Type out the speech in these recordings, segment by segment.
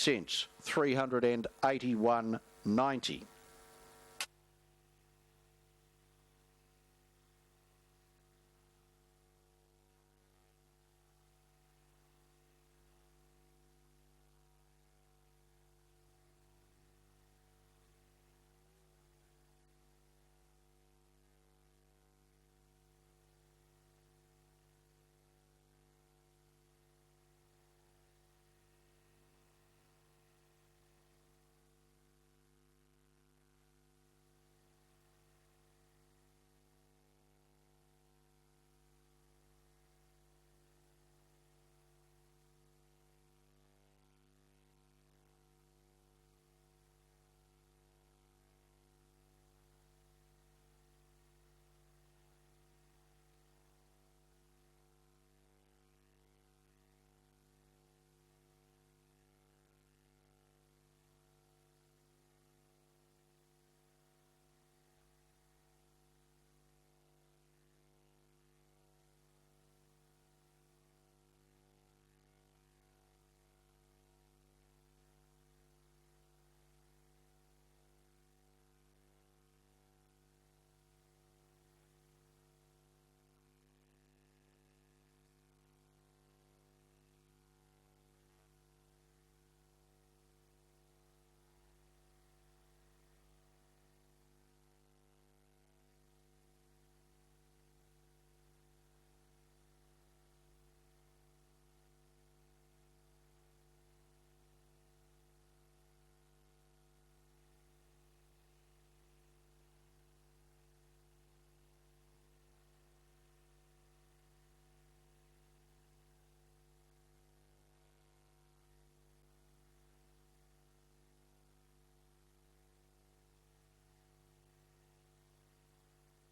cents, 381.90.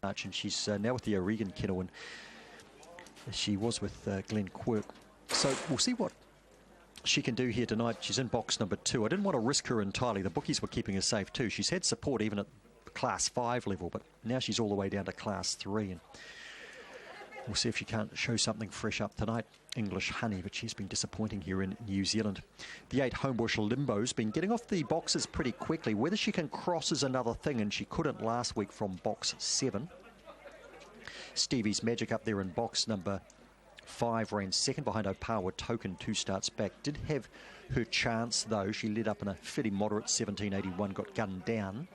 And she's now with the O'Regan kennel, and she was with Glenn Quirk. So we'll see what she can do here tonight. She's in box number 2. I didn't want to risk her entirely. The bookies were keeping her safe too. She's had support even at class 5 level, but now she's all the way down to class 3. And we'll see if she can't show something fresh up tonight. English Honey, but she's been disappointing here in New Zealand. The 8 Homebush Limbo's been getting off the boxes pretty quickly. Whether she can cross is another thing, and she couldn't last week from box 7. Stevie's Magic up there in box number 5 ran second behind Opawa Token 2 starts back. Did have her chance though. She led up in a fairly moderate 17.81, got gunned down.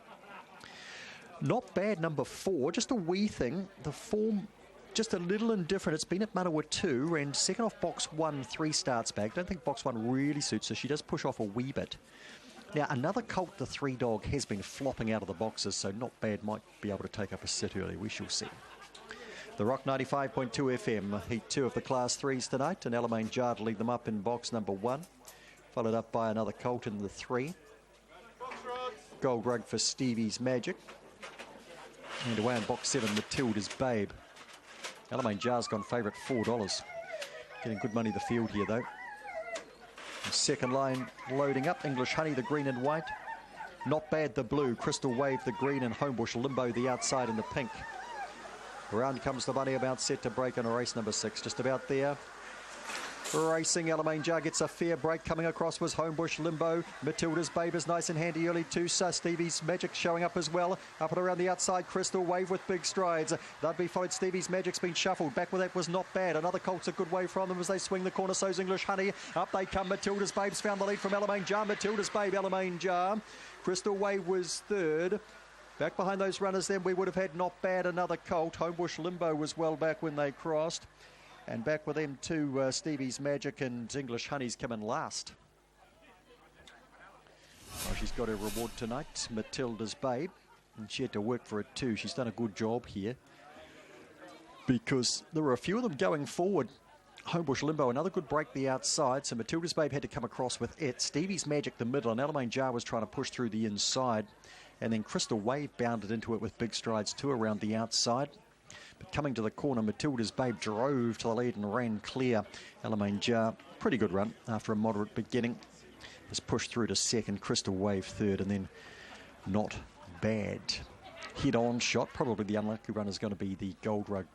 Not bad number 4, just a wee thing. The form just a little indifferent. It's been at Manawa 2 and second off box 1, 3 starts back. Don't think box 1 really suits her. She does push off a wee bit. Now another colt, the 3 dog, has been flopping out of the boxes, so not bad. Might be able to take up a sit early. We shall see. The Rock 95.2 FM, Heat 2 of the Class 3s tonight, and Alamein Jar to lead them up in box number 1, followed up by another colt in the 3. Gold rug for Stevie's Magic. And away in box 7, Matilda's Babe. Alamein Jar's gone favourite $4. Getting good money the field here though. The second line loading up. English Honey, the green and white. Not Bad, the blue. Crystal Wave, the green, and Homebush Limbo, the outside, in the pink. Around comes the bunny, about set to break on a race number 6. Just about there. Racing, Alamein Jar gets a fair break. Coming across was Homebush Limbo. Matilda's Babe is nice and handy early too. Stevie's Magic showing up as well. Up and around the outside, Crystal Wave with big strides. That'd be followed. Stevie's Magic's been shuffled. Back with that was Not Bad. Another colt's a good way from them as they swing the corner. So's English Honey. Up they come. Matilda's Babe's found the lead from Alamein Jar. Matilda's Babe, Alamein Jar. Crystal Wave was third. Back behind those runners then we would have had Not Bad, another colt. Homebush Limbo was well back when they crossed. And back with them too, Stevie's Magic and English Honey's come in last. Well, she's got her reward tonight, Matilda's Babe. And she had to work for it too. She's done a good job here. Because there were a few of them going forward. Homebush Limbo, another good break the outside. So Matilda's Babe had to come across with it. Stevie's Magic the middle, and Alamein Jar was trying to push through the inside. And then Crystal Wave bounded into it with big strides too around the outside. But coming to the corner, Matilda's Babe drove to the lead and ran clear. Alamein Jar, pretty good run after a moderate beginning. Was pushed through to second, Crystal Wave third, and then Not Bad. Head-on shot, probably the unlucky runner is going to be the Gold Rug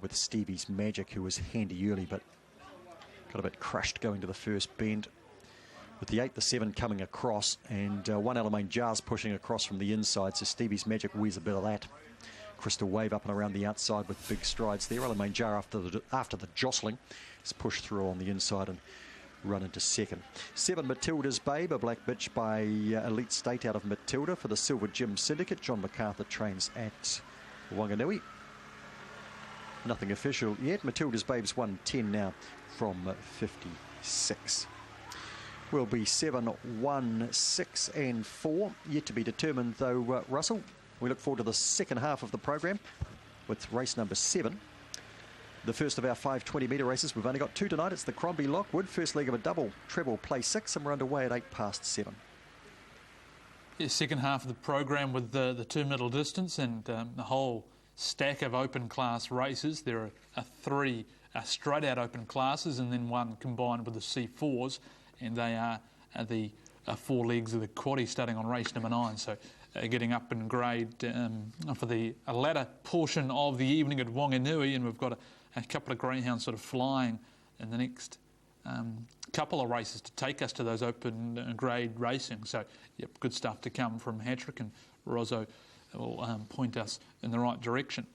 with Stevie's Magic, who was handy early, but got a bit crushed going to the first bend. with the 8, the 7 coming across, and one Alamein Jar's pushing across from the inside, so Stevie's Magic wears a bit of that. Crystal Wave up and around the outside with big strides there. Alamein Jar, after the jostling, is pushed through on the inside and run into second. 7, Matilda's Babe, a black bitch by Elite State out of Matilda for the Silver Gym Syndicate. John MacArthur trains at Wanganui. Nothing official yet. Matilda's Babe's 110 now from 56. Will be 7, 1, 6 and 4. Yet to be determined though, Russell. We look forward to the second half of the program with race number 7. The first of our 5 20-metre races. We've only got 2 tonight. It's the Crombie Lockwood, first leg of a double treble play 6, and we're underway at 8:07. Yeah, second half of the program with the 2 middle distance and the whole stack of open class races. There are 3 straight out open classes and then 1 combined with the C4s, and they are the 4 legs of the quaddie starting on race number 9. So getting up in grade for the latter portion of the evening at Wanganui, and we've got a couple of greyhounds sort of flying in the next couple of races to take us to those open grade racing. So, yep, good stuff to come from Hattrick, and Rozzo will point us in the right direction.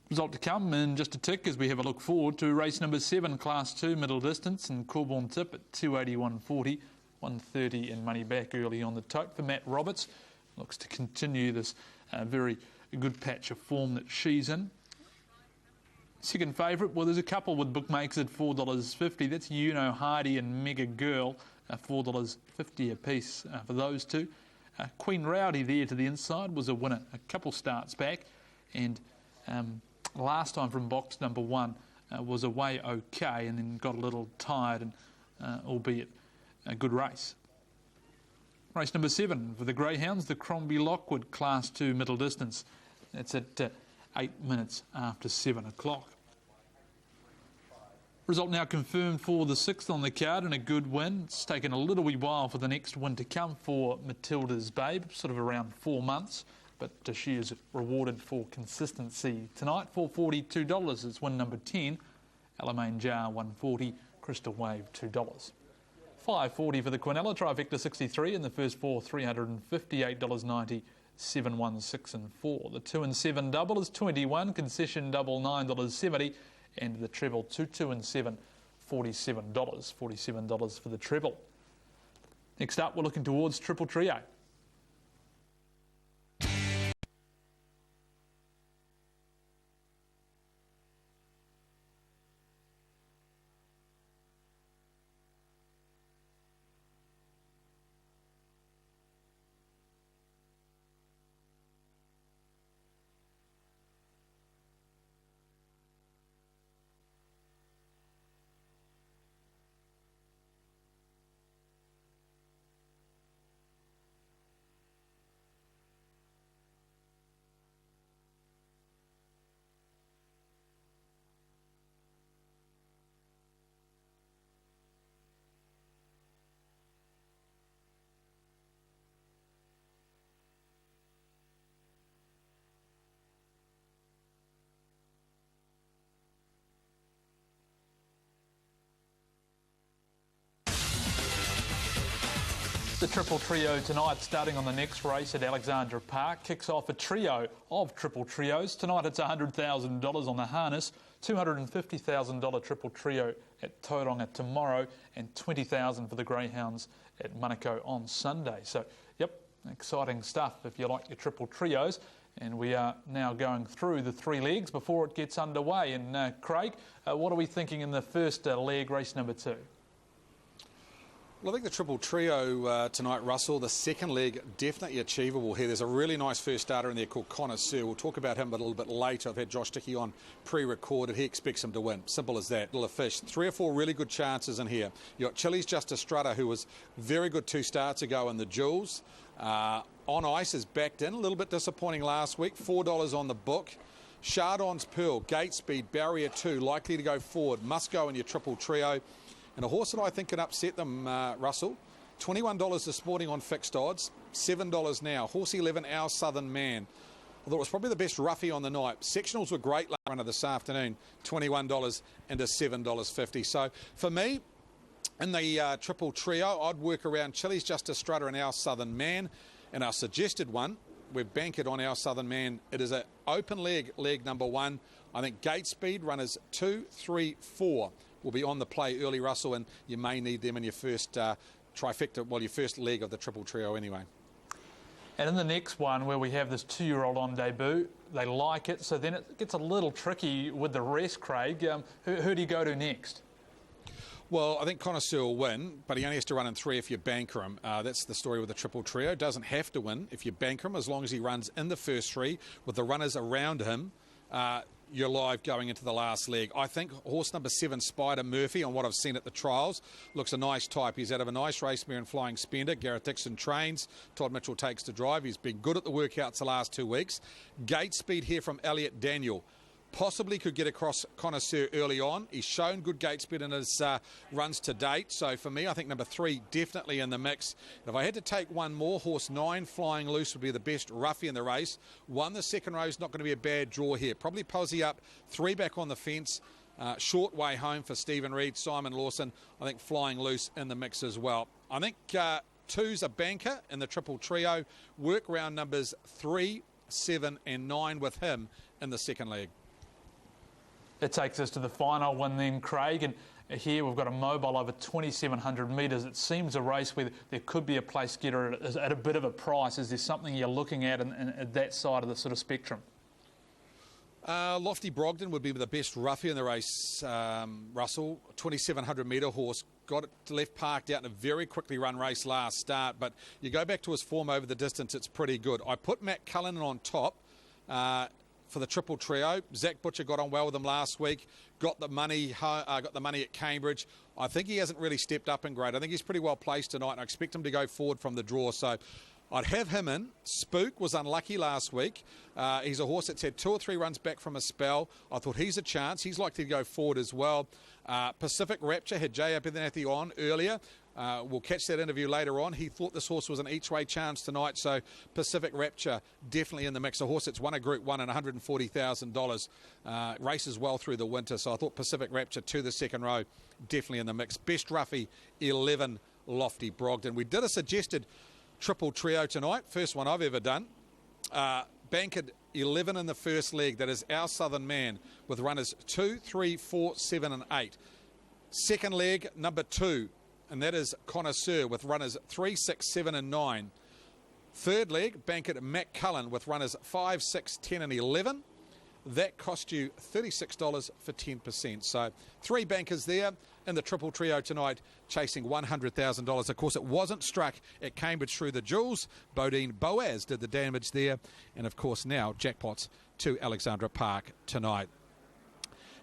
Result to come in just a tick as we have a look forward to race number 7, Class 2 middle distance, and Corborn Tip at 281.40, 130 in money back early on the tote for Matt Roberts. Looks to continue this very good patch of form that she's in. Second favourite, well, there's a couple with bookmakers at $4.50. That's Hardy and Mega Girl, $4.50 a piece for those 2. Queen Rowdy there to the inside was a winner a couple starts back, and last time from box number 1 was away okay and then got a little tired, and albeit a good race. Race number 7 for the Greyhounds, the Crombie Lockwood Class 2 middle distance. That's at 8 minutes after 7 o'clock. Result now confirmed for the 6th on the card, and a good win. It's taken a little wee while for the next win to come for Matilda's Babe, sort of around 4 months, but she is rewarded for consistency tonight. $442 is win number 10. Alamein Jar $140, Crystal Wave $2. $5.40 for the Quinella, Trifecta 63 in the first 4, $358.90, 7, 1, 6 and 4. The 2 and 7 double is 21, concession double $9.70, and the treble 2, 2 and 7, $47 for the treble. Next up, we're looking towards Triple Trio. The Triple Trio tonight, starting on the next race at Alexandra Park, kicks off a trio of Triple Trios. Tonight it's $100,000 on the harness, $250,000 Triple Trio at Tauranga tomorrow, and $20,000 for the Greyhounds at Manukau on Sunday. So, yep, exciting stuff if you like your Triple Trios. And we are now going through the 3 legs before it gets underway. And Craig, what are we thinking in the first leg, race number 2? Well, I think the Triple Trio tonight, Russell, the second leg, definitely achievable here. There's a really nice first starter in there called Connoisseur. We'll talk about him a little bit later. I've had Josh Dickey on pre-recorded. He expects him to win. Simple as that. Little fish. 3 or 4 really good chances in here. You've got Chili's Justice Strutter, who was very good 2 starts ago in the Jewels. On Ice is backed in. A little bit disappointing last week. $4 on the book. Chardon's Pearl, Gate Speed, Barrier 2, likely to go forward. Must go in your Triple Trio. And a horse that I think can upset them, Russell, $21 this morning on fixed odds, $7 now. Horse 11, Our Southern Man. I thought it was probably the best roughie on the night. Sectionals were great last runner this afternoon, $21 into $7.50. So for me, In the triple trio, I'd work around Chili's Justice Strutter and Our Southern Man. And our suggested one, we've banked it on Our Southern Man. It is an open leg number 1. I think gate speed, runners 2, 3, 4 will be on the play early, Russell, and you may need them in your first trifecta, well, your first leg of the triple trio anyway. And in the next one, where we have this 2-year-old on debut, they like it, so then it gets a little tricky with the rest, Craig. Who do you go to next? Well, I think Connoisseur will win, but he only has to run in 3 if you banker him. That's the story with the triple trio. Doesn't have to win if you banker him, as long as he runs in the first 3 with the runners around him. You're live going into the last leg. I think horse number 7, Spider Murphy, on what I've seen at the trials, looks a nice type. He's out of a nice race mare in Flying Spender. Gareth Dixon trains. Todd Mitchell takes to drive. He's been good at the workouts the last 2 weeks. Gate speed here from Elliot Daniel. Possibly could get across Connoisseur early on. He's shown good gate speed in his runs to date. So for me, I think number 3 definitely in the mix. If I had to take one more, horse 9, Flying Loose, would be the best roughie in the race. 1, the second row is not going to be a bad draw here. Probably posy up, 3 back on the fence. Short way home for Stephen Reid, Simon Lawson. I think Flying Loose in the mix as well. I think 2's a banker in the triple trio. Work round numbers 3, 7 and 9 with him in the second leg. It takes us to the final one then, Craig, and here we've got a mobile over 2,700 metres. It seems a race where there could be a place getter at a bit of a price. Is there something you're looking at at that side of the sort of spectrum? Lofty Brogden would be the best roughie in the race, Russell. 2,700 metre horse. Got it left parked out in a very quickly run race last start, but you go back to his form over the distance, it's pretty good. I put Matt Cullen on top. For the triple trio. Zach Butcher got on well with him last week, got the money at Cambridge. I think he hasn't really stepped up in grade. I think he's pretty well placed tonight, and I expect him to go forward from the draw. So I'd have him in. Spook was unlucky last week. He's a horse that's had 2 or 3 runs back from a spell. I thought he's a chance. He's likely to go forward as well. Pacific Rapture had Jay Abernathy on earlier. We'll catch that interview later on. He thought this horse was an each-way chance tonight, so Pacific Rapture definitely in the mix. A horse that's won a Group 1 and $140,000. Races well through the winter, so I thought Pacific Rapture to the second row, definitely in the mix. Best roughie, 11, Lofty Brogden. We did a suggested triple trio tonight, first one I've ever done. Banked 11 in the first leg. That is Our Southern Man with runners 2, 3, 4, 7 and 8. Second leg, number 2. And that is Connoisseur with runners 3, 6, 7 and 9. Third leg, bank it at Matt Cullen with runners 5, 6, 10 and 11. That cost you $36 for 10%. So 3 bankers there in the triple trio tonight, chasing $100,000. Of course, it wasn't struck at Cambridge through the jewels. Bodine Boaz did the damage there. And of course now jackpots to Alexandra Park tonight.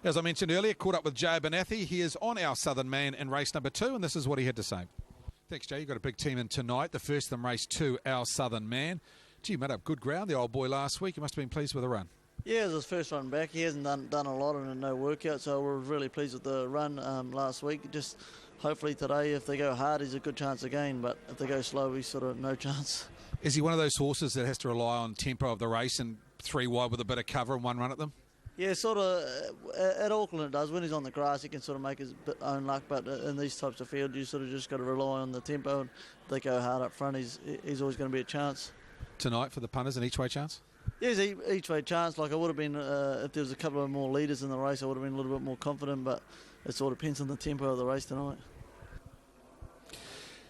As I mentioned earlier, caught up with Jay Abernathy. He is on Our Southern Man in race number 2, and this is what he had to say. Thanks, Jay. You've got a big team in tonight. The first of them, race 2, Our Southern Man. Gee, you made up good ground, the old boy, last week. You must have been pleased with the run. Yeah, it was his first run back. He hasn't done a lot and no workout, so we're really pleased with the run last week. Just hopefully today, if they go hard, he's a good chance again, but if they go slow, he's sort of no chance. Is he one of those horses that has to rely on tempo of the race and 3 wide with a bit of cover and 1 run at them? Yeah, sort of. At Auckland it does. When he's on the grass, he can sort of make his own luck, but in these types of fields, you sort of just got to rely on the tempo. And if they go hard up front, he's always going to be a chance. Tonight for the punters, an each-way chance? Yes, each-way chance. Like I would have been, if there was a couple of more leaders in the race, I would have been a little bit more confident, but it sort of depends on the tempo of the race tonight.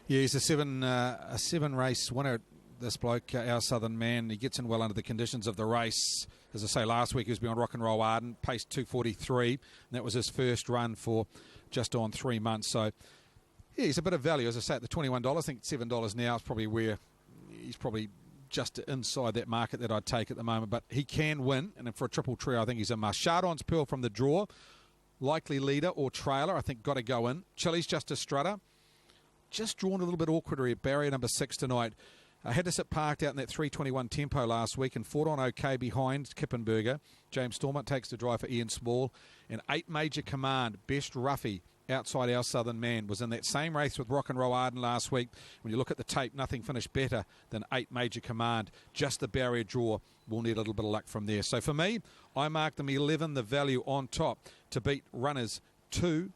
Yeah, he's a seven race winner, this bloke, Our Southern Man. He gets in well under the conditions of the race. As I say, last week he was beyond Rock and Roll Arden, paced 2:43, and that was his first run for just on 3 months. So, yeah, he's a bit of value. As I say, at the $21, I think $7 now is probably where he's probably just inside that market that I'd take at the moment. But he can win, and for a triple trio, I think he's a must. Chardon's Pearl from the draw, likely leader or trailer, I think got to go in. Chili's Justice Strutter, just drawn a little bit awkwardly at barrier number 6 tonight. I had to sit parked out in that 3:21 tempo last week and fought on okay behind Kippenberger. James Stormont takes the drive for Ian Small. And 8 Major Command, best roughie outside Our Southern Man, was in that same race with Rock and Roll Arden last week. When you look at the tape, nothing finished better than 8 Major Command. Just the barrier draw. We'll need a little bit of luck from there. So for me, I marked them 11, the value on top, to beat runners 2,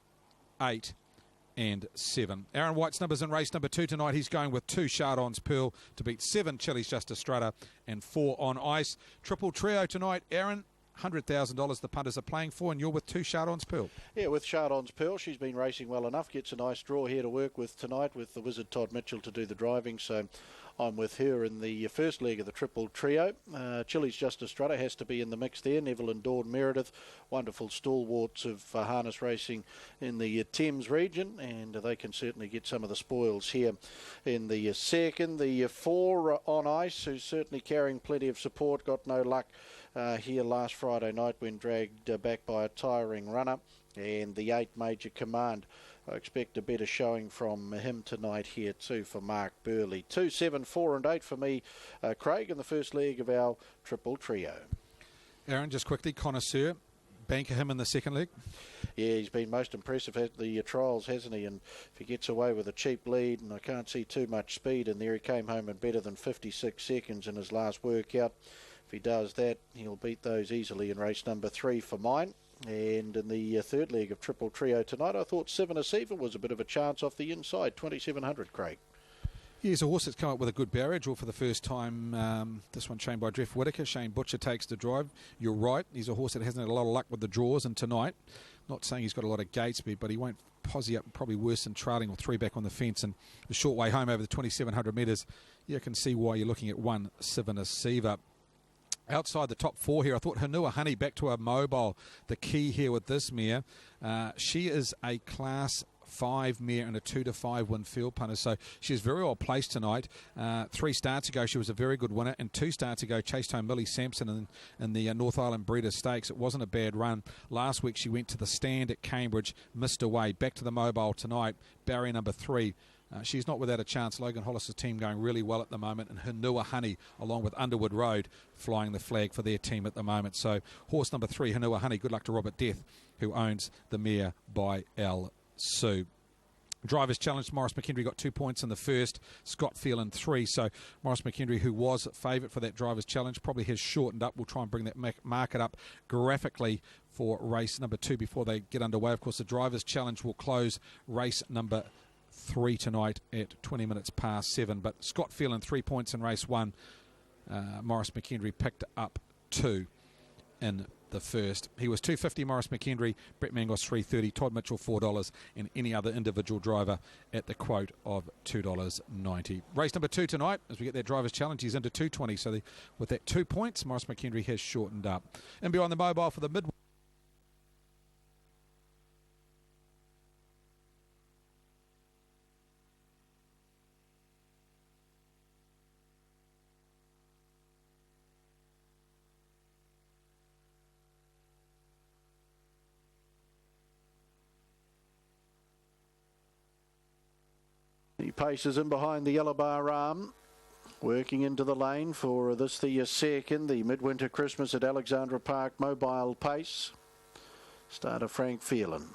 8 and 7. Aaron White's numbers in race number 2 tonight. He's going with 2 Chardon's Pearl to beat 7 Chili's Just a Strutter and 4 On Ice. Triple trio tonight, Aaron. $100,000 the punters are playing for, and you're with 2 Chardon's Pearl. Yeah, with Chardon's Pearl, she's been racing well enough. Gets a nice draw here to work with tonight with the Wizard Todd Mitchell to do the driving, so I'm with her in the first leg of the triple trio. Chili's Just a Strutter has to be in the mix there. Neville and Dawn Meredith, wonderful stalwarts of harness racing in the Thames region, and they can certainly get some of the spoils here in the second. The 4 On Ice, who's certainly carrying plenty of support, got no luck here last Friday night when dragged back by a tiring runner. And the 8 Major Command, I expect a better showing from him tonight here too for Mark Burley. 2, 7, 4 and 8 for me, Craig, in the first leg of our triple trio. Aaron, just quickly, Connoisseur, banker him in the second leg? Yeah, he's been most impressive at the trials, hasn't he? And if he gets away with a cheap lead, and I can't see too much speed in there, he came home in better than 56 seconds in his last workout. If he does that, he'll beat those easily in race number 3 for mine. And in the third leg of triple trio tonight, I thought 7 Asiva was a bit of a chance off the inside, 2,700, Craig. He's a horse that's come up with a good barrier draw for the first time. This one trained by Jeff Whitaker. Shane Butcher takes the drive. You're right. He's a horse that hasn't had a lot of luck with the draws. And tonight, not saying he's got a lot of gate speed, but he won't posse up probably worse than trailing or 3 back on the fence. And the short way home over the 2,700 metres, you can see why you're looking at 1 7 Asiva. Outside the top 4 here, I thought Hanua Honey back to a mobile. The key here with this mare, she is a Class 5 mare and a 2-5 win field punter, so she's very well placed tonight. 3 starts ago she was a very good winner, and 2 starts ago chased home Millie Sampson in the North Island Breeders' Stakes. It wasn't a bad run. Last week she went to the stand at Cambridge, missed away. Back to the mobile tonight, barrier number 3. She's not without a chance. Logan Hollis's team going really well at the moment, and Hanua Honey, along with Underwood Road, flying the flag for their team at the moment. So horse number 3, Hanua Honey, good luck to Robert Death, who owns the mare by L. Sue. Drivers challenged. Maurice McKendry got 2 points in the first, Scott Phelan 3. So Maurice McKendry, who was favourite for that drivers challenge, probably has shortened up. We'll try and bring that market up graphically for race number 2 before they get underway. Of course, the drivers challenge will close race number 3 tonight at 20 minutes past 7. But Scott Phelan 3 points in race 1. Maurice McKendry picked up 2 in the first. He was $2.50, Maurice McKendry. Brett Mangos $3.30, Todd Mitchell $4, and any other individual driver at the quote of $2.90. Race number 2 tonight, as we get that driver's challenge, he's into $2.20. So with that 2 points, Maurice McKendry has shortened up. And beyond the mobile for the mid. He paces in behind the yellow bar arm, working into the lane for this, the second, the Midwinter Christmas at Alexandra Park mobile pace. Starter Frank Phelan.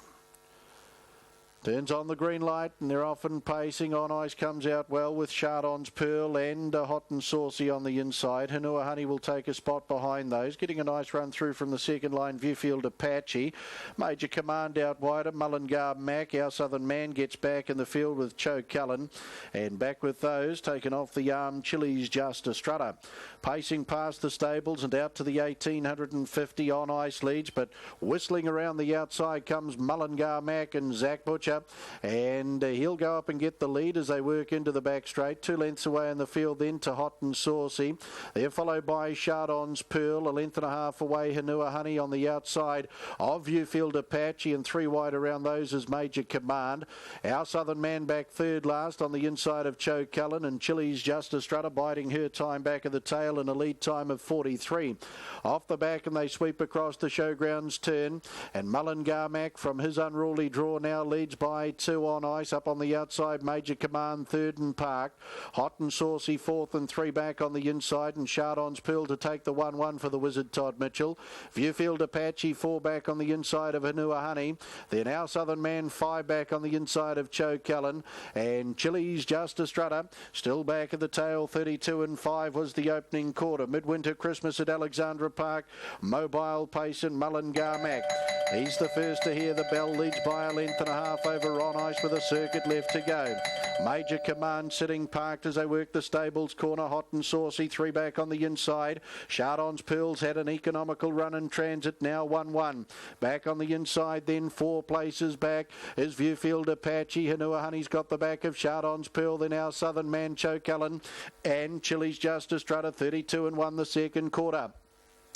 Turns on the green light, and they're off and pacing. On Ice comes out well with Chardon's Pearl and Hot and Saucy on the inside. Hanua Honey will take a spot behind those. Getting a nice run through from the second line, Viewfield Apache. Major Command out wider. Mullingar Mac, our Southern Man, gets back in the field with Cho Cullen. And back with those, taken off the arm, Chili's Just a Strutter. Pacing past the stables and out to the 1,850. On Ice leads, but whistling around the outside comes Mullingar Mac and Zach Butcher. And he'll go up and get the lead as they work into the back straight. 2 lengths away in the field then to Hot and Saucy. They're followed by Chardon's Pearl. 1.5 lengths away, Hanua Honey on the outside of Viewfield Apache, and 3 wide around those is Major Command. Our Southern Man back third last on the inside of Cho Cullen, and Chili's Just a Strutter biding her time back of the tail in a lead time of 43. Off the back, and they sweep across the showgrounds turn, and Mullingar Mac from his unruly draw now leads by 2 On Ice. Up on the outside, Major Command third and parked. Hot and Saucy fourth, and 3 back on the inside, and Chardon's Pearl to take the 1-1 for the Wizard Todd Mitchell. Viewfield Apache 4 back on the inside of Hanua Honey. Then our Southern Man 5 back on the inside of Cho Cullen, and Chili's Just a Strutter still back at the tail. 32 and 5 was the opening quarter. Midwinter Christmas at Alexandra Park mobile pace, and Mullingar Mac, he's the first to hear the bell, leads by 1.5 lengths over on ice with a circuit left to go. Major Command sitting parked as they work the stables corner. Hot and Saucy, 3 back on the inside. Chardon's Pearls had an economical run in transit, now 1-1. Back on the inside then, 4 places back is Viewfield Apache. Hanua Honey's got the back of Chardon's Pearl, then our Southern Man Chocullen and Chili's Justice Strutter, 32-1 the second quarter.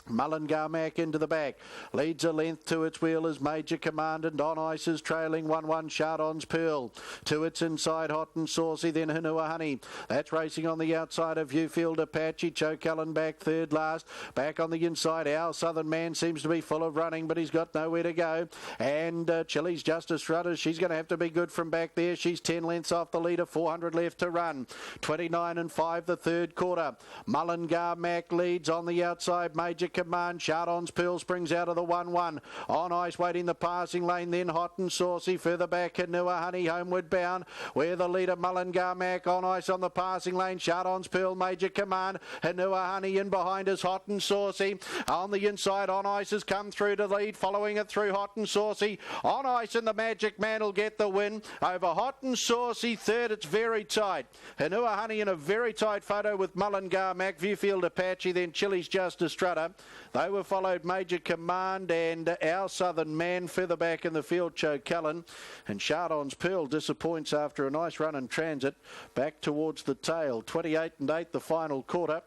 Mullingar Mac into the back, leads a length to its wheel as Major Command, and on ice is trailing 1-1 Chardon's Pearl. To its inside, Hot and Saucy, then Hanua Honey. That's racing on the outside of Viewfield Apache. Chocullen back third last. Back on the inside, our Southern Man seems to be full of running, but he's got nowhere to go. And Chili's Justice Rutter, she's going to have to be good from back there. She's 10 lengths off the leader, 400 left to run. 29-5 the third quarter. Mullingar Mac leads on the outside. Major Command, Chardon's Pearl springs out of the 1-1. On ice, waiting the passing lane, then Hot and Saucy. Further back, Hanua Honey, homeward bound. Where the leader, Mullingar Mac, on ice on the passing lane. Chardon's Pearl, Major Command. Hanua Honey in behind is Hot and Saucy. On the inside, on ice has come through to lead, following it through Hot and Saucy. On ice, and the Magic Man will get the win over Hot and Saucy. Third, it's very tight. Hanua Honey in a very tight photo with Mullingar Mac, Viewfield Apache, then Chili's Justice Strutter. They were followed Major Command and our Southern Man. Further back in the field, Chocullen. And Chardon's Pearl disappoints after a nice run in transit. Back towards the tail. 28-8 the final quarter.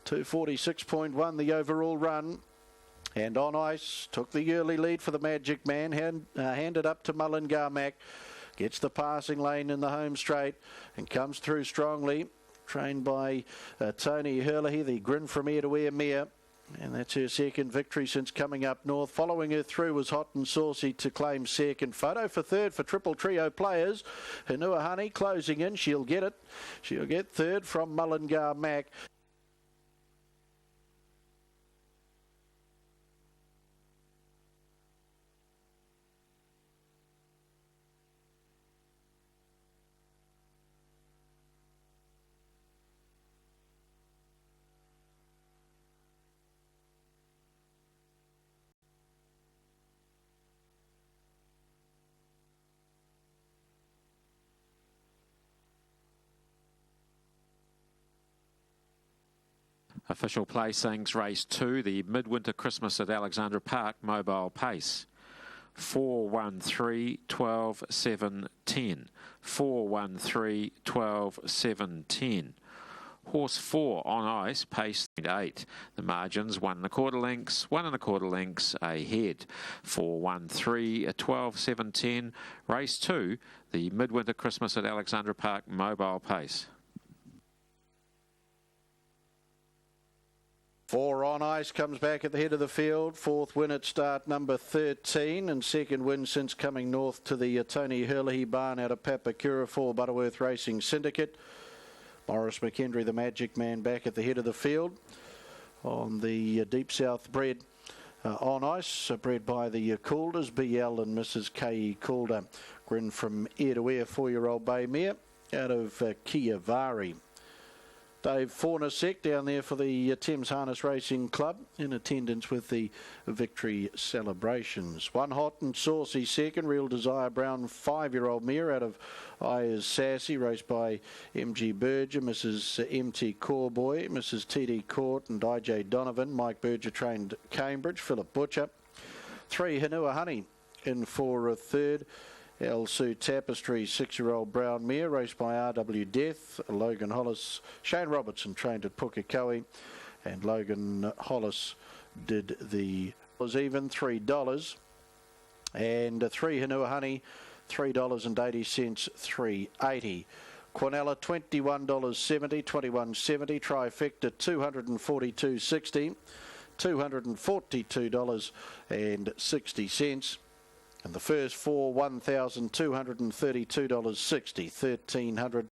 246.1 the overall run. And on ice, took the early lead for the Magic Man. Handed up to Mullingar Mac. Gets the passing lane in the home straight and comes through strongly. Trained by Tony Hurley, the grin from ear to ear mare. And that's her second victory since coming up north. Following her through was Hot and Saucy to claim second. Photo for third for Triple Trio players. Hanua Honey closing in. She'll get it. She'll get third from Mullingar Mac. Official placings, race 2, the Midwinter Christmas at Alexandra Park, mobile pace. 4, 1, 3, 12, 7, 10. 4, 1, 3, 12, 7, 10. Horse 4 on ice, pace 8. The margins 1 1/4 lengths, 1 1/4 lengths ahead. 4, 1, 3, 12, 7, 10. Race 2, the Midwinter Christmas at Alexandra Park, mobile pace. 4 on ice comes back at the head of the field. Fourth win at start number 13 and second win since coming north to the Tony Hurley barn out of Papakura for Butterworth Racing Syndicate. Morris McKendry, the Magic Man, back at the head of the field on the Deep South bred on ice, bred by the Calders, BL and Mrs. K.E. Calder. Grin from ear to ear, 4-year-old bay mare out of Kiavari. Dave Fornasek down there for the Thames Harness Racing Club in attendance with the victory celebrations. 1 Hot and Saucy second, Real Desire Brown 5-year-old mare out of Ayers Sassy, raced by MG Berger, Mrs. MT Corboy, Mrs. TD Court and IJ Donovan. Mike Berger trained Cambridge, Philip Butcher. 3 Hanua Honey in for a third. El Sue Tapestry, 6-year-old brown mare, raced by RW Death. Logan Hollis, Shane Robertson trained at Pukekohe, and Logan Hollis did the was even $3. And 3 Hanua Honey, $3.80, $3.80. Quinella, $21.70, $21.70. Trifecta, $242.60, $242.60. And the first 4, $1,232.60, $1,300.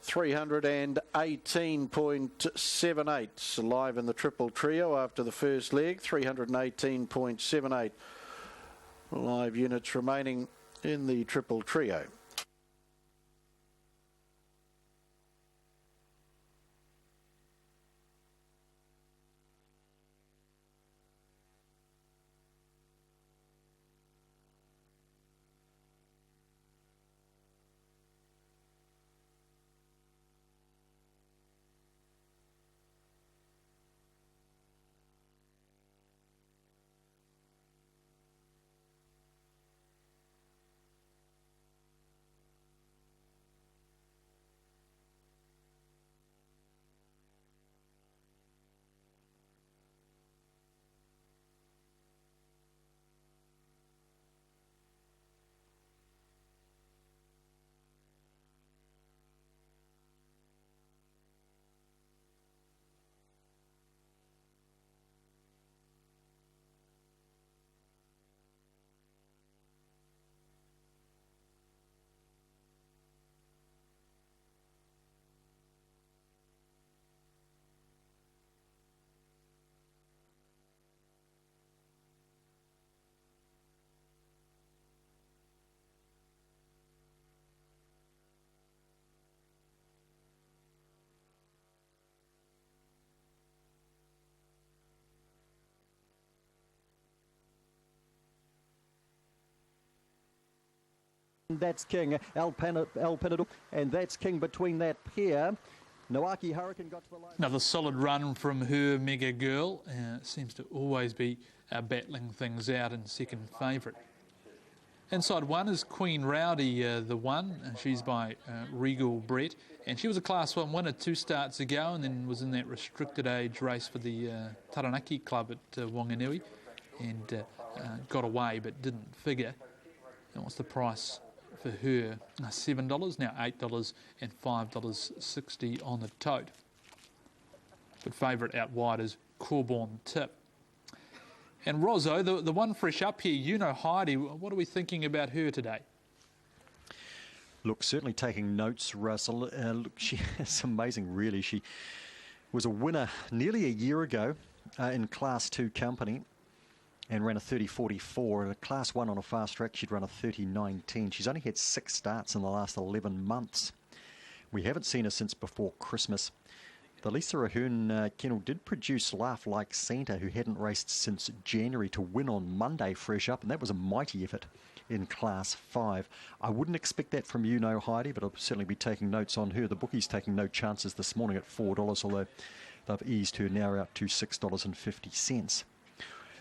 $318.78 live in the Triple Trio after the first leg. 318.78 live units remaining in the Triple Trio. That's King, El Panadol, and that's King between that pair. Noaki Hurricane got to the line. Another solid run from her Mega Girl. Seems to always be battling things out in second favourite. Inside one is Queen Rowdy, the one. She's by Regal Brett. And she was a Class 1 winner 2 starts ago and then was in that restricted age race for the Taranaki Club at Wanganui. And got away but didn't figure. And what's the price for her? $7, now $8 and $5.60 on the tote. But favourite out wide is Corborn Tip. And Rozzo, the one fresh up here, you know Heidi, what are we thinking about her today? Look, certainly taking notes, Russell. Look, it's amazing, really. She was a winner nearly a year ago in Class 2 company and ran a 30.44. In a Class 1 on a fast track, she'd run a 30.19. She's only had 6 starts in the last 11 months. We haven't seen her since before Christmas. The Lisa Ahern kennel did produce Laugh Like Santa, who hadn't raced since January, to win on Monday fresh up, and that was a mighty effort in Class 5. I wouldn't expect that from you, no Heidi, but I'll certainly be taking notes on her. The bookies taking no chances this morning at $4, although they've eased her now out to $6.50.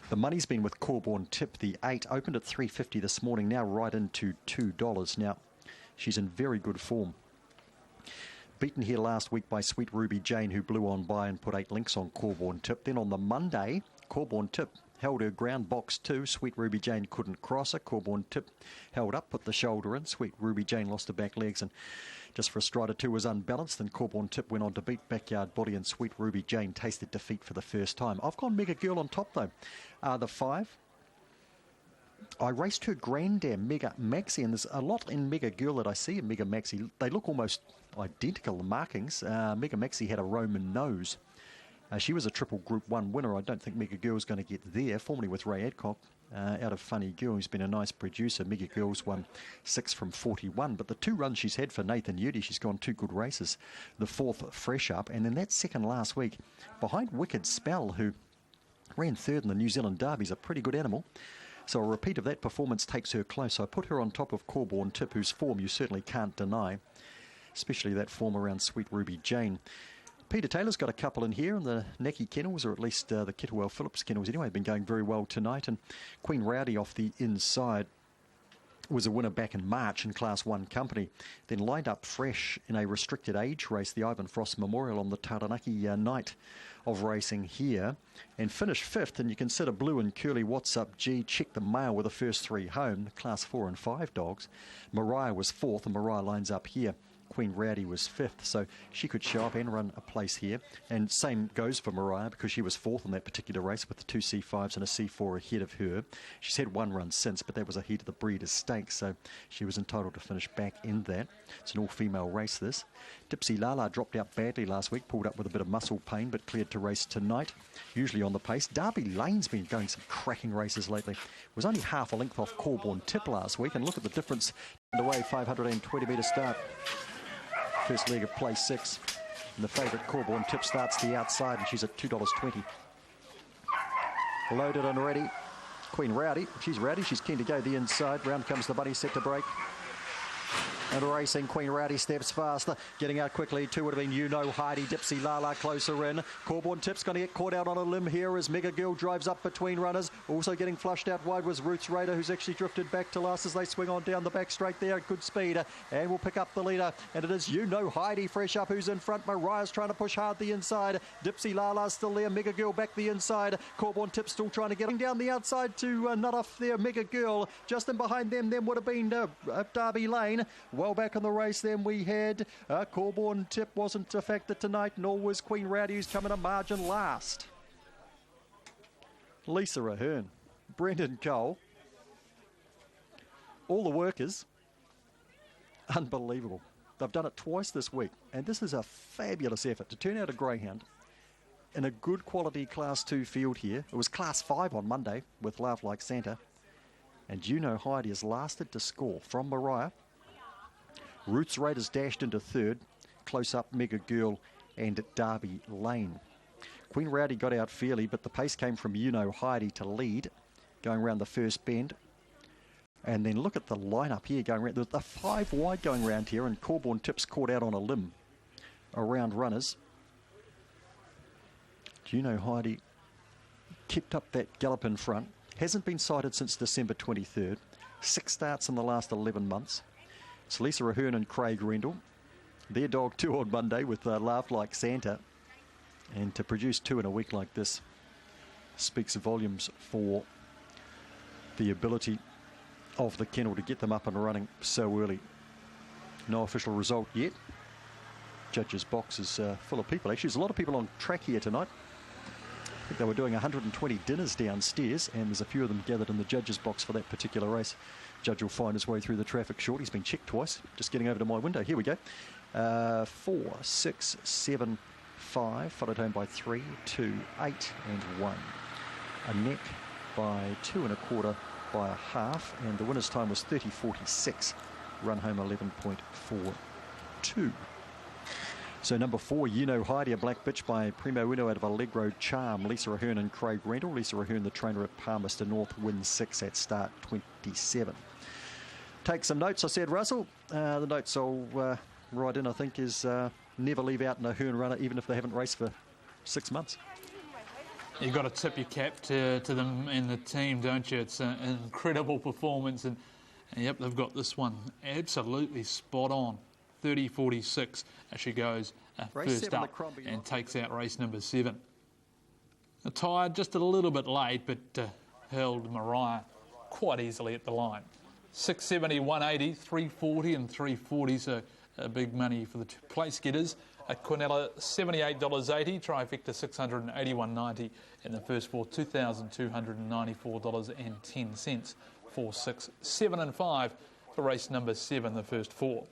The money's been with Corborn Tip. The 8 opened at $3.50 this morning, now right into $2. Now, she's in very good form. Beaten here last week by Sweet Ruby Jane, who blew on by and put 8 links on Corborn Tip. Then on the Monday, Corborn Tip held her ground, box 2. Sweet Ruby Jane couldn't cross her. Corborn Tip held up, put the shoulder in. Sweet Ruby Jane lost her back legs and just for a stride or two was unbalanced. Then Corborn Tip went on to beat Backyard Body, and Sweet Ruby Jane tasted defeat for the first time. I've gone Mega Girl on top though. The 5. I raced her Grandam, Mega Maxi, and there's a lot in Mega Girl that I see in Mega Maxi. They look almost identical, the markings. Mega Maxi had a Roman nose. She was a triple Group 1 winner. I don't think Mega Girl's going to get there. Formerly with Ray Adcock out of Funny Girl, who's been a nice producer. Mega Girl's won 6 from 41. But the 2 runs she's had for Nathan Udy, she's gone 2 good races. The 4th fresh up, and then that second last week behind Wicked Spell, who ran 3rd in the New Zealand Derby, is a pretty good animal. So a repeat of that performance takes her close. So I put her on top of Corborn Tip, whose form you certainly can't deny, especially that form around Sweet Ruby Jane. Peter Taylor's got a couple in here, and the Necky kennels, or at least the Kettlewell Phillips kennels anyway, have been going very well tonight. And Queen Rowdy off the inside was a winner back in March in Class 1 company. Then lined up fresh in a restricted age race, the Ivan Frost Memorial, on the Taranaki night of racing here, and finished 5th. And you consider Blue and Curly What's Up G checked the mail with the first 3 home, the Class 4 and 5 dogs. Mariah was 4th, and Mariah lines up here. Queen Rowdy was 5th, so she could show up and run a place here. And same goes for Mariah, because she was 4th in that particular race with the 2 C5s and a C4 ahead of her. She's had 1 run since, but that was ahead of the Breeders' Stakes, so she was entitled to finish back in that. It's an all-female race, this. Dipsy Lala dropped out badly last week, pulled up with a bit of muscle pain, but cleared to race tonight, usually on the pace. Derby Lane's been going some cracking races lately. Was only half a length off Corborn Tip last week, and look at the difference. Underway, 520-metre start. First leg of place 6. And the favourite Corborn Tip starts the outside, and she's at $2.20. Loaded and ready. Queen Rowdy. She's rowdy. She's keen to go the inside. Round comes the bunny, set to break. And racing, Queen Rowdy steps faster. Getting out quickly, 2 would have been You Know Heidi. Dipsy Lala closer in. Corborn Tip's going to get caught out on a limb here as Mega Girl drives up between runners. Also getting flushed out wide was Ruth's Raider, who's actually drifted back to last as they swing on down the back straight there. Good speed. And will pick up the leader. And it is You Know Heidi fresh up who's in front. Mariah's trying to push hard the inside. Dipsy Lala's still there. Mega Girl back the inside. Corborn Tip still trying to get down the outside to nut off there. Mega Girl just in behind them. Then would have been Derby Lane. Well back in the race then we had Corborn Tip wasn't a factor tonight, nor was Queen Rowdy, who's coming a margin last. Lisa Ahern, Brendan Cole, all the workers, unbelievable. They've done it twice this week, and this is a fabulous effort to turn out a greyhound in a good quality Class 2 field here. It was Class 5 on Monday with Laugh Like Santa, and You Know Heidi has lasted to score from Mariah. Roots Raiders dashed into 3rd, close up Mega Girl and Derby Lane. Queen Rowdy got out fairly, but the pace came from You Know Heidi to lead, going around the first bend. And then look at the lineup here going around. There's the 5 wide going around here, and Corborn Tips caught out on a limb around runners. Juno Heidi kept up that gallop in front. Hasn't been sighted since December 23rd. 6 starts in the last 11 months. It's Lisa Ahern and Craig Rendell. Their dog 2 on Monday with Laugh Like Santa. And to produce 2 in a week like this speaks volumes for the ability of the kennel to get them up and running so early. No official result yet. Judges' box is full of people. Actually, there's a lot of people on track here tonight. I think they were doing 120 dinners downstairs, and there's a few of them gathered in the judges' box for that particular race. Judge will find his way through the traffic short. He's been checked twice. Just getting over to my window. Here we go. 4, 6, 7, 5, followed home by 3, 2, 8 and 1. A neck by 2 1/4 by a half, and the winner's time was 30.46. Run home 11.42. So number 4, Heidi, a black bitch by Primo Uno out of Allegro Charm. Lisa Ahern and Craig Rendell. Lisa Ahern, the trainer at Palmerston North, wins 6 at start 27. Take some notes, I said, Russell. The notes I'll write in, I think, is never leave out an Ahern runner, even if they haven't raced for 6 months. You've got to tip your cap to them and the team, don't you? It's an incredible performance, and yep, they've got this one absolutely spot on. 30.46 as she goes first up and takes out race number 7. Tired just a little bit late, but held Mariah quite easily at the line. 670, 180, 340 and 340, so big money for the 2 place getters. Cornella, $78.80, trifecta $681.90 in the first 4, $2,294.10 for 6, 7 and 5 for race number 7, the first 4.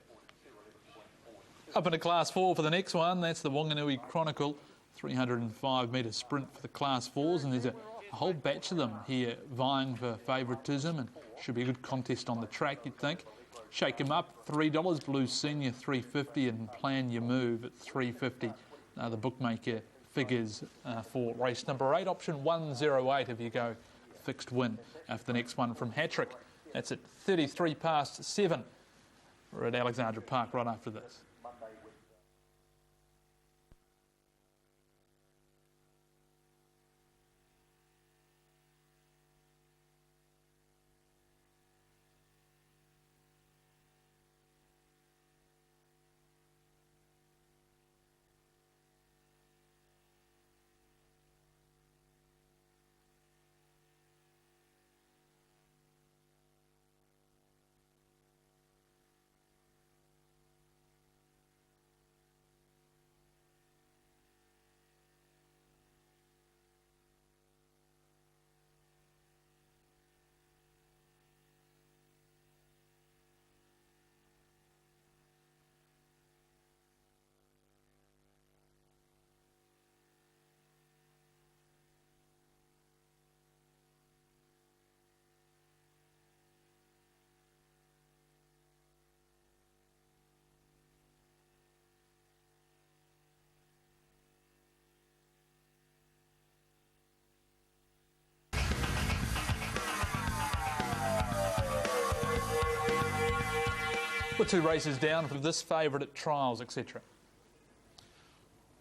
Up into Class 4 for the next one, that's the Wanganui Chronicle, 305 metre sprint for the Class 4s, and there's a whole batch of them here vying for favouritism, and should be a good contest on the track, you'd think. Shake 'em Up, $3, Blue Senior $3.50, and Plan Your Move at $3.50. The bookmaker figures for race number 8, option 108 if you go fixed win for the next one from Hattrick. That's at 33 past 7. We're at Alexandra Park right after this. We're 2 races down for this favourite at trials, etc.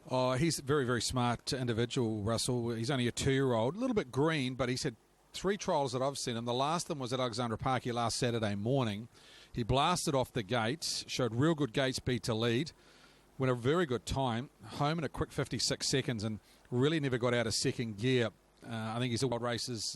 Oh, he's a very, very smart individual, Russell. He's only a 2-year-old, a little bit green, but he's had 3 trials that I've seen him. The last of them was at Alexandra Park here last Saturday morning. He blasted off the gates, showed real good gate speed to lead, went a very good time, home in a quick 56 seconds, and really never got out of second gear. I think he's a wild races,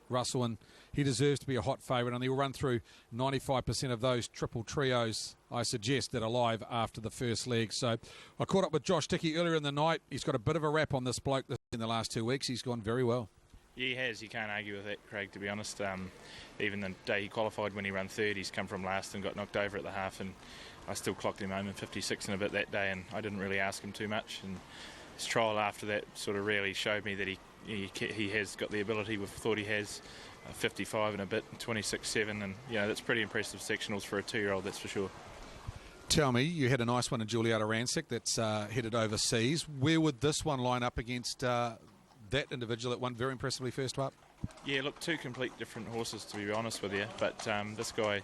Russell, and he deserves to be a hot favourite, and he'll run through 95% of those triple trios, I suggest, that are live after the first leg. So I caught up with Josh Dickey earlier in the night. He's got a bit of a rap on this bloke in the last 2 weeks. He's gone very well. Yeah, he has. You can't argue with that, Craig, to be honest. Even the day he qualified, when he ran third, he's come from last and got knocked over at the half, and I still clocked him home in 56 and a bit that day, and I didn't really ask him too much. And his trial after that sort of really showed me that he has got the ability. We thought he has 55 and a bit, 26.7, and that's pretty impressive sectionals for a 2-year-old, that's for sure. Tell me, you had a nice one in Julieta Rancic that's headed overseas. Where would this one line up against that individual that won very impressively first up? Yeah, look, two complete different horses, to be honest with you. But this guy,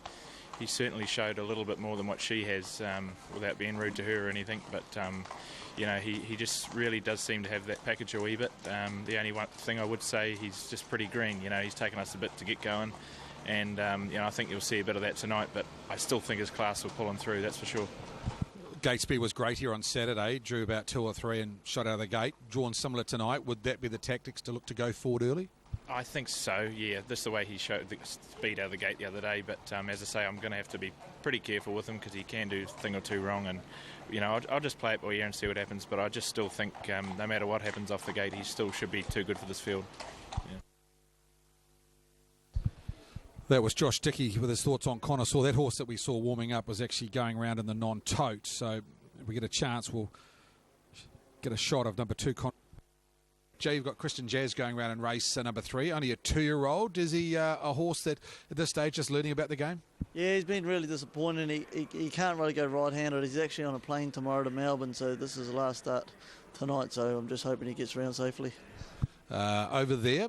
he certainly showed a little bit more than what she has, without being rude to her or anything. But, you know, he just really does seem to have that package a wee bit. The only one thing I would say, he's just pretty green. You know, he's taken us a bit to get going. And, you know, I think you'll see a bit of that tonight. But I still think his class will pull him through, that's for sure. Gate speed was great here on Saturday. Drew about 2 or 3 and shot out of the gate. Drawn similar tonight. Would that be the tactics to look to go forward early? I think so, yeah. This is the way he showed the speed out of the gate the other day. But as I say, I'm going to have to be pretty careful with him because he can do a thing or two wrong. And, you know, I'll just play it by ear and see what happens. But I just still think no matter what happens off the gate, he still should be too good for this field. Yeah. That was Josh Dickey with his thoughts on Connoisseur. That horse that we saw warming up was actually going around in the non-tote. So if we get a chance, we'll get a shot of number 2. Jay, you've got Christian Jazz going around in race number 3. Only a 2-year-old. Is he a horse that at this stage just learning about the game? Yeah, he's been really disappointing. He can't really go right-handed. He's actually on a plane tomorrow to Melbourne, so this is the last start tonight. So I'm just hoping he gets around safely. Over there,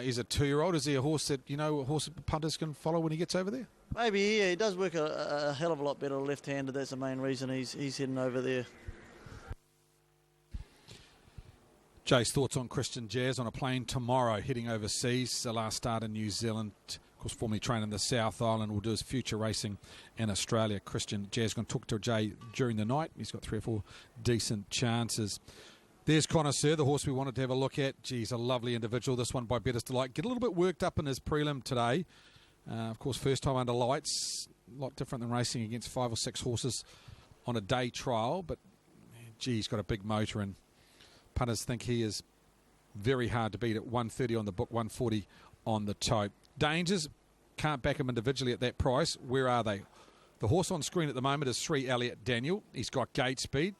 he's a 2-year-old. Is he a horse that, you know, a horse that punters can follow when he gets over there? Maybe, yeah. He does work a hell of a lot better left-handed. That's the main reason he's heading over there. Jay's thoughts on Christian Jazz on a plane tomorrow, heading overseas. The last start in New Zealand, of course, formerly trained in the South Island, will do his future racing in Australia. Christian Jazz going to talk to Jay during the night. He's got 3 or 4 decent chances. There's Connoisseur, the horse we wanted to have a look at. Geez, a lovely individual. This one by Better's Delight. Get a little bit worked up in his prelim today. Of course, first time under lights. A lot different than racing against 5 or 6 horses on a day trial. But, gee, he's got a big motor, and punters think he is very hard to beat at 130 on the book, 140 on the tote. Dangers, can't back him individually at that price. Where are they? The horse on screen at the moment is 3 Elliot Daniel. He's got gate speed.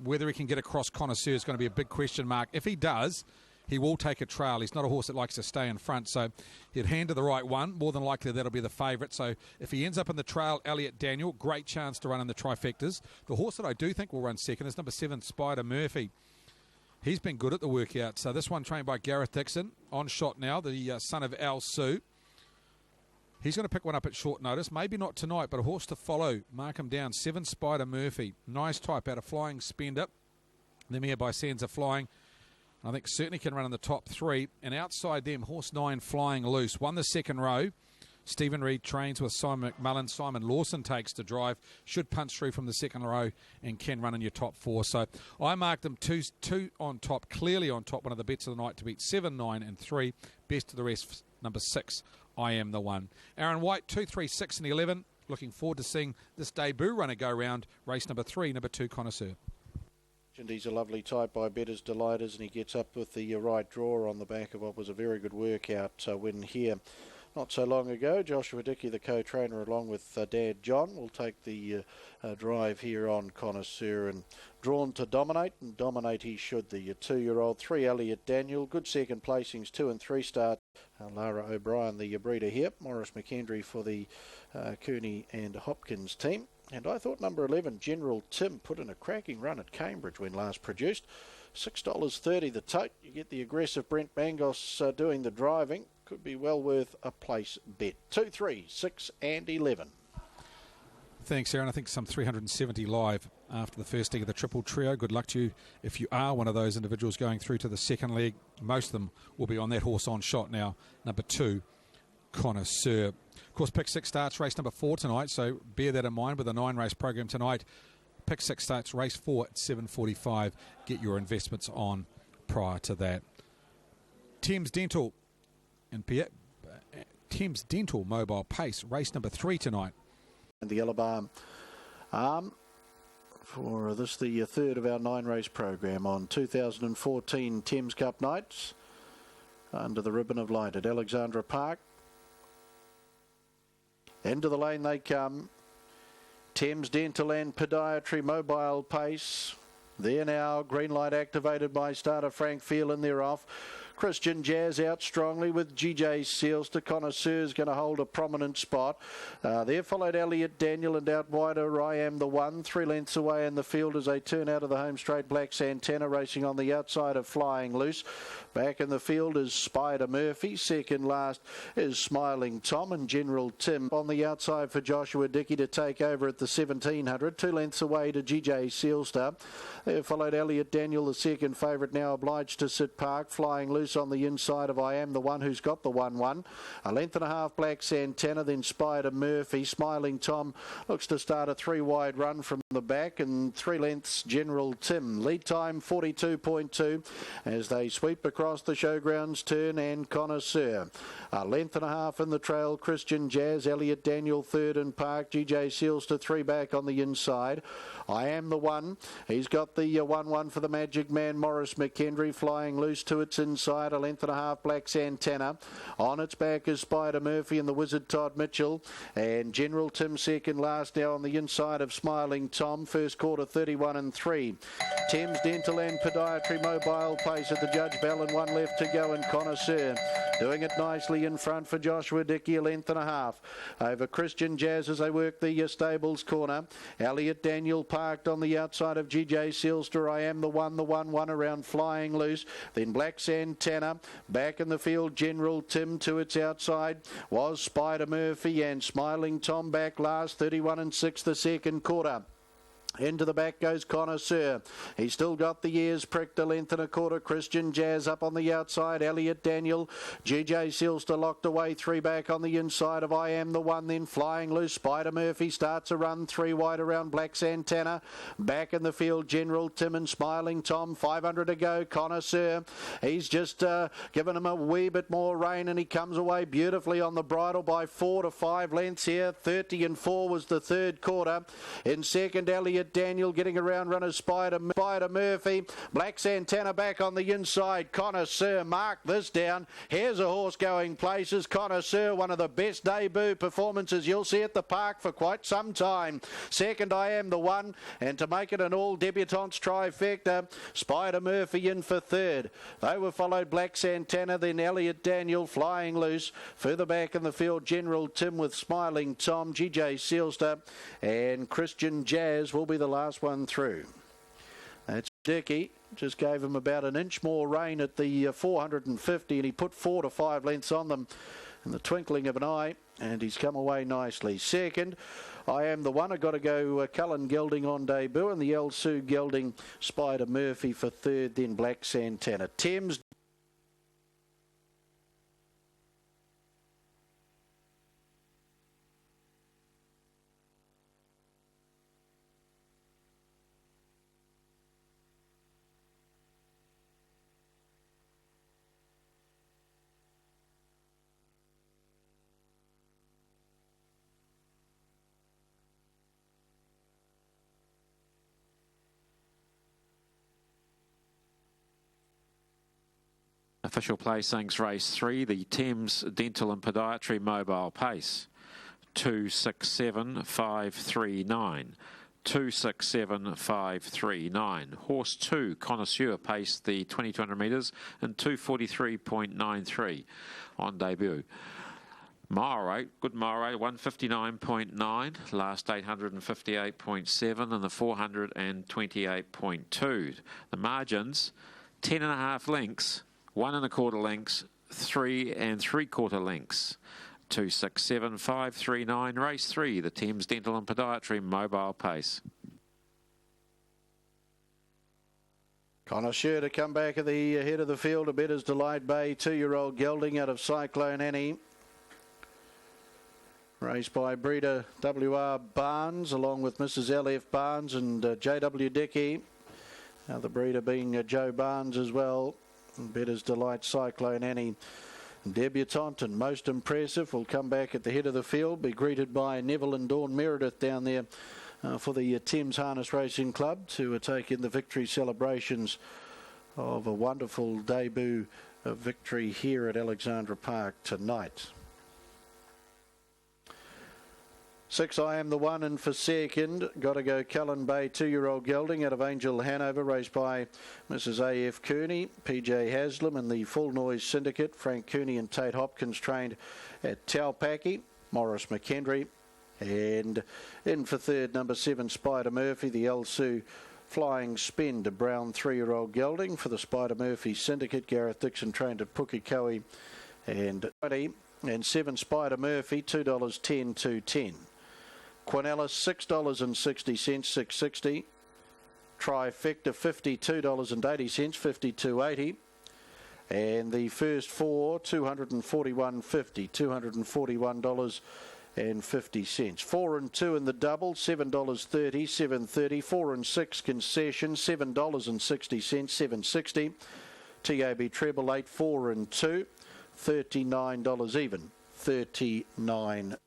Whether he can get across Connoisseur is going to be a big question mark. If he does, he will take a trail. He's not a horse that likes to stay in front, so he'd hand to the right one. More than likely that'll be the favourite. So if he ends up in the trail, Elliot Daniel, great chance to run in the trifectas. The horse that I do think will run second is number 7, Spider Murphy. He's been good at the workout. So this one trained by Gareth Dixon, on shot now, the son of Al Sue. He's going to pick one up at short notice. Maybe not tonight, but a horse to follow. Mark him down. 7 Spider Murphy. Nice type out of Flying Spender. Them here by Sansa Flying. I think certainly can run in the top 3. And outside them, horse 9 Flying Loose. Won the second row. Stephen Reid trains with Simon McMullen. Simon Lawson takes to drive. Should punch through from the second row and can run in your top 4. So I marked them 2 on top, clearly on top. One of the bets of the night to beat 7, 9 and 3. Best of the rest, number 6. I Am the One. Aaron White, 2, 3, 6 and 11. Looking forward to seeing this debut runner go round. Race number 3, number 2, Connoisseur. He's a lovely type by Better's Delight, and he gets up with the right draw on the back of what was a very good workout win here not so long ago. Joshua Dickey, the co-trainer, along with Dad John, will take the drive here on Connoisseur, and drawn to dominate, and dominate he should. The 2-year-old, 3 Elliot Daniel, good second placings, 2 and 3 start. Lara O'Brien, the breeder here. Morris McKendry for the Cooney and Hopkins team. And I thought number 11, General Tim, put in a cracking run at Cambridge when last produced. $6.30 the tote. You get the aggressive Brent Mangos doing the driving. Could be well worth a place bet. 2, 3, 6 and 11. Thanks, Aaron. I think some 370 live after the first leg of the triple trio. Good luck to you if you are one of those individuals going through to the second leg. Most of them will be on that horse on shot now, number 2, Connoisseur. Of course, pick 6 starts race number 4 tonight, so bear that in mind with a 9-race program tonight. Pick 6 starts race 4 at 7:45. Get your investments on prior to that. Thames Dental and Thames Dental Mobile Pace, race number 3 tonight. And the Yellow Bar Arm for this, the 3rd of our 9-race program on 2014 Thames Cup nights under the ribbon of light at Alexandra Park. Into the lane they come. Thames Dental and Podiatry Mobile Pace. There now, green light activated by starter Frank Phelan. They're off. Christian Jazz out strongly with GJ Seals to Connoisseur's going to hold a prominent spot. There followed Elliot Daniel, and out wider I Am the One. 3 lengths away in the field as they turn out of the home straight. Black Santana racing on the outside of Flying Loose. Back in the field is Spider Murphy. Second last is Smiling Tom, and General Tim on the outside for Joshua Dickey to take over at the 1700. 2 lengths away to GJ Sealstar. There followed Elliot Daniel, the second favourite, now obliged to sit park. Flying Loose on the inside of I Am the One, who's got the 1-1. A length and a half Black Santana, then Spider Murphy. Smiling Tom looks to start a 3-wide run from the back, and 3 lengths General Tim. Lead time 42.2 as they sweep across the showgrounds turn, and Connoisseur. A length and a half in the trail, Christian Jazz, Elliot Daniel third and park, GJ Seals to 3 back on the inside. I Am the One, he's got the 1-1 for the Magic Man, Morris McKendry. Flying Loose to its inside, a length and a half Black Santana. On its back is Spider Murphy and the Wizard Todd Mitchell, and General Tim second last now on the inside of Smiling Tom. First quarter 31 3. Thames Dental and Podiatry Mobile Pace at the Judge Bell, and 1 left to go, and Connoisseur doing it nicely in front for Joshua Dickey, a length and a half over Christian Jazz as they work the stables corner. Elliot Daniel parked on the outside of GJ Sealster. I Am the 1-1 around Flying Loose. Then Black Santana back in the field. General Tim to its outside was Spider Murphy, and Smiling Tom back last. 31 6 the second quarter. Into the back goes Connoisseur. He's still got the ears pricked, a length and a quarter. Christian Jazz up on the outside. Elliot Daniel. GJ Sealster locked away. 3 back on the inside of I Am the One. Then Flying Loose. Spider Murphy starts a run. 3 wide around Black Santana. Back in the field, General Tim and Smiling Tom. 500 to go. Connoisseur. He's just given him a wee bit more rein, and he comes away beautifully on the bridle by 4 to 5 lengths here. 30 4 was the third quarter. In second, Elliot Daniel getting around runners Spider Murphy. Black Santana back on the inside. Connoisseur, mark this down. Here's a horse going places. Connoisseur, one of the best debut performances you'll see at the park for quite some time. Second, I Am the One, and to make it an all debutantes trifecta, Spider Murphy in for third. They were followed Black Santana, then Elliot Daniel. Flying Loose. Further back in the field, General Tim with Smiling Tom, GJ Sealster, and Christian Jazz will be the last one through. That's Dickey. Just gave him about an inch more rein at the 450, and he put 4 to 5 lengths on them in the twinkling of an eye, and he's come away nicely. Second, I Am the One. I've got to go Cullen Gelding on debut, and the El Sue Gelding, Spider Murphy for third, then Black Santana. Thames Official placings race 3, the Thames Dental and Podiatry Mobile Pace. 267,539. 267,539. Horse 2, Connoisseur, paced the 2,200 metres in 243.93 on debut. Mile rate, good mile rate, 159.9, last 858.7, and the 428.2. The margins, 10.5 lengths, 1 1/4 lengths, 3 3/4 lengths. 267,539, race 3, the Thames Dental and Podiatry Mobile Pace. Connoisseur to come back at the head of the field. A Better's Delight Bay, 2-year-old gelding out of Cyclone Annie. Raced by breeder W.R. Barnes along with Mrs. L.F. Barnes and J.W. Dickey. Now the breeder being Joe Barnes as well. Better's Delight, Cyclone Annie, debutante and most impressive, will come back at the head of the field, be greeted by Neville and Dawn Meredith down there for the Thames Harness Racing Club to take in the victory celebrations of a wonderful debut of victory here at Alexandra Park tonight. 6, I Am the One, and for second, got to go Cullen Bay, 2-year-old gelding out of Angel Hanover, raced by Mrs. A.F. Cooney, PJ Haslam, and the Full Noise Syndicate. Frank Cooney and Tate Hopkins trained at Taupaki. Morris McKendry. And in for third, number 7, Spider Murphy, the El Sue Flying Spend, a brown 3-year-old gelding for the Spider Murphy Syndicate. Gareth Dixon trained at Pukekohe. And 20 and 7, Spider Murphy, $2.10 to 10. Quinella, $6.60, $6.60. Trifecta, $52.80, $52.80. And the first 4, $241.50, $241.50. 4 and 2 in the double, $7.30, $7.30. 4 and 6 concession, $7.60, $7.60. TAB treble 8, 4 and 2, $39 even, $39.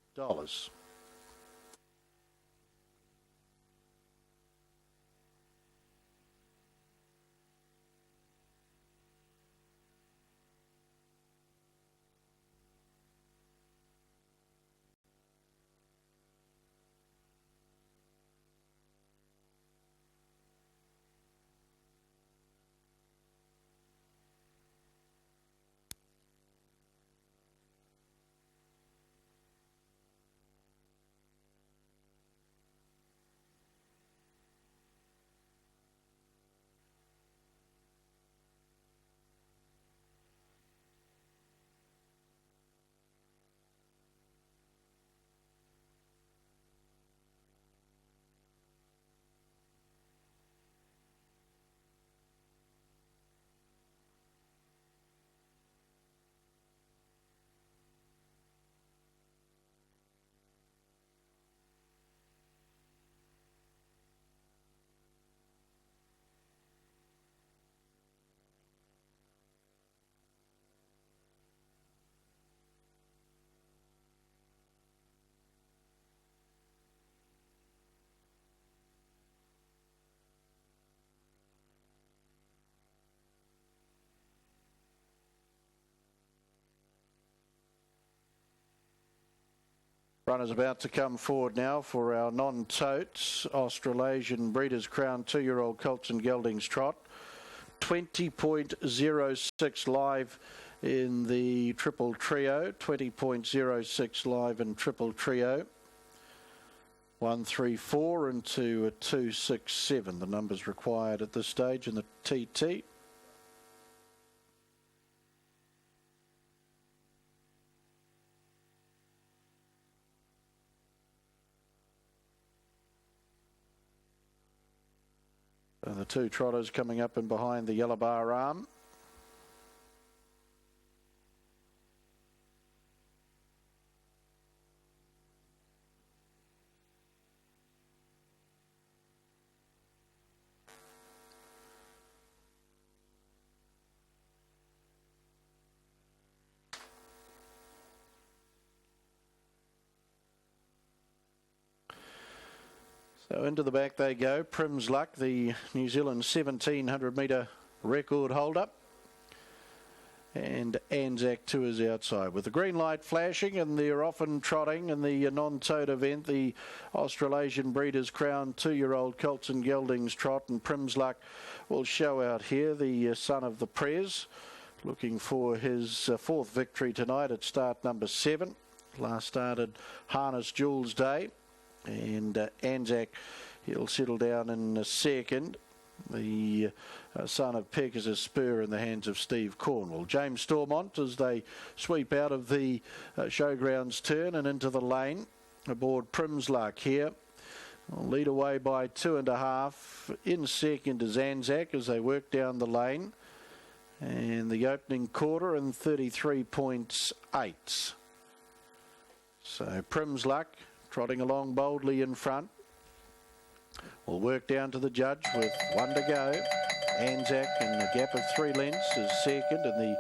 Runners about to come forward now for our non-totes. Australasian Breeders' Crown 2-year-old Colts and Geldings Trot. 20.06 live in the triple trio. 20.06 live in triple trio. 1, 3, 4 into a 2, 6, 7. The numbers required at this stage in the TT. And the two trotters coming up and behind the yellow bar arm. So into the back they go. Prim's Luck, the New Zealand 1700 metre record holder. And Anzac 2 is outside. With the green light flashing, and they're often trotting in the non-tote event, the Australasian Breeders' Crown 2-year-old Colts and Geldings Trot, and Prim's Luck will show out here, the son of the Prez, looking for his fourth victory tonight at start number 7. Last started Harness Jules Day. And Anzac, he'll settle down in a second. The son of Peck is a spur in the hands of Steve Cornwall. James Stormont as they sweep out of the showgrounds turn and into the lane. Aboard Prim's Luck here. Will lead away by 2.5. In second is Anzac as they work down the lane. And the opening quarter in 33.8. So Prim's Luck trotting along boldly in front. We'll work down to the judge with 1 to go. Anzac in a gap of 3 lengths is second in the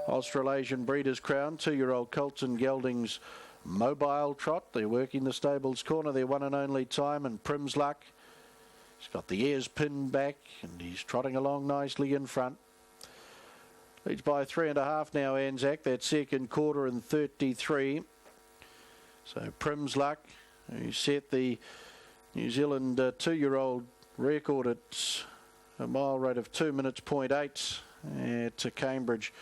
Australasian Breeders' Crown 2-year-old Colts and Geldings Mobile Trot. They're working the stable's corner, their one and only time, and Prim's Luck. He's got the ears pinned back and he's trotting along nicely in front. Leads by 3.5 now, Anzac. That second quarter in 33. So Prim's Luck who set the New Zealand 2-year-old record at a mile rate of 2 minutes 0.8 at Cambridge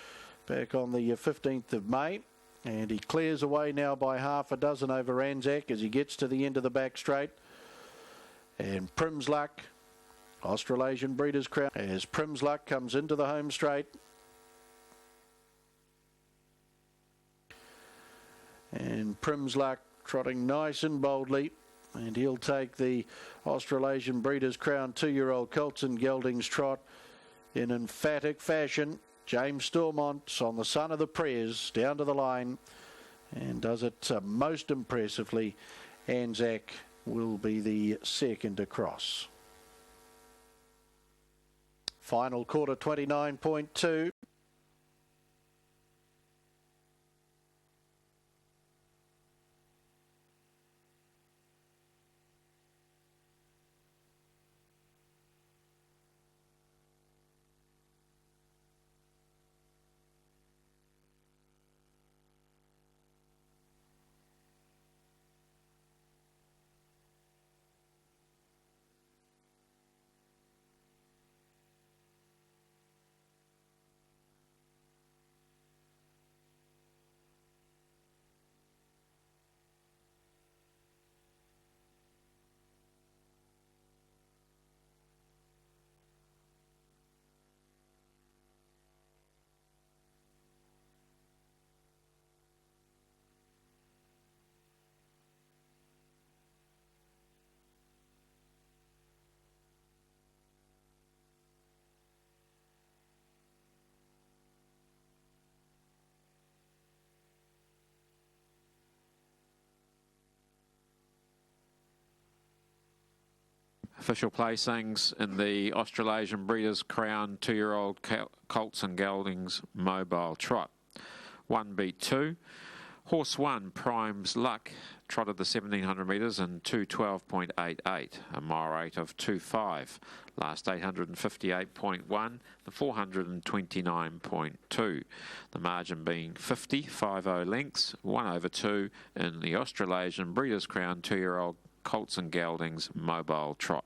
back on the 15th of May. And he clears away now by half a dozen over Anzac as he gets to the end of the back straight. And Prim's Luck, Australasian Breeders' Crown, as Prim's Luck comes into the home straight. And Prim's Luck trotting nice and boldly. And he'll take the Australasian Breeders' Crown 2-year-old Colts and Geldings trot in emphatic fashion. James Stormont on the son of the Prez down to the line and does it most impressively. Anzac will be the second across. Final quarter 29.2. Official placings in the Australasian Breeders' Crown 2-year-old Colts and Geldings Mobile Trot. 1 beat 2. Horse 1, Prime's Luck, trotted the 1700 metres in 2:12.88, a mile rate of 2.5. Last 858.1, the 429.2. The margin being 50 lengths, 1/2 in the Australasian Breeders' Crown 2-year-old Colts and Geldings Mobile Trot.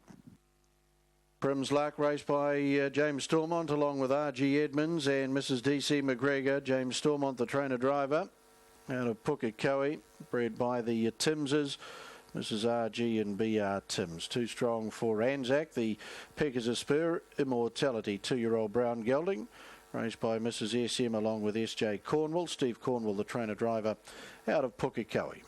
Prim's Luck raced by James Stormont along with R.G. Edmonds and Mrs. D.C. McGregor. James Stormont, the trainer-driver, out of Pukekohe, bred by the Timses, Mrs. R.G. and B.R. Timms. Too strong for Anzac. The Pegasus Spur, Immortality, 2-year-old brown gelding, raced by Mrs. S.M. along with S.J. Cornwall. Steve Cornwall, the trainer-driver, out of Pukekohe.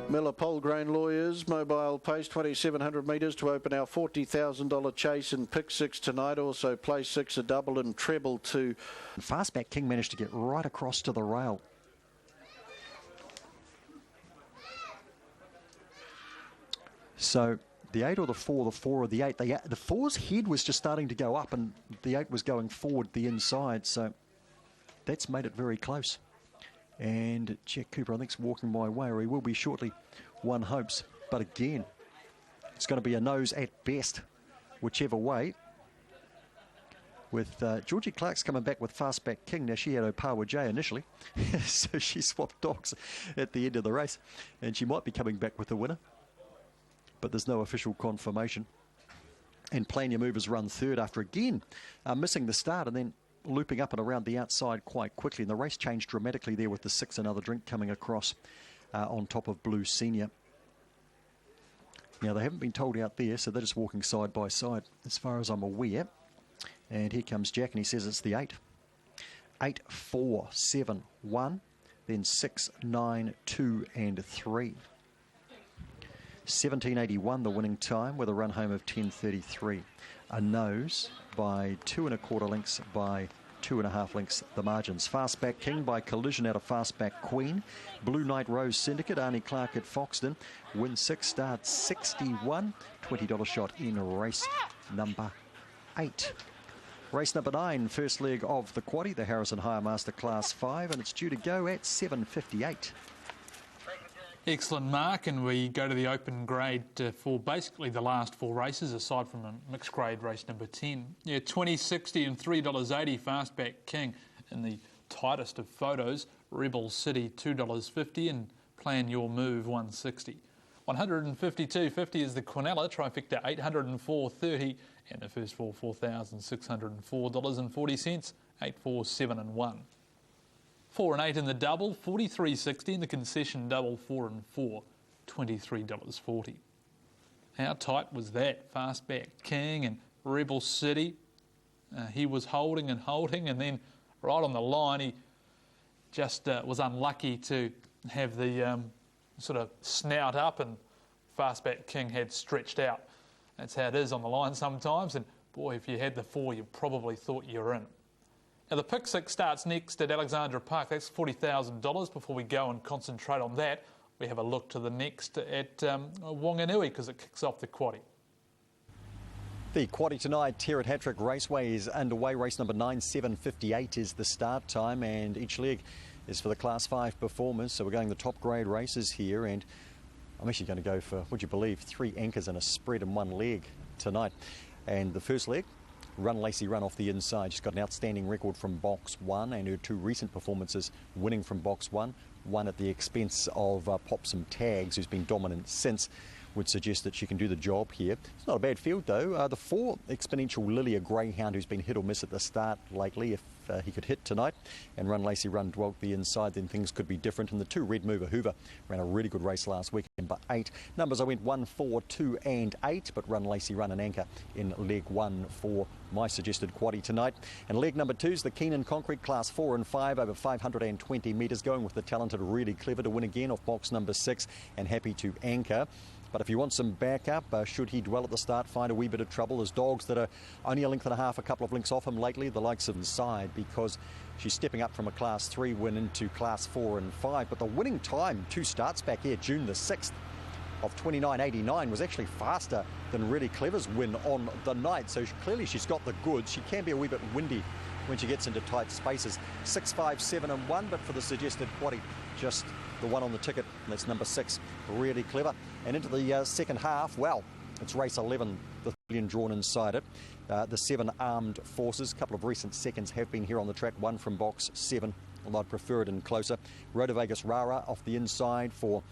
Miller Polgrain Lawyers, mobile pace 2,700 metres to open our $40,000 chase in pick 6 tonight. Also place 6 a double and treble 2. Fastback King managed to get right across to the rail. So the 8 or the 4, the 4 or the 8. The 4's head was just starting to go up and the 8 was going forward the inside. So that's made it very close. And Jack Cooper, I think, is walking my way, or he will be shortly, one hopes. But again, it's going to be a nose at best, whichever way. With Georgie Clark's coming back with Fastback King. Now, she had Opawa J initially, so she swapped dogs at the end of the race. And she might be coming back with the winner, but there's no official confirmation. And Plan Your Movers run third after again missing the start and then looping up and around the outside quite quickly. And the race changed dramatically there with the 6 Another Drink coming across on top of Blue Senior. Now, they haven't been told out there, so they're just walking side by side as far as I'm aware. And here comes Jack, and he says it's the 8. 8, 4, 7, 1, then 6, 9, 2 and 3. 1781 the winning time with a run home of 10:33. A nose by 2 1/4 lengths by 2 1/2 lengths the margins. Fastback King by collision out of Fastback Queen. Blue Knight Rose Syndicate, Arnie Clark at Foxton. Win 6, start 61. $20 shot in race number 8. Race number 9, first leg of the quaddie, the Harrison Hire Master Class 5, and it's due to go at 7:58. Excellent mark, and we go to the open grade for basically the last 4 races, aside from a mixed grade race number 10. Yeah, $20.60 and $3.80 Fastback King in the tightest of photos. Rebel City $2.50 and Plan Your Move $1.60. $152.50 is the Quinella, trifecta $804.30, and the first 4 $4,604.40, 8, 4, 7 and 1. 4 and 8 in the double, $43.60 in the concession double, 4 and 4, $23.40. How tight was that? Fastback King and Rebel City. He was holding, and then right on the line, he just was unlucky to have the sort of snout up, and Fastback King had stretched out. That's how it is on the line sometimes, and boy, if you had the 4, you probably thought you were in. Now, the pick 6 starts next at Alexandra Park. That's $40,000. Before we go and concentrate on that, we have a look to the next at Wanganui, because it kicks off the quaddie. The quaddie tonight here at Hattrick Raceway is underway. Race number 9, 7:58 is the start time, and each leg is for the Class 5 performers. So we're going the top grade races here, and I'm actually going to go for, would you believe, 3 anchors and a spread in 1 leg tonight. And the first leg, Run Lacey Run off the inside. She's got an outstanding record from box 1, and her 2 recent performances winning from box 1. One at the expense of Pop Some Tags, who's been dominant since, would suggest that she can do the job here. It's not a bad field though. The 4 Exponential Lily, a greyhound who's been hit or miss at the start lately. If he could hit tonight and Run Lacey Run dwelt the inside, then things could be different. And the 2 Red Mover Hoover ran a really good race last week. Number 8 numbers, I went 1, 4, 2 and 8, but Run Lacey Run an anchor in leg 1 for my suggested quaddie tonight. And leg number 2 is the Keenan Concrete, Class 4 and 5 over 520 metres, going with the talented Really Clever to win again off box number 6 and happy to anchor. But if you want some backup, should he dwell at the start, find a wee bit of trouble. There's dogs that are only a length and a half, a couple of links off him lately, the likes of Inside, because she's stepping up from a Class 3 win into Class 4 and 5. But the winning time 2 starts back here, June the 6th of 29.89, was actually faster than Really Clever's win on the night. So clearly she's got the goods. She can be a wee bit windy when she gets into tight spaces. 6, 5, 7 and 1, but for the suggested quaddie, just the 1 on the ticket, and that's number 6, Really Clever. And into the second half, well, it's race 11, the million drawn inside it. The 7 Armed Forces, a couple of recent seconds have been here on the track, 1 from box 7, although I'd prefer it in closer. Rhoda Vegas Rara off the inside for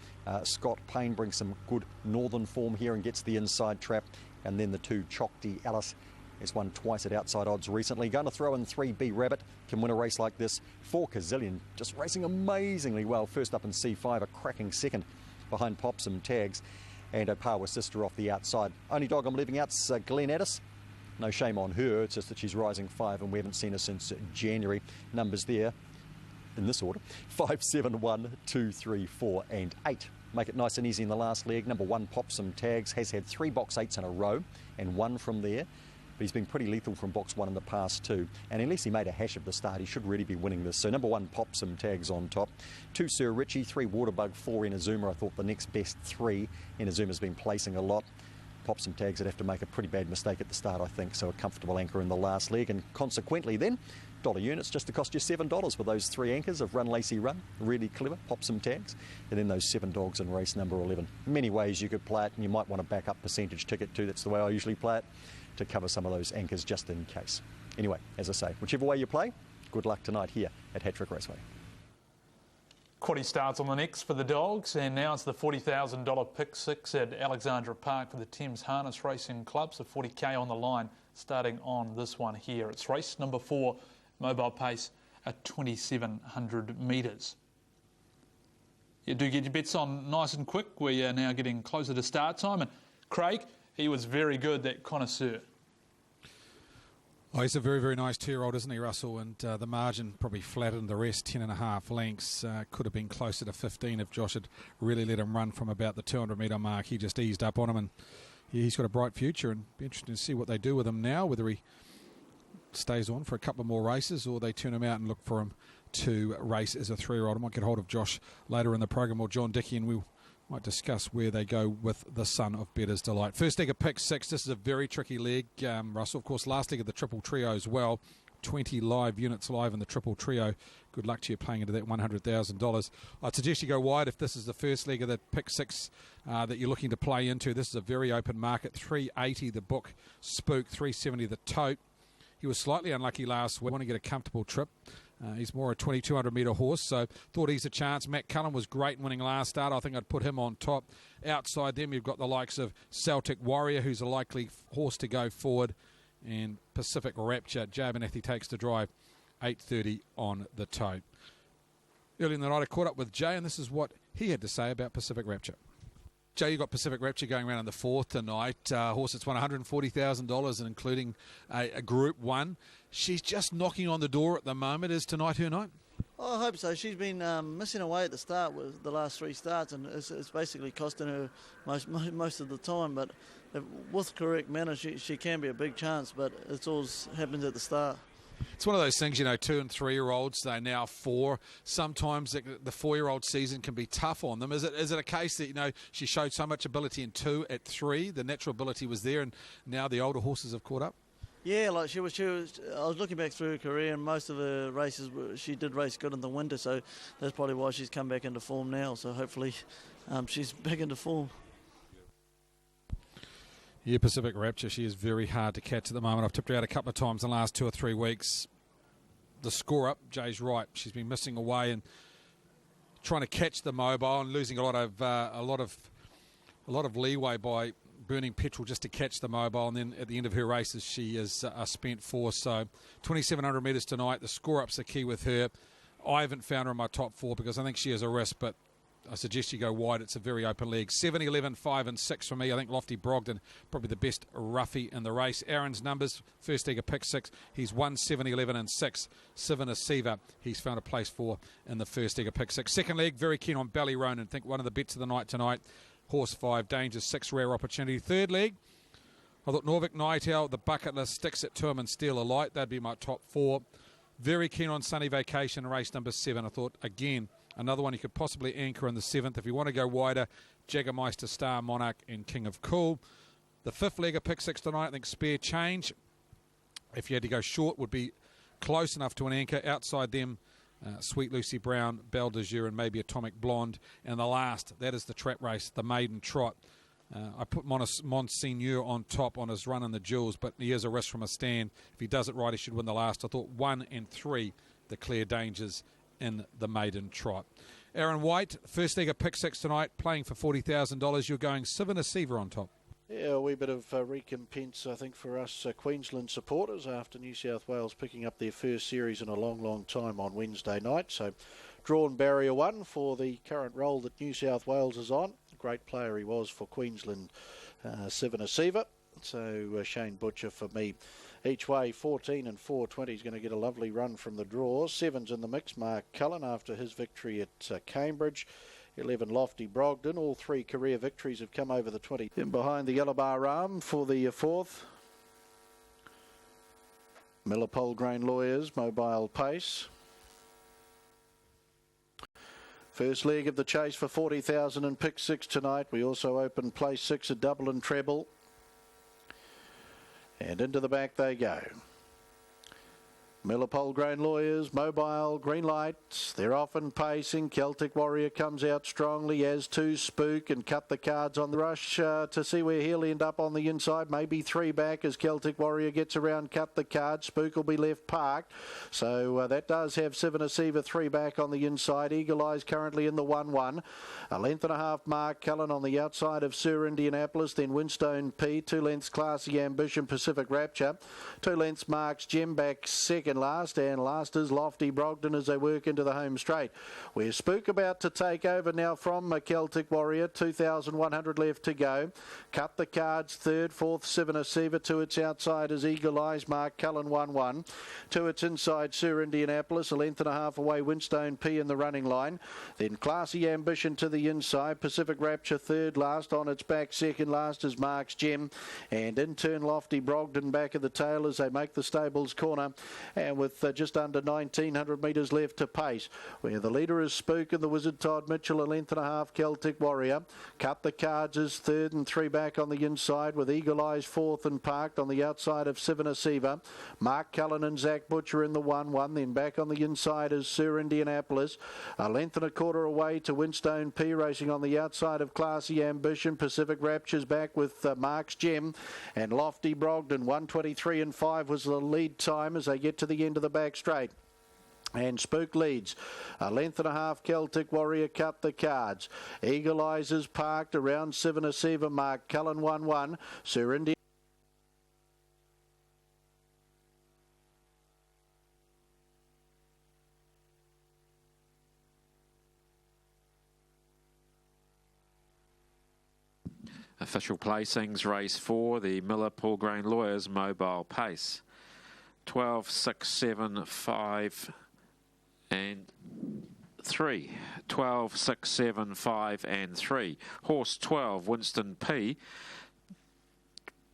Scott Payne, brings some good northern form here and gets the inside trap. And then the 2 Chokti Alice has won twice at outside odds recently. Going to throw in 3 B Rabbit, can win a race like this. 4 Kazillion, just racing amazingly well. First up in C5, a cracking second behind Pop Some Tags. And Opawa Sister off the outside. Only dog I'm leaving out's Glen Addis. No shame on her, it's just that she's rising 5 and we haven't seen her since January. Numbers there, in this order, 5, 7, 1, 2, 3, 4 and 8. Make it nice and easy in the last leg. Number 1, Pop Some Tags, has had 3 box 8s in a row and 1 from there. But he's been pretty lethal from box 1 in the past too. And unless he made a hash of the start, he should really be winning this. So number 1, Pop Some Tags on top. 2, Sir Richie. 3, Waterbug. 4, Inazuma. I thought the next best 3. Inazuma's been placing a lot. Pop Some Tags would have to make a pretty bad mistake at the start, I think. So a comfortable anchor in the last leg. And consequently then, dollar units just to cost you $7 for those 3 anchors of Run Lacey Run, Really Clever, Pop Some Tags, and then those 7 dogs in race number 11. Many ways you could play it, and you might want a backup percentage ticket too. That's the way I usually play it, to cover some of those anchors just in case. Anyway, as I say, whichever way you play, good luck tonight here at Hattrick Raceway. Quaddie starts on the next for the dogs, and now it's the $40,000 pick 6 at Alexandra Park for the Thames Harness Racing Club. So $40K on the line starting on this one here. It's race number 4, mobile pace at 2,700 metres. You do get your bets on nice and quick. We are now getting closer to start time, and Craig, he was very good, that connoisseur. Oh, he's a very, very nice 2-year-old, isn't he, Russell? And the margin probably flattened the rest, 10.5 lengths. Could have been closer to 15 if Josh had really let him run from about the 200-metre mark. He just eased up on him, and he's got a bright future, and be interesting to see what they do with him now, whether he stays on for a couple of more races or they turn him out and look for him to race as a 3-year-old. I might get hold of Josh later in the program, or John Dickey, and we'll might discuss where they go with the son of Better's Delight. First leg of pick 6. This is a very tricky leg, Russell. Of course, last leg of the triple trio as well. 20 live units live in the triple trio. Good luck to you playing into that $100,000. I'd suggest you go wide if this is the first leg of the pick six that you're looking to play into. This is a very open market. 380 the book, Spook, 370 the tote. He was slightly unlucky last week. Want to get a comfortable trip. He's more a 2,200 metre horse, so thought he's a chance. Matt Cullen was great winning last start. I think I'd put him on top. Outside them, you've got the likes of Celtic Warrior, who's a likely horse to go forward, and Pacific Rapture. Jay Abernathy takes the drive, 8:30 on the tote. Early in the night, I caught up with Jay, and this is what he had to say about Pacific Rapture. Jay, you got Pacific Rapture going around in the fourth tonight. Horse that's won $140,000 and including a Group 1. She's just knocking on the door at the moment. Is tonight her night? I hope so. She's been missing away at the start with the last 3 starts, and it's basically costing her most of the time. But with correct manner, she can be a big chance, but it all happens at the start. It's one of those things, 2 and 3 year olds, they're now 4. Sometimes the 4-year-old season can be tough on them. Is it a case that, she showed so much ability in 2 at 3, the natural ability was there, and now the older horses have caught up? Yeah, like she was. I was looking back through her career, and most of her races, she did race good in the winter, so that's probably why she's come back into form now. So hopefully she's back into form. Yeah, Pacific Rapture, she is very hard to catch at the moment. I've tipped her out a couple of times in the last 2 or 3 weeks. The score up, Jay's right. She's been missing away and trying to catch the mobile and losing a lot of leeway by burning petrol just to catch the mobile. And then at the end of her races, she is a spent force. So 2,700 metres tonight. The score up's the key with her. I haven't found her in my top 4 because I think she has a risk, but I suggest you go wide. It's a very open leg. 7, 11, 5 and 6 for me. I think Lofty Brogden, probably the best roughie in the race. Aaron's numbers, first leg of pick 6. He's 1, 7, 11 and 6. Sivana Siva, he's found a place for in the first leg of pick 6. Second leg, very keen on Ballyronan. Think one of the bets of the night tonight. Horse 5, Danger 6, Rare Opportunity. Third leg, I thought Norvik Night Owl, the bucket list, sticks it to him and Steal a Light. That'd be my top 4. Very keen on Sunny Vacation, race number 7. I thought, again, another one you could possibly anchor in the 7th. If you want to go wider, Jägermeister, Star Monarch and King of Cool. The 5th leg of pick 6 tonight, I think Spare Change, if you had to go short, would be close enough to an anchor. Outside them, Sweet Lucy Brown, Belle de Jour and maybe Atomic Blonde. And the last, that is the trap race, the Maiden Trot. I put Monseigneur on top on his run in the Jewels, but he has a risk from a stand. If he does it right, he should win the last. I thought 1 and 3, the clear dangers in the Maiden Trot. Aaron White, first leg of pick 6 tonight, playing for $40,000. You're going Sivana Siva on top. Yeah, a wee bit of recompense, I think, for us Queensland supporters after New South Wales picking up their first series in a long, long time on Wednesday night. So, drawn barrier 1 for the current role that New South Wales is on. Great player he was for Queensland, Sivana Siva. So, Shane Butcher for me. Each way, 14 and 420 is going to get a lovely run from the draws. 7's in the mix, Mark Cullen after his victory at Cambridge. 11, Lofty Brogden. All 3 career victories have come over the 20. In behind the yellow bar arm for the 4th. Miller Polgrain Lawyers, Mobile Pace. First leg of the chase for 40,000 and pick 6 tonight. We also open place 6 at double and treble. And into the back they go. Miller Polgrain Lawyers, Mobile, Green Lights. They're off and pacing. Celtic Warrior comes out strongly, as to Spook, and Cut the Cards on the rush to see where he'll end up on the inside. Maybe 3 back as Celtic Warrior gets around Cut the Card. Spook will be left parked. So that does have Sivana Siva 3 back on the inside. Eagle Eyes currently in the 1-1. A length and a half Mark Cullen on the outside of Sir Indianapolis. Then Winstone P. 2 lengths Classy Ambition, Pacific Rapture. 2 lengths Mark's Gem back second last, and last is Lofty Brogden as they work into the home straight. We're Spook about to take over now from Celtic Warrior. 2,100 left to go. Cut the Cards third, 4th Sivana Siva. To its outside is Eagle Eyes, Mark Cullen 1-1. To its inside Sir Indianapolis, a length and a half away Winstone P in the running line. Then Classy Ambition to the inside. Pacific Rapture third last, on its back second last is Mark's Gem, and in turn Lofty Brogden back at the tail as they make the stables corner. and with just under 1900 metres left to pace, where the leader is Spook and the Wizard Todd Mitchell, a length and a half. Celtic Warrior cut the cards is third and three back on the inside, with Eagle Eyes fourth and parked on the outside of Sivana Siva. Mark Cullen and Zach Butcher in the 1-1. Then back on the inside is Sir Indianapolis, a length and a quarter away to Winstone P, racing on the outside of Classy Ambition. Pacific Rapture's back with Mark's Gem and Lofty Brogden. 1:23 and 5 was the lead time as they get to the end of the back straight. And Spook leads. A length and a half. Celtic Warrior cut the cards. Eagle Eyes is parked around Sivana Siva. Mark Cullen 1-1. Sir India. Official placings, race 4, the Miller Paul Grain Lawyers Mobile Pace. 12, 6, 7, 5 and 3. 12, 6, 7, 5 and 3. Horse 12, Winston P.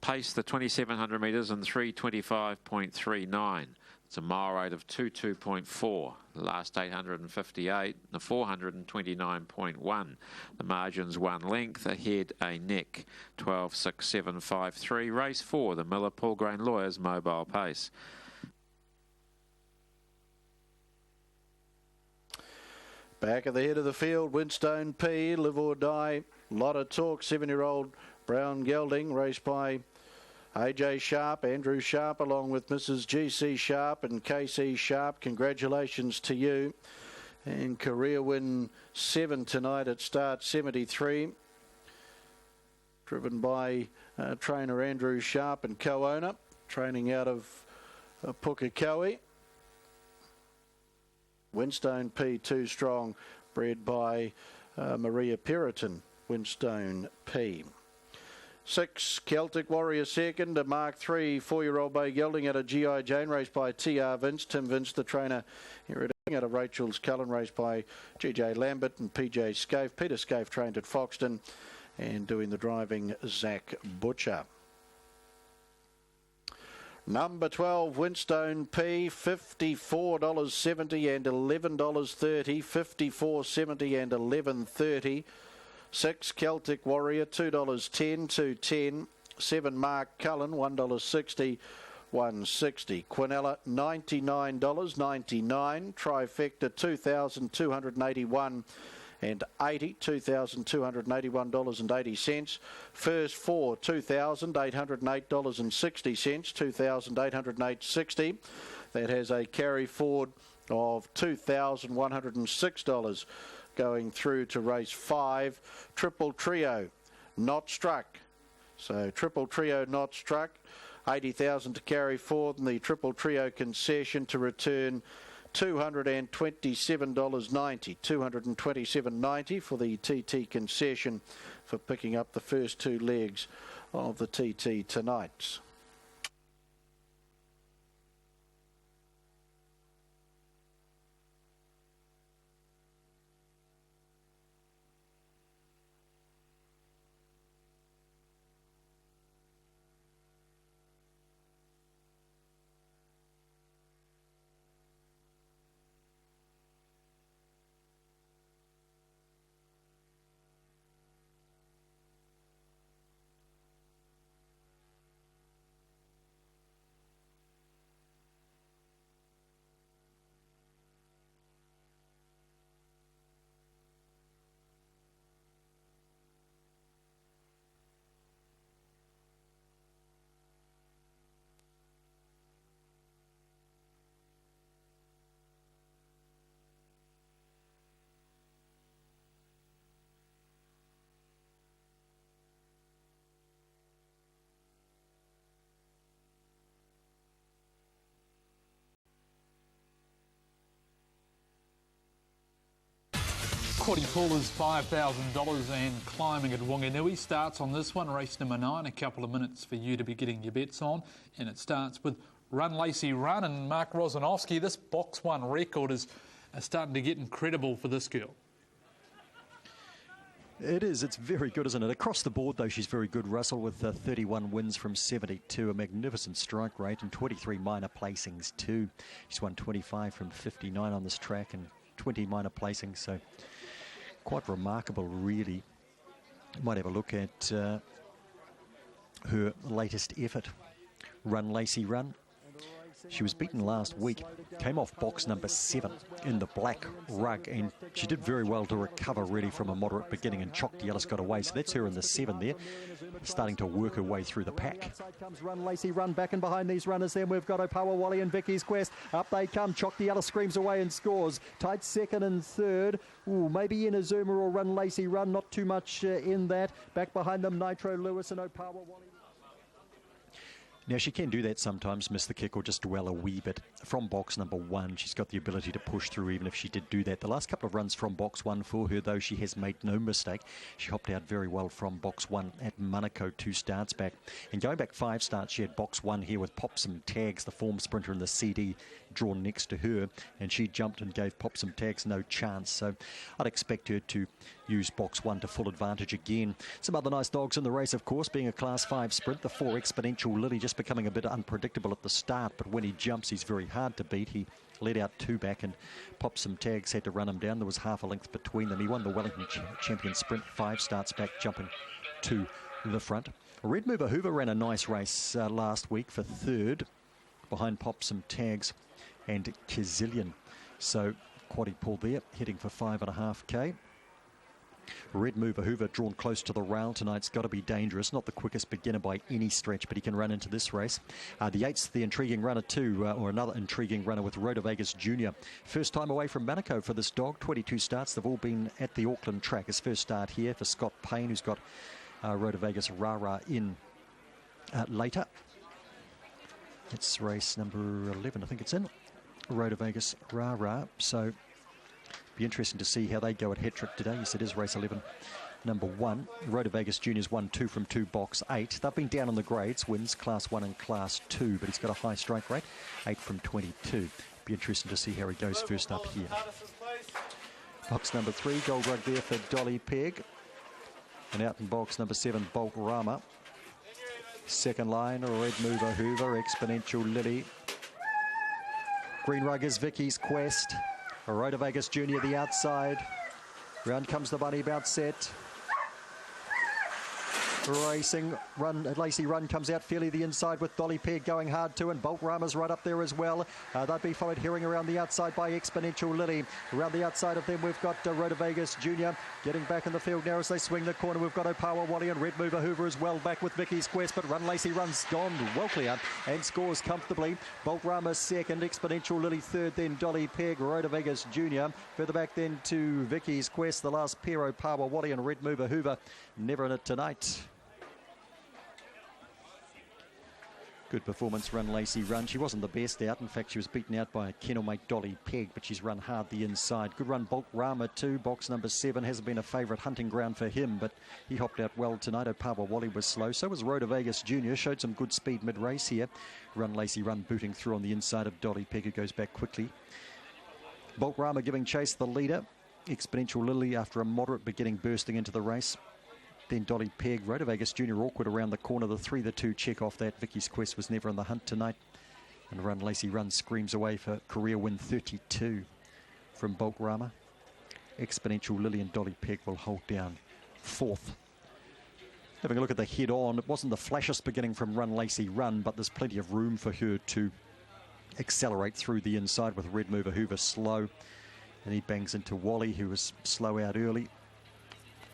Paced the 2700 metres in 3:25.39. It's a mile rate of 22.4. The last 858, the 429.1. The margin's 1 length, ahead a neck. 12, 6, 7, 5, 3. Race 4, the Miller Paul Grain Lawyers Mobile Pace. Back at the head of the field, Winstone P, Live or Die, lot of talk. 7-year-old Brown Gelding, raced by AJ Sharp, Andrew Sharp, along with Mrs. GC Sharp and KC Sharp. Congratulations to you. And career win 7 tonight at start 73. Driven by trainer Andrew Sharp and co-owner, training out of Pukekohe. Winstone P, too strong, bred by Maria Periton. Winstone P. 6, Celtic Warrior second, a Mark 3, 4-year-old Bay Gelding at a GI Jane, raced by TR Vince. Tim Vince, the trainer here at a Rachel's Cullen, raced by GJ Lambert and PJ Scaife. Peter Scaife trained at Foxton, and doing the driving, Zach Butcher. Number 12, Winstone P, $54.70 and $11.30. $54.70 and $11.30. 6, Celtic Warrior, $2.10, $2.10. 7, Mark Cullen, $1.60, $1.60. Quinella, $99.99. Trifecta, $2,281 and $80, $2,281.80. First 4, $2,808.60, $2,808.60. That has a carry forward of $2,106 going through to race 5. Triple Trio, not struck. So Triple Trio not struck. 80,000 to carry forward, and the Triple Trio concession to return $227.90. $227.90 for the TT concession for picking up the first 2 legs of the TT tonight. Quaddy Pool is $5,000 and climbing at Wanganui. Starts on this one, race number 9. A couple of minutes for you to be getting your bets on. And it starts with Run Lacey Run and Mark Rosanowski. This box 1 record is starting to get incredible for this girl. It is. It's very good, isn't it? Across the board, though, she's very good. Russell with 31 wins from 72, a magnificent strike rate, and 23 minor placings too. She's won 25 from 59 on this track and 20 minor placings, so quite remarkable, really. Might have a look at her latest effort, Run Lacey Run. She was beaten last week, came off box number 7 in the black rug, and she did very well to recover really from a moderate beginning, and Chocked Ellis got away. So that's her in the 7 there, starting to work her way through the pack. Comes Run Lacey Run back and behind these runners. Then we've got Opawa Wally and Vicky's Quest. Up they come. Chocked Ellis screams away and scores. Tight second and third. Ooh, maybe in Azuma or Run Lacey Run. Not too much in that. Back behind them, Nitro Lewis and Opawa Wally. Now, she can do that sometimes, miss the kick or just dwell a wee bit. From box number 1, she's got the ability to push through even if she did do that. The last couple of runs from box 1 for her, though, she has made no mistake. She hopped out very well from box 1 at Monaco 2 starts back. And going back 5 starts, she had box 1 here with Popsum Tags, the form sprinter in the CD, drawn next to her. And she jumped and gave Popsum Tags no chance. So I'd expect her to use box 1 to full advantage again. Some other nice dogs in the race, of course, being a Class 5 sprint. The 4 Exponential Lily just becoming a bit unpredictable at the start, but when he jumps, he's very hard to beat. He led out 2 back and Popsum Tags had to run him down. There was half a length between them. He won the Wellington Champion Sprint 5 starts back, jumping to the front. Red Mover Hoover ran a nice race last week for 3rd behind Popsum Tags and Kazillion. So quaddy pull there, heading for 5.5k. Red Mover Hoover drawn close to the rail tonight's got to be dangerous. Not the quickest beginner by any stretch, but he can run into this race. The 8th, the intriguing runner too, or another intriguing runner with Rhoda Vegas Jr. First time away from Monaco for this dog. 22 starts. They've all been at the Auckland track. His first start here for Scott Payne, who's got Rhoda Vegas Rara in later. It's race number 11, I think it's in. Rhoda Vegas Rara. So be interesting to see how they go at Hetrick today. Yes, it is race 11, number 1. Rhoda Vegas Jr.'s won 2 from 2, box 8. They've been down on the grades, wins Class 1 and Class 2, but he's got a high strike rate, 8 from 22. Be interesting to see how he goes first up here. Box number 3, gold rug there for Dolly Pegg. And out in box number 7, Bolt Rama. Second line, Red Mover Hoover, Exponential Lily. Green rug is Vicky's Quest. Rhoda Vegas Jr. the outside. Round comes the bunny bounce set. Racing Run, Lacey Run comes out fairly the inside with Dolly Pegg going hard too, and Bolt Rama's right up there as well. They'll be followed herring around the outside by Exponential Lily. Around the outside of them we've got Rhoda Vegas Jr. getting back in the field now as they swing the corner. We've got Opawa Wally and Red Mover Hoover as well back with Vicky's Quest, but Run Lacey Run's gone well clear and scores comfortably. Bolt Rama second, Exponential Lily third, then Dolly Pegg, Rhoda Vegas Jr. Further back then to Vicky's Quest, the last pair, Opawa Wally and Red Mover Hoover. Never in it tonight. Good performance, Run Lacey Run. She wasn't the best out. In fact, she was beaten out by kennelmate Dolly Pegg, but she's run hard the inside. Good run, Bolt Rama too. Box number 7 hasn't been a favourite hunting ground for him, but he hopped out well tonight. Opawa Wally was slow. So was Rhoda Vegas Jr. Showed some good speed mid-race here. Run Lacey Run booting through on the inside of Dolly Pegg, who goes back quickly. Bolt Rama giving chase the leader. Exponential Lily after a moderate beginning bursting into the race. Then Dolly Pegg, Rhoda Vegas Jr. awkward around the corner. The 3, the 2 check off that. Vicky's Quest was never in the hunt tonight. And Run Lacey Run screams away for career win 32 from Bolt Rama. Exponential Lily and Dolly Pegg will hold down 4th. Having a look at the head on, it wasn't the flashiest beginning from Run Lacey Run, but there's plenty of room for her to accelerate through the inside with Red Mover Hoover slow. And he bangs into Wally, who was slow out early.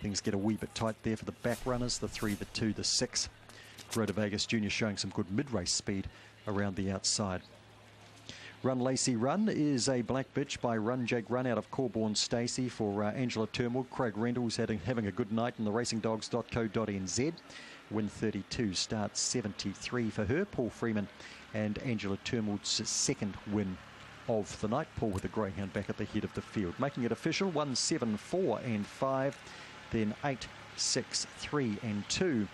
Things get a wee bit tight there for the back runners, the 3, the 2, the 6. Rhoda Vegas Jr. showing some good mid-race speed around the outside. Run Lacey Run is a black bitch by Run Jake Run out of Corborn Stacey for Angela Turnwood. Craig Rendell's having a good night in the racingdogs.co.nz. Win 32, start 73 for her. Paul Freeman and Angela Turnwood's second win of the night. Paul with a greyhound back at the head of the field. Making it official, 1, 7, 4 and 5. Then 8, 6, 3 and 2.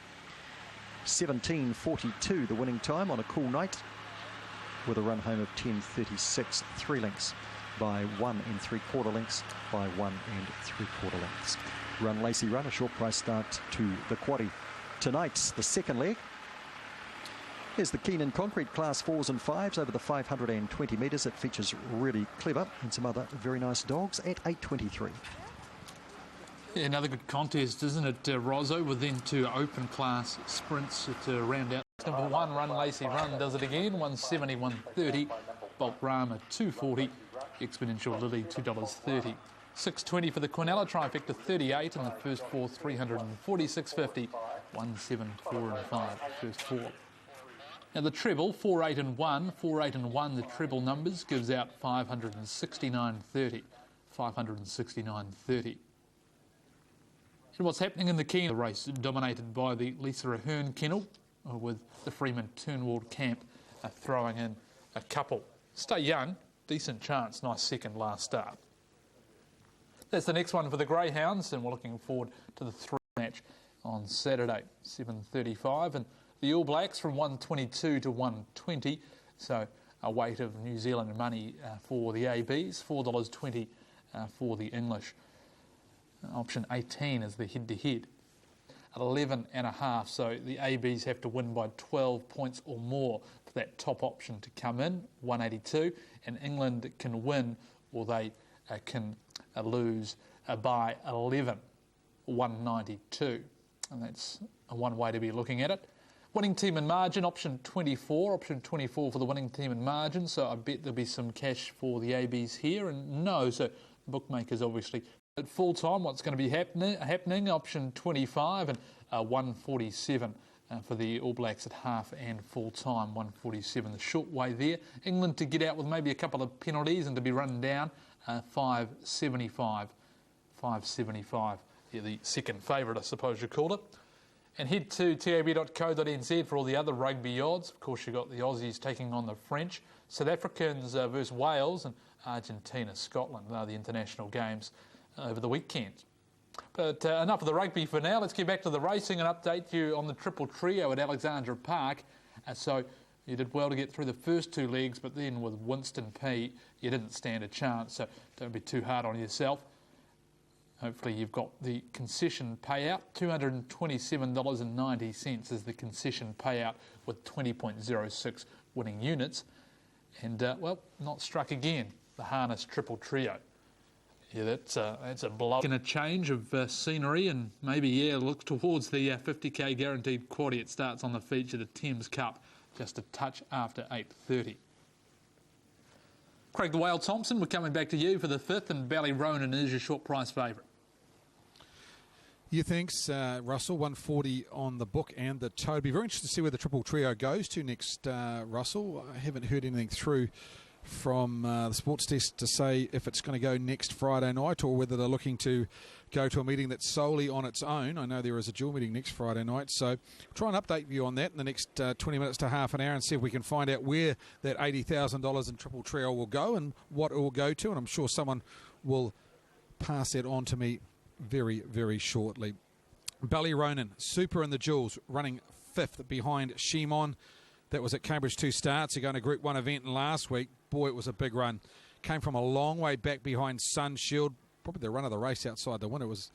17.42 the winning time on a cool night with a run home of 10.36. 3 lengths by 1 3/4 lengths by 1 3/4 lengths. run Lacey Run, a short price start to the quaddie tonight. The second leg. Here's the Keenan Concrete Class 4s and 5s over the 520 metres. It features Really Clever and some other very nice dogs at 8.23. Yeah, another good contest, isn't it, Rozzo, with then 2 open class sprints to round out. Number 1, Run Lacey Run, does it again, 170, 130. Bolt Rama, 240. Exponential Lily, $2.30. 620 for the Quinella trifecta, 38, and the first 4, 346.50. 1, 7, 4 and 5, first 4. Now the treble, 4, 8 and 1. 4, 8 and 1, the treble numbers, gives out 569.30. 569.30. And what's happening in the Keenan race, dominated by the Lisa Ahern kennel, with the Freeman Turnwald camp throwing in a couple. Stay Young, decent chance, nice second last start. That's the next one for the Greyhounds, and we're looking forward to the 3 match on Saturday, 7:35, and the All Blacks from 122 to 120, so a weight of New Zealand money for the ABs, $4.20 for the English. Option 18 is the head-to-head at 11.5, so the ABs have to win by 12 points or more for that top option to come in, 182, and England can win or they can lose by 11, 192, and that's one way to be looking at it. Winning team and margin, option 24 for the winning team and margin, so I bet there'll be some cash for the ABs here, and no, so bookmakers obviously at full time what's going to be happening, option 25 and 147 for the All Blacks at half and full time, 147 the short way there. England to get out with maybe a couple of penalties and to be run down, 575, yeah, the second favourite I suppose you call it. And head to tab.co.nz for all the other rugby odds. Of course, you've got the Aussies taking on the French, South Africans versus Wales, and Argentina, Scotland. They're the international games over the weekend. But enough of the rugby for now. Let's get back to the racing and update you on the triple trio at Alexandra Park. So you did well to get through the first 2 legs, but then with Winston P, you didn't stand a chance, so don't be too hard on yourself. Hopefully you've got the concession payout. $227.90 is the concession payout with 20.06 winning units. And, well, not struck again, the harness triple trio. Yeah, that's a blow. And a change of scenery and maybe, look towards the 50k guaranteed quaddie. It starts on the feature, the Thames Cup, just a touch after 8:30. Craig the Whale Thompson, we're coming back to you for the 5th, and Ballyronan is your short price favourite. Yeah, thanks, Russell. 140 on the book and the total. Be very interested to see where the triple trio goes to next, Russell. I haven't heard anything through from the sports desk to say if it's going to go next Friday night or whether they're looking to go to a meeting that's solely on its own. I know there is a dual meeting next Friday night, so we'll try and update you on that in the next 20 minutes to half an hour and see if we can find out where that $80,000 in triple trio will go and what it will go to, and I'm sure someone will pass that on to me very, very shortly. Ballyronan, super in the jewels, running 5th behind Shimon. That was at Cambridge 2 starts. They're going to Group 1 event last week. Boy, it was a big run. Came from a long way back behind Sun Shield. Probably the run of the race outside the winner. Was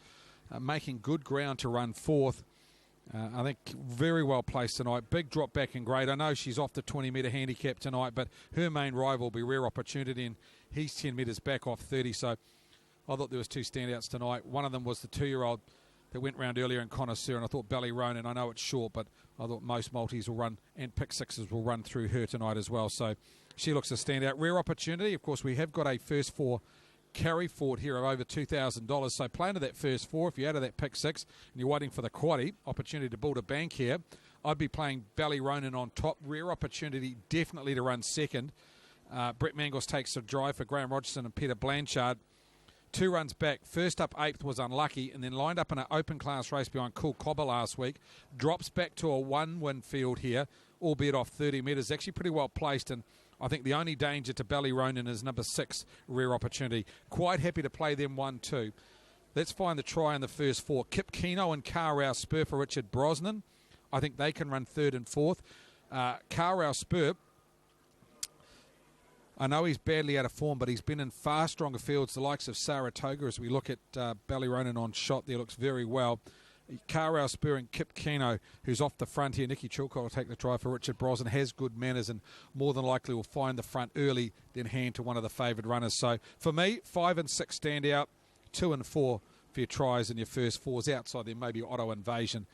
making good ground to run 4th. I think very well placed tonight. Big drop back in grade. I know she's off the 20-metre handicap tonight, but her main rival will be Rare Opportunity, and he's 10 metres back off 30. So I thought there was 2 standouts tonight. One of them was the 2-year-old that went round earlier in Connoisseur, and I thought Ballyronan, I know it's short, but I thought most multis will run and pick sixes will run through her tonight as well. So she looks a standout. Rare Opportunity, of course, we have got a first 4 carry forward here of over $2,000. So play into that first 4. If you're out of that pick 6 and you're waiting for the quaddie, opportunity to build a bank here, I'd be playing Ballyronan on top. Rare Opportunity definitely to run second. Brett Mangos takes a drive for Graham Rogerson and Peter Blanchard. 2 runs back. First up 8th was unlucky, and then lined up in an open class race behind Cool Cobber last week. Drops back to a 1-win field here, albeit off 30 metres. Actually pretty well placed, and I think the only danger to Ballyronan is number 6, Rare Opportunity. Quite happy to play them 1-2. Let's find the try in the first 4. Kip Keno and Carrow Spur for Richard Brosnan. I think they can run 3rd and 4th. Carrow Spur I know he's badly out of form, but he's been in far stronger fields, the likes of Saratoga. As we look at Ballyronan on shot there, looks very well. Carrow Spur and Kip Keno, who's off the front here. Nicky Chilcott will take the try for Richard Brosnan, has good manners and more than likely will find the front early, then hand to one of the favoured runners. So for me, 5 and 6 stand out, 2 and 4 for your tries and your first fours. Outside there, maybe Auto Invasion.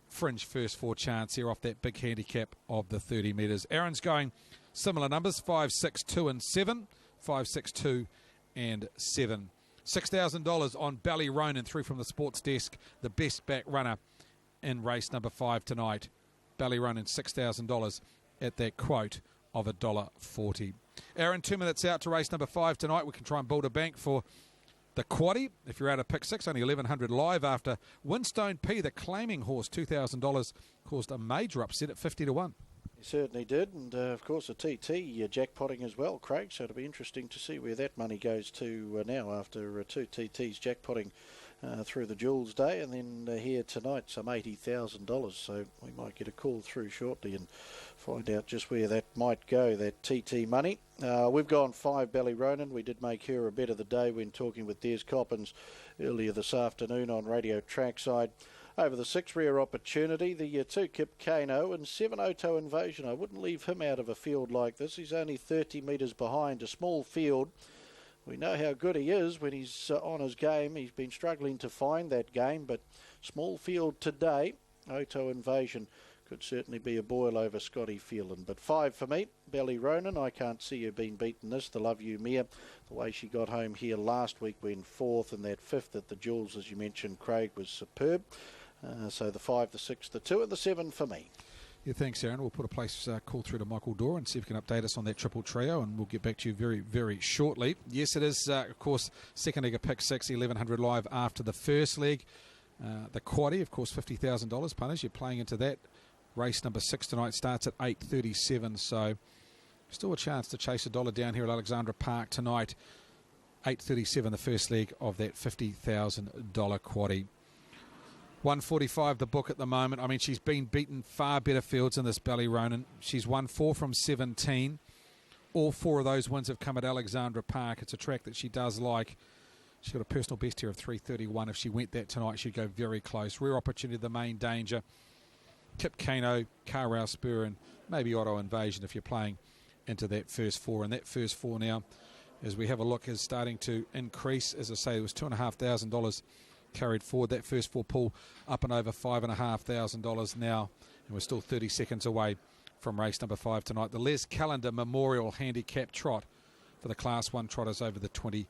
Fringe first 4 chance here off that big handicap of the 30 metres. Aaron's going similar numbers, 5, 6, 2 and 7. 5, 6, 2 and 7. $6,000 on Ballyronan through from the sports desk, the best back runner in race number 5 tonight. Ballyronan, $6,000 at that quote of $1.40. Aaron, 2 minutes out to race number 5 tonight. We can try and build a bank for the quaddie. If you're out of pick 6, only 1,100 live after Winstone P, the claiming horse, $2,000, caused a major upset at 50 to 1. He certainly did, and of course a TT jackpotting as well, Craig, so it'll be interesting to see where that money goes to now after 2 TTs jackpotting through the Jules Day, and then here tonight some $80,000, so we might get a call through shortly and find out just where that might go, that TT money. We've gone 5 Ballyronan. We did make her a bet of the day when talking with Des Coppins earlier this afternoon on Radio Trackside. Over the 6 Rare Opportunity, the 2 Kip Kano and 7 Auto Invasion. I wouldn't leave him out of a field like this. He's only 30 metres behind, a small field. We know how good he is when he's on his game. He's been struggling to find that game, but small field today. Auto Invasion could certainly be a boil over Scotty Phelan. But 5 for me, Ballyronan. I can't see her being beaten this. The Love You Mare, the way she got home here last week when 4th, and that 5th at the Jules, as you mentioned, Craig, was superb. So the 5, the 6, the 2 and the 7 for me. Yeah, thanks, Aaron. We'll put a place call through to Michael Dorr and see if he can update us on that triple trio, and we'll get back to you very, very shortly. Yes, it is, of course, second leg of pick 6, 1,100 live after the first leg. The quaddie, of course, $50,000 punters. You're playing into that. Race number 6 tonight starts at 8:37, so still a chance to chase $1 down here at Alexandra Park tonight. 8:37, the first leg of that $50,000 quaddie. 145 the book at the moment. I mean, she's been beaten far better fields in this Ballyronan. She's won 4 from 17. All 4 of those wins have come at Alexandra Park. It's a track that she does like. She's got a personal best here of 3:31. If she went that tonight, she'd go very close. Rare Opportunity, the main danger. Kip Kano, Carrow Spur, and maybe Auto Invasion if you're playing into that first 4. And that first 4 now, as we have a look, is starting to increase. As I say, it was $2,500 carried forward. That first 4 pull up and over $5,500 now, and we're still 30 seconds away from race number 5 tonight. The Les Callender Memorial Handicap Trot for the Class 1 trotters over the 20.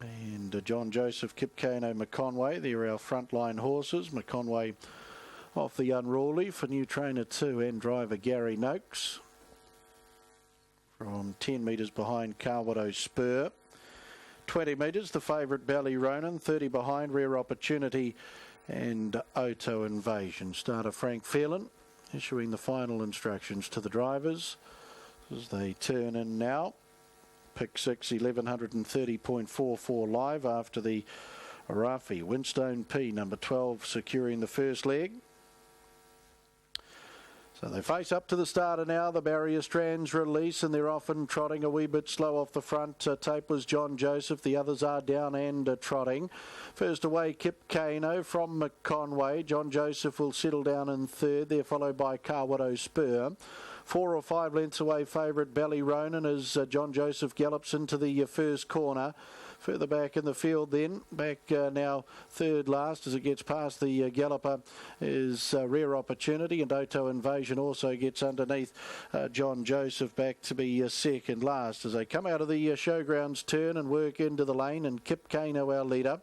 And John Joseph, Kip Kano, McConway, they're our frontline horses. McConway off the unruly for new trainer 2 and driver Gary Noakes. From 10 metres behind Carwado Spur. 20 metres, the favourite Ballyronan. 30 behind Rare Opportunity and Auto Invasion. Starter Frank Phelan issuing the final instructions to the drivers as they turn in now. Pick 6, 1130.44 live after the Rafi. Winstone P, number 12, securing the first leg. So they face up to the starter now. The barrier strands release and they're often trotting a wee bit slow off the front. Tape was John Joseph. The others are down and trotting. First away, Kip Kano from McConway. John Joseph will settle down in third. They're followed by Carwado Spur. 4 or 5 lengths away, favourite Ballyronan as John Joseph gallops into the first corner. Further back in the field then, back now third last as it gets past the galloper is Rare Opportunity, and Auto Invasion also gets underneath John Joseph back to be second last as they come out of the showgrounds turn and work into the lane, and Kip Kano, our leader,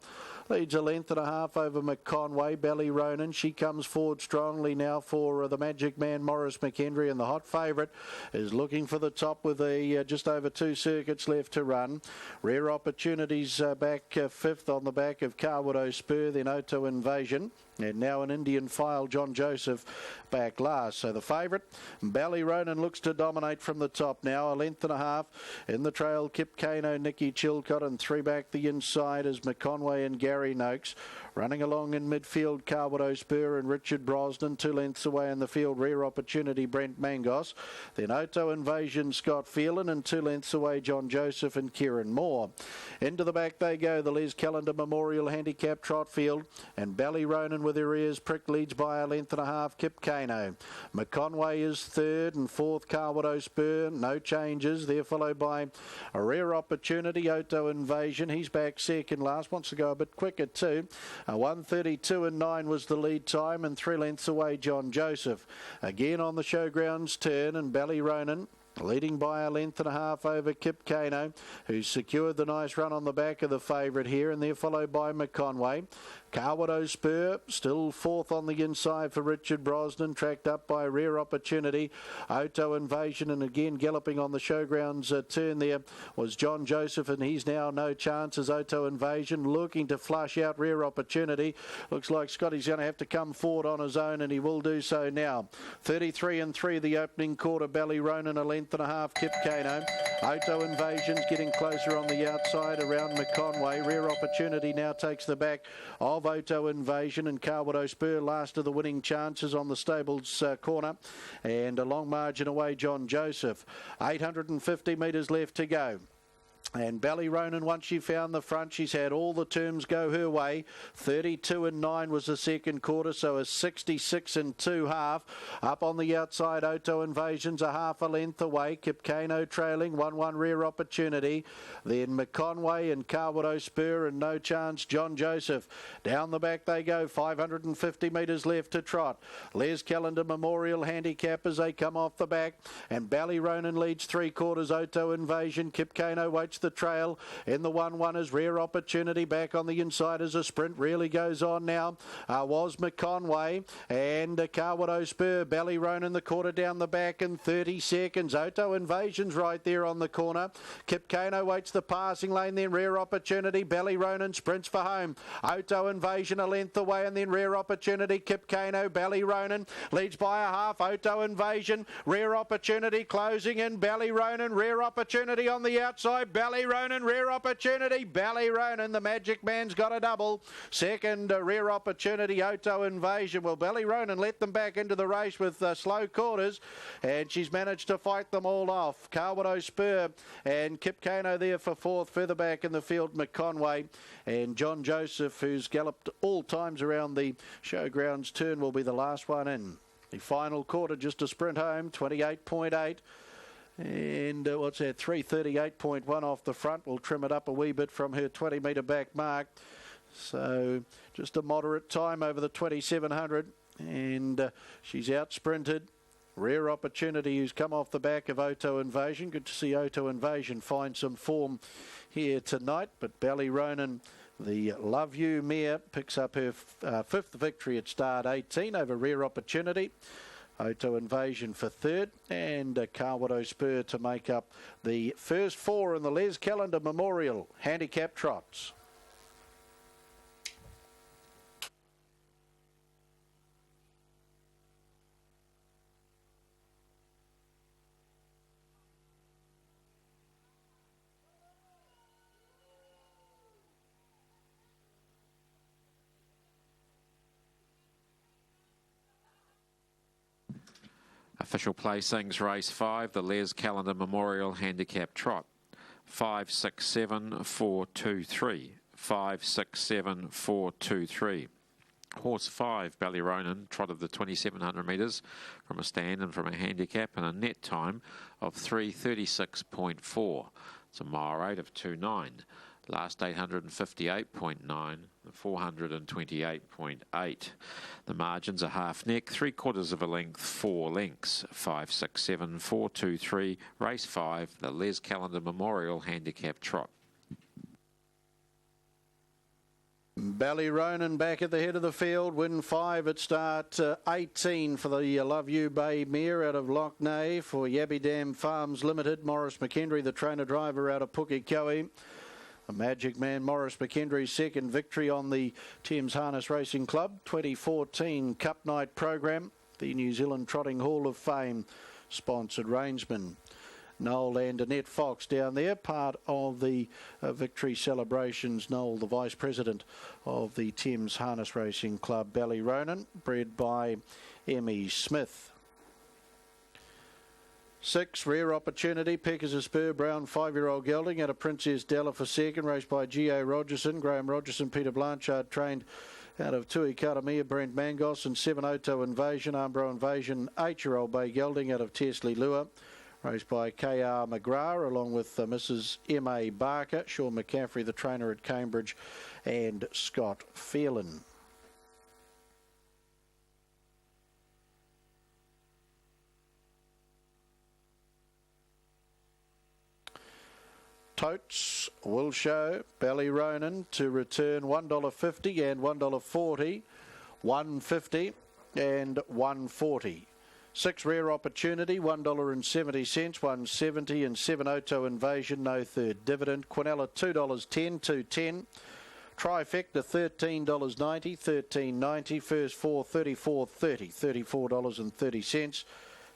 leads a length and a half over McConway. Ballyronan, she comes forward strongly now for the Magic Man Morris McHenry, and the hot favourite is looking for the top with a just over 2 circuits left to run. Rare Opportunities back 5th on the back of Carwado Spur, then Auto Invasion, and now an Indian File, John Joseph, back last. So the favourite, Ballyronan, looks to dominate from the top now. A length and a half in the trail, Kip Kano, Nicky Chilcott, and 3 back the inside is McConway and Gary Noakes. Running along in midfield, Carwood Spur and Richard Brosnan, 2 lengths away in the field, Rare Opportunity, Brent Mangos. Then Auto Invasion, Scott Phelan, and 2 lengths away, John Joseph and Kieran Moore. Into the back they go, the Les Callender Memorial Handicap Trot Field, and Ballyronan with her ears pricked leads by a length and a half, Kip Kano. McConway is third, and fourth, Carwood Spur, no changes. They're followed by a Rare Opportunity, Auto Invasion. He's back second last, wants to go a bit quicker too. 1:32 and 9 was the lead time, and 3 lengths away, John Joseph. Again on the showgrounds turn, and Ballyronan leading by a length and a half over Kip Kano, who's secured the nice run on the back of the favourite here, and they're followed by McConway. Carwood Spur still fourth on the inside for Richard Brosnan, tracked up by Rare Opportunity, Auto Invasion, and again galloping on the showgrounds turn there was John Joseph, and he's now no chance as Auto Invasion looking to flush out Rare Opportunity. Looks like Scotty's going to have to come forward on his own, and he will do so now. 33 and 3 the opening quarter, Ballyronan a length and a half, Kip Kano. Auto Invasion's getting closer on the outside around McConway. Rare Opportunity now takes the back of Auto Invasion, and Carwood Spur last of the winning chances on the stables corner, and a long margin away, John Joseph. 850 metres left to go. And Ballyronan, once she found the front, she's had all the terms go her way. 32 and 9 was the second quarter, so a 66 and 2 half. Up on the outside, Auto Invasion's a half a length away. Kip Kano trailing, 1-1 Rare Opportunity. Then McConway and Carwood Spur, and no chance, John Joseph. Down the back they go, 550 metres left to trot. Les Callender Memorial Handicap as they come off the back. And Ballyronan leads 3 quarters, Auto Invasion. Kip Kano waits the trail. In the 1-1 is Rare Opportunity. Back on the inside as a sprint really goes on now. Was McConway and Carwood Spur. Ballyronan the quarter down the back in 30 seconds. Auto Invasion's right there on the corner. Kip Kano waits the passing lane, then Rare Opportunity. Ballyronan sprints for home. Auto Invasion a length away, and then Rare Opportunity. Kip Kano, Ballyronan leads by a half. Auto Invasion, Rare Opportunity closing in. Ballyronan, Rare Opportunity on the outside. Ballyronan, Rare Opportunity. Ballyronan, the Magic Man's got a double. Second, Rare Opportunity, Auto Invasion. Well, Ballyronan let them back into the race with slow quarters, and she's managed to fight them all off. Carwood Spur and Kip Kano there for fourth. Further back in the field, McConway and John Joseph, who's galloped all times around the showgrounds turn, will be the last one in. The final quarter, just a sprint home, 28.8. And what's that, 338.1 off the front. We'll trim it up a wee bit from her 20 metre back mark. So just a moderate time over the 2700. And she's out sprinted. Rare Opportunity, who's come off the back of Auto Invasion. Good to see Auto Invasion find some form here tonight. But Ballyronan, the Love You mare, picks up her fifth victory at start 18 over Rare Opportunity. Auto Invasion for third, and Carwood Spur to make up the first 4 in the Les Callender Memorial Handicap Trots. Official placings, race 5, the Les Callender Memorial Handicap Trot. 5, 6, 7, 4, 2, 3. 5, 6, 7, 4, 2, 3. Horse 5, Ballyronan, trotted the 2,700 metres from a stand and from a handicap, and a net time of 3:36.4. It's a mile rate of 2.9. Last 858.9, 428.8. The margins are half neck, 3/4 of a length, 4 lengths. 5, 6, 7, 4, 2, 3. Race 5, the Les Callender Memorial Handicap Trot. Ballyronan back at the head of the field, win 5 at start 18 for the Love You Bay mare out of Lockney for Yabby Dam Farms Limited. Morris McKendry, the trainer-driver out of Pukekohe. The Magic Man, Morris McKendry's second victory on the Thames Harness Racing Club 2014 Cup Night program. The New Zealand Trotting Hall of Fame sponsored rangeman. Noel and Annette Fox down there, part of the victory celebrations. Noel, the Vice President of the Thames Harness Racing Club, Ballyronan, bred by Emmy Smith. 6, Rare Opportunity, Peckers a Spur, Brown, 5-year-old gelding, out of Princess Della for second, raced by G.A. Rogerson, Graham Rogerson, Peter Blanchard, trained out of Tui Karamia, Brent Mangos, and 7 Oto Invasion, Armbro Invasion, 8-year-old bay gelding out of Tesley Lure, raced by K.R. McGrath, along with Mrs. M.A. Barker, Sean McCaffrey, the trainer at Cambridge, and Scott Phelan. Totes will show Ballyronan to return $1.50 and $1.40, $1.50 and $1.40. 6, Rare Opportunity, $1.70, $1.70 and 7 Oto Invasion, no third dividend. Quinella $2.10, $2.10. Trifecta $13.90, $13.90. First 4 $34.30, $34.30.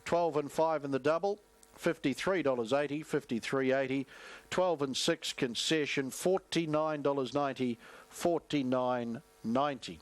12 and 5 in the double, $53.80, $53.80. 12 and 6 concession, $49.90, $49.90.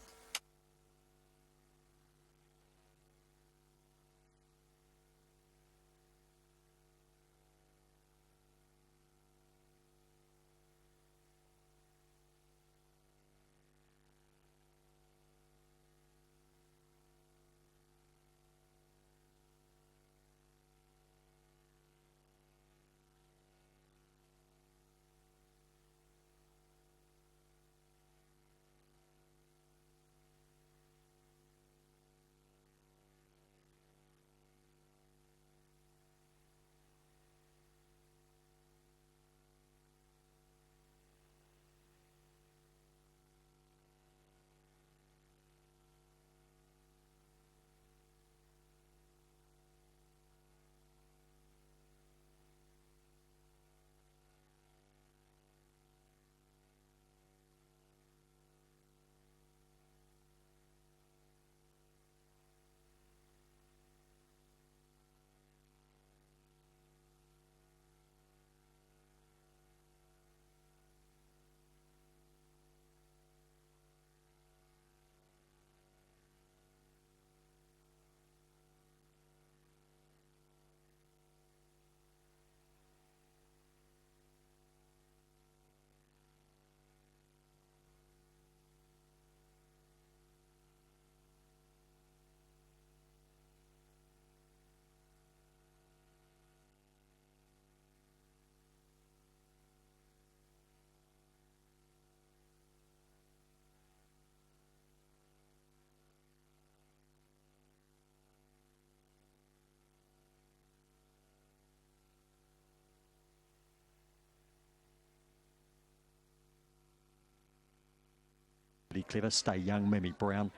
Pretty clever. Stay Young, Mimi Brown.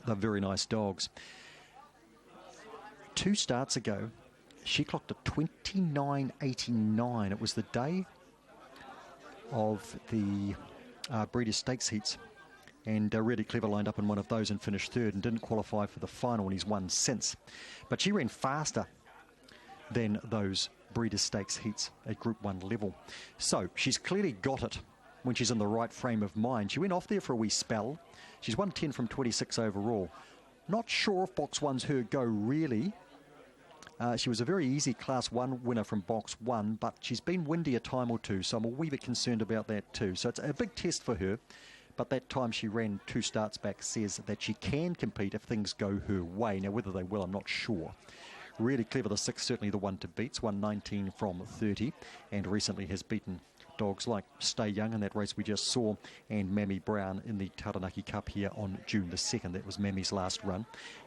They're very nice dogs. 2 starts ago, she clocked a 29.89. It was the day of the Breeders' Stakes heats. And Really Clever lined up in one of those and finished third and didn't qualify for the final, and he's won since. But she ran faster than those Breeders' Stakes heats at Group 1 level. So she's clearly got it when she's in the right frame of mind. She went off there for a wee spell. She's won 10 from 26 overall. Not sure if Box 1's her go, really. She was a very easy Class 1 winner from Box 1, but she's been windy a time or two, so I'm a wee bit concerned about that too. So it's a big test for her, but that time she ran 2 starts back says that she can compete if things go her way. Now, whether they will, I'm not sure. Really Clever, the 6th, certainly the one to beat. It's won 19 from 30, and recently has beaten dogs like Stay Young in that race we just saw, and Mammy Brown in the Taranaki Cup here on June the 2nd. That was Mammy's last run,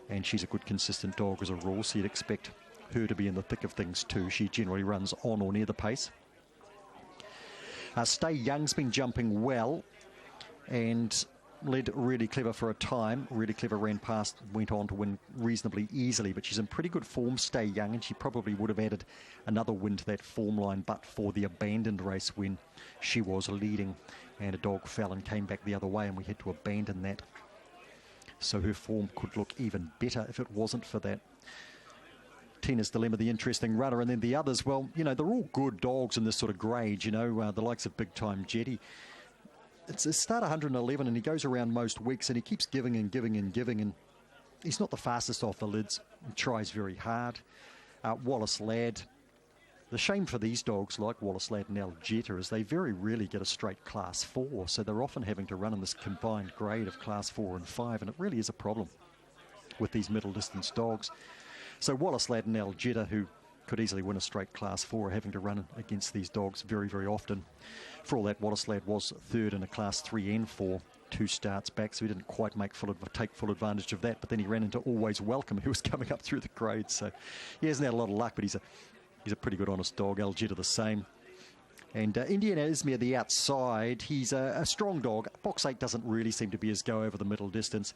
and she's a good consistent dog as a rule, so you'd expect her to be in the thick of things too. She generally runs on or near the pace. Stay Young's been jumping well and led Really Clever for a time. Really Clever ran past, went on to win reasonably easily, but she's in pretty good form, Stay Young, and she probably would have added another win to that form line but for the abandoned race when she was leading and a dog fell and came back the other way and we had to abandon that. So her form could look even better if it wasn't for that. Tina's Dilemma, the interesting runner, and then the others, well, you know, they're all good dogs in this sort of grade, you know, the likes of Big Time Jetty. It's a start 111 and he goes around most weeks and he keeps giving and giving and giving, and he's not the fastest off the lids. He tries very hard. Wallace Ladd. The shame for these dogs like Wallace Ladd and Alexandra is they very rarely get a straight Class 4, so they're often having to run in this combined grade of Class 4 and 5, and it really is a problem with these middle distance dogs. So Wallace Ladd and Alexandra, who could easily win a straight Class 4, are having to run against these dogs very, very often. For all that, Wallace Ladd was third in a Class 3 and 4 2 starts back, so he didn't quite take full advantage of that, but then he ran into Always Welcome, who was coming up through the grades, so he hasn't had a lot of luck, but he's a pretty good honest dog. Alexandra the same. And Indiana Izmir the outside, he's a strong dog. Box 8 doesn't really seem to be his go over the middle distance.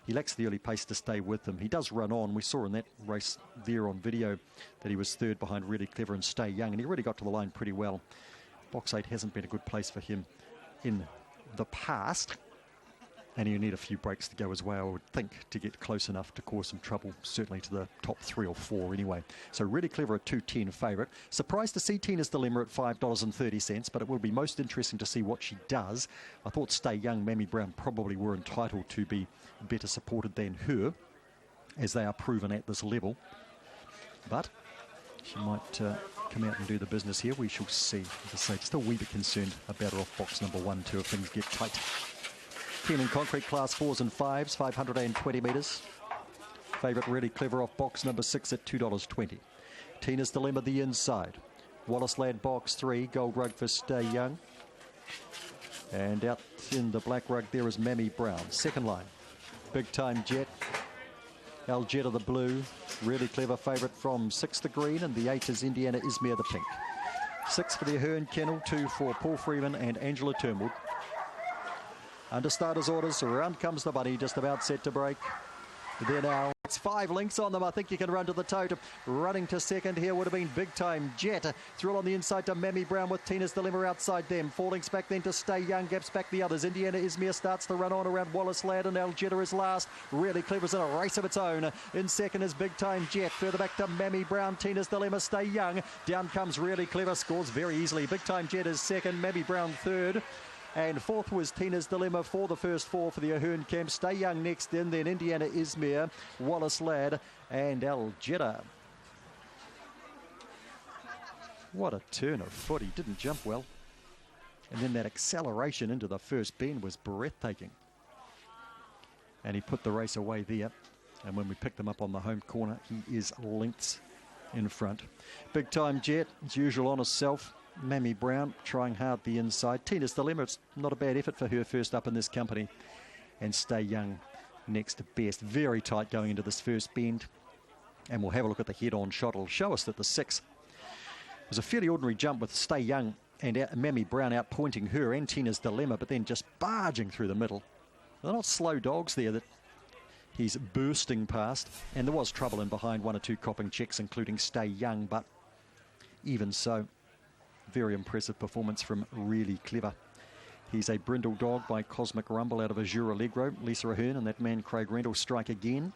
He lacks the early pace to stay with them. He does run on. We saw in that race there on video that he was third behind Really Clever and Stay Young, and he really got to the line pretty well. Box 8 hasn't been a good place for him in the past, and he'll need a few breaks to go as well, I would think, to get close enough to cause some trouble, certainly to the top 3 or 4 anyway. So Really Clever at 2.10 favourite. Surprised to see Tina's Dilemma at $5.30, but it will be most interesting to see what she does. I thought Stay Young, Mammy Brown probably were entitled to be better supported than her, as they are proven at this level. But she might come out and do the business here. We shall see. As I say, just a wee bit concerned about her off box number 1, 2 if things get tight. Keen and Concrete Class 4s and 5s, 520 metres. Favourite Really Clever off box number 6 at $2.20. Tina's Dilemma the inside. Wallace Ladd box 3, Gold Rug for Stay Young. And out in the black rug there is Mammy Brown. Second line, Big Time Jet. Alexandra the blue. Really Clever favourite from 6 the green, and the 8 is Indiana Izmir the pink. 6 for the Ahern Kennel, 2 for Paul Freeman and Angela Turnwood. Under starters orders, around comes the bunny, just about set to break. There now, it's 5 links on them. I think you can run to the tote. Running to second here would have been Big Time Jet. Thrill on the inside to Mammy Brown with Tina's Dilemma outside them. 4 links back then to Stay Young, gaps back the others. Indiana Izmir starts to run on around Wallace Ladd, and Alexandra is last. Really Clever's in a race of its own. In second is Big Time Jet. Further back to Mammy Brown, Tina's Dilemma, Stay Young. Down comes Really Clever, scores very easily. Big Time Jet is second, Mammy Brown third. And fourth was Tina's Dilemma for the first 4 for the Ahern camp. Stay Young next in, then Indiana Izmir, Wallace Ladd and Alexandra. What a turn of foot. He didn't jump well. And then that acceleration into the first bend was breathtaking. And he put the race away there. And when we picked them up on the home corner, he is lengths in front. Big Time Jet, as usual, on his self. Mammy Brown trying hard the inside. Tina's Dilemma, it's not a bad effort for her first up in this company. And Stay Young next best. Very tight going into this first bend. And we'll have a look at the head-on shot. It'll show us that the 6 was a fairly ordinary jump with Stay Young and Mammy Brown out pointing her and Tina's Dilemma, but then just barging through the middle. They're not slow dogs there that he's bursting past. And there was trouble in behind 1 or 2 copping checks, including Stay Young, but even so, very impressive performance from Really Clever. He's a brindle dog by Cosmic Rumble out of Azure Allegro. Lisa Ahern and that man Craig Rendell strike again.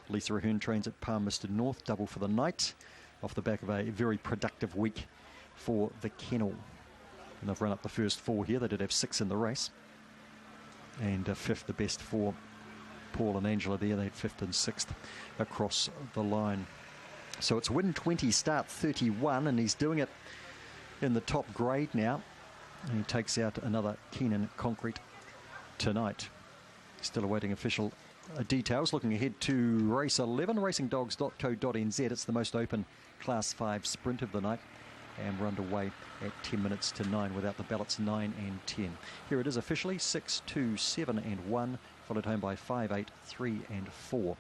Lisa Ahern trains at Palmerston North, double for the night, off the back of a very productive week for the kennel. And they've run up the first 4 here. They did have 6 in the race. And 5th the best for Paul and Angela there. They had 5th and 6th across the line. So it's win 20, start 31, and he's doing it in the top grade now, and he takes out another Keen and Concrete tonight. Still awaiting official details. Looking ahead to race 11, racingdogs.co.nz. It's the most open Class 5 sprint of the night, and we're underway at 10 minutes to 9 without the ballots 9 and 10. Here it is officially, 6, 2, 7 and 1, followed home by 5, 8, 3 and 4.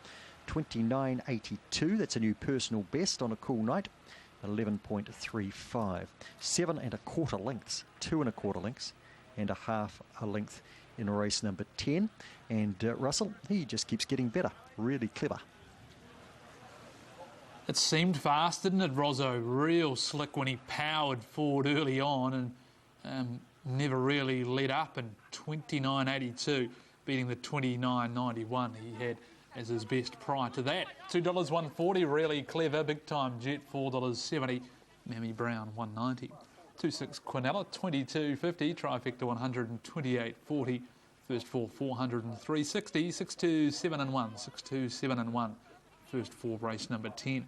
29.82, that's a new personal best on a cool night. 11.35. 7 1/4 lengths, 2 1/4 lengths, and a half a length in race number 10. And Russell, he just keeps getting better. Really Clever. It seemed fast, didn't it, Rozzo? Real slick when he powered forward early on and never really let up. And 29.82, beating the 29.91. He had as his best prior to that. $2 140, Really Clever, Big Time Jet $4.70, Mammy Brown $1.90. 2-6 Quinella $22.50, Trifecta $128.40, first four $403.60, 6-2 7 and 1, 6-2 7 and 1, first four race number 10.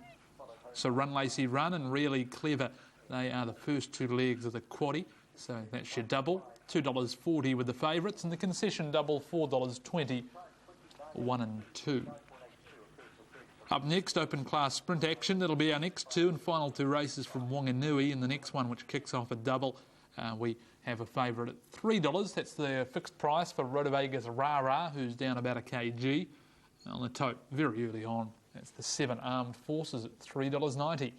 So Run Lacey Run and Really Clever, they are the first two legs of the quaddie, so that's your double. $2.40 with the favourites, and the concession double $4.20, 1 and 2. Up next, open class sprint action. It'll be our next two and final two races from Wanganui, and the next one, which kicks off a double, we have a favourite at $3. That's the fixed price for Rotovegas Rara, who's down about a kg on the tote very early on. That's the 7 Armed Forces at $3.90.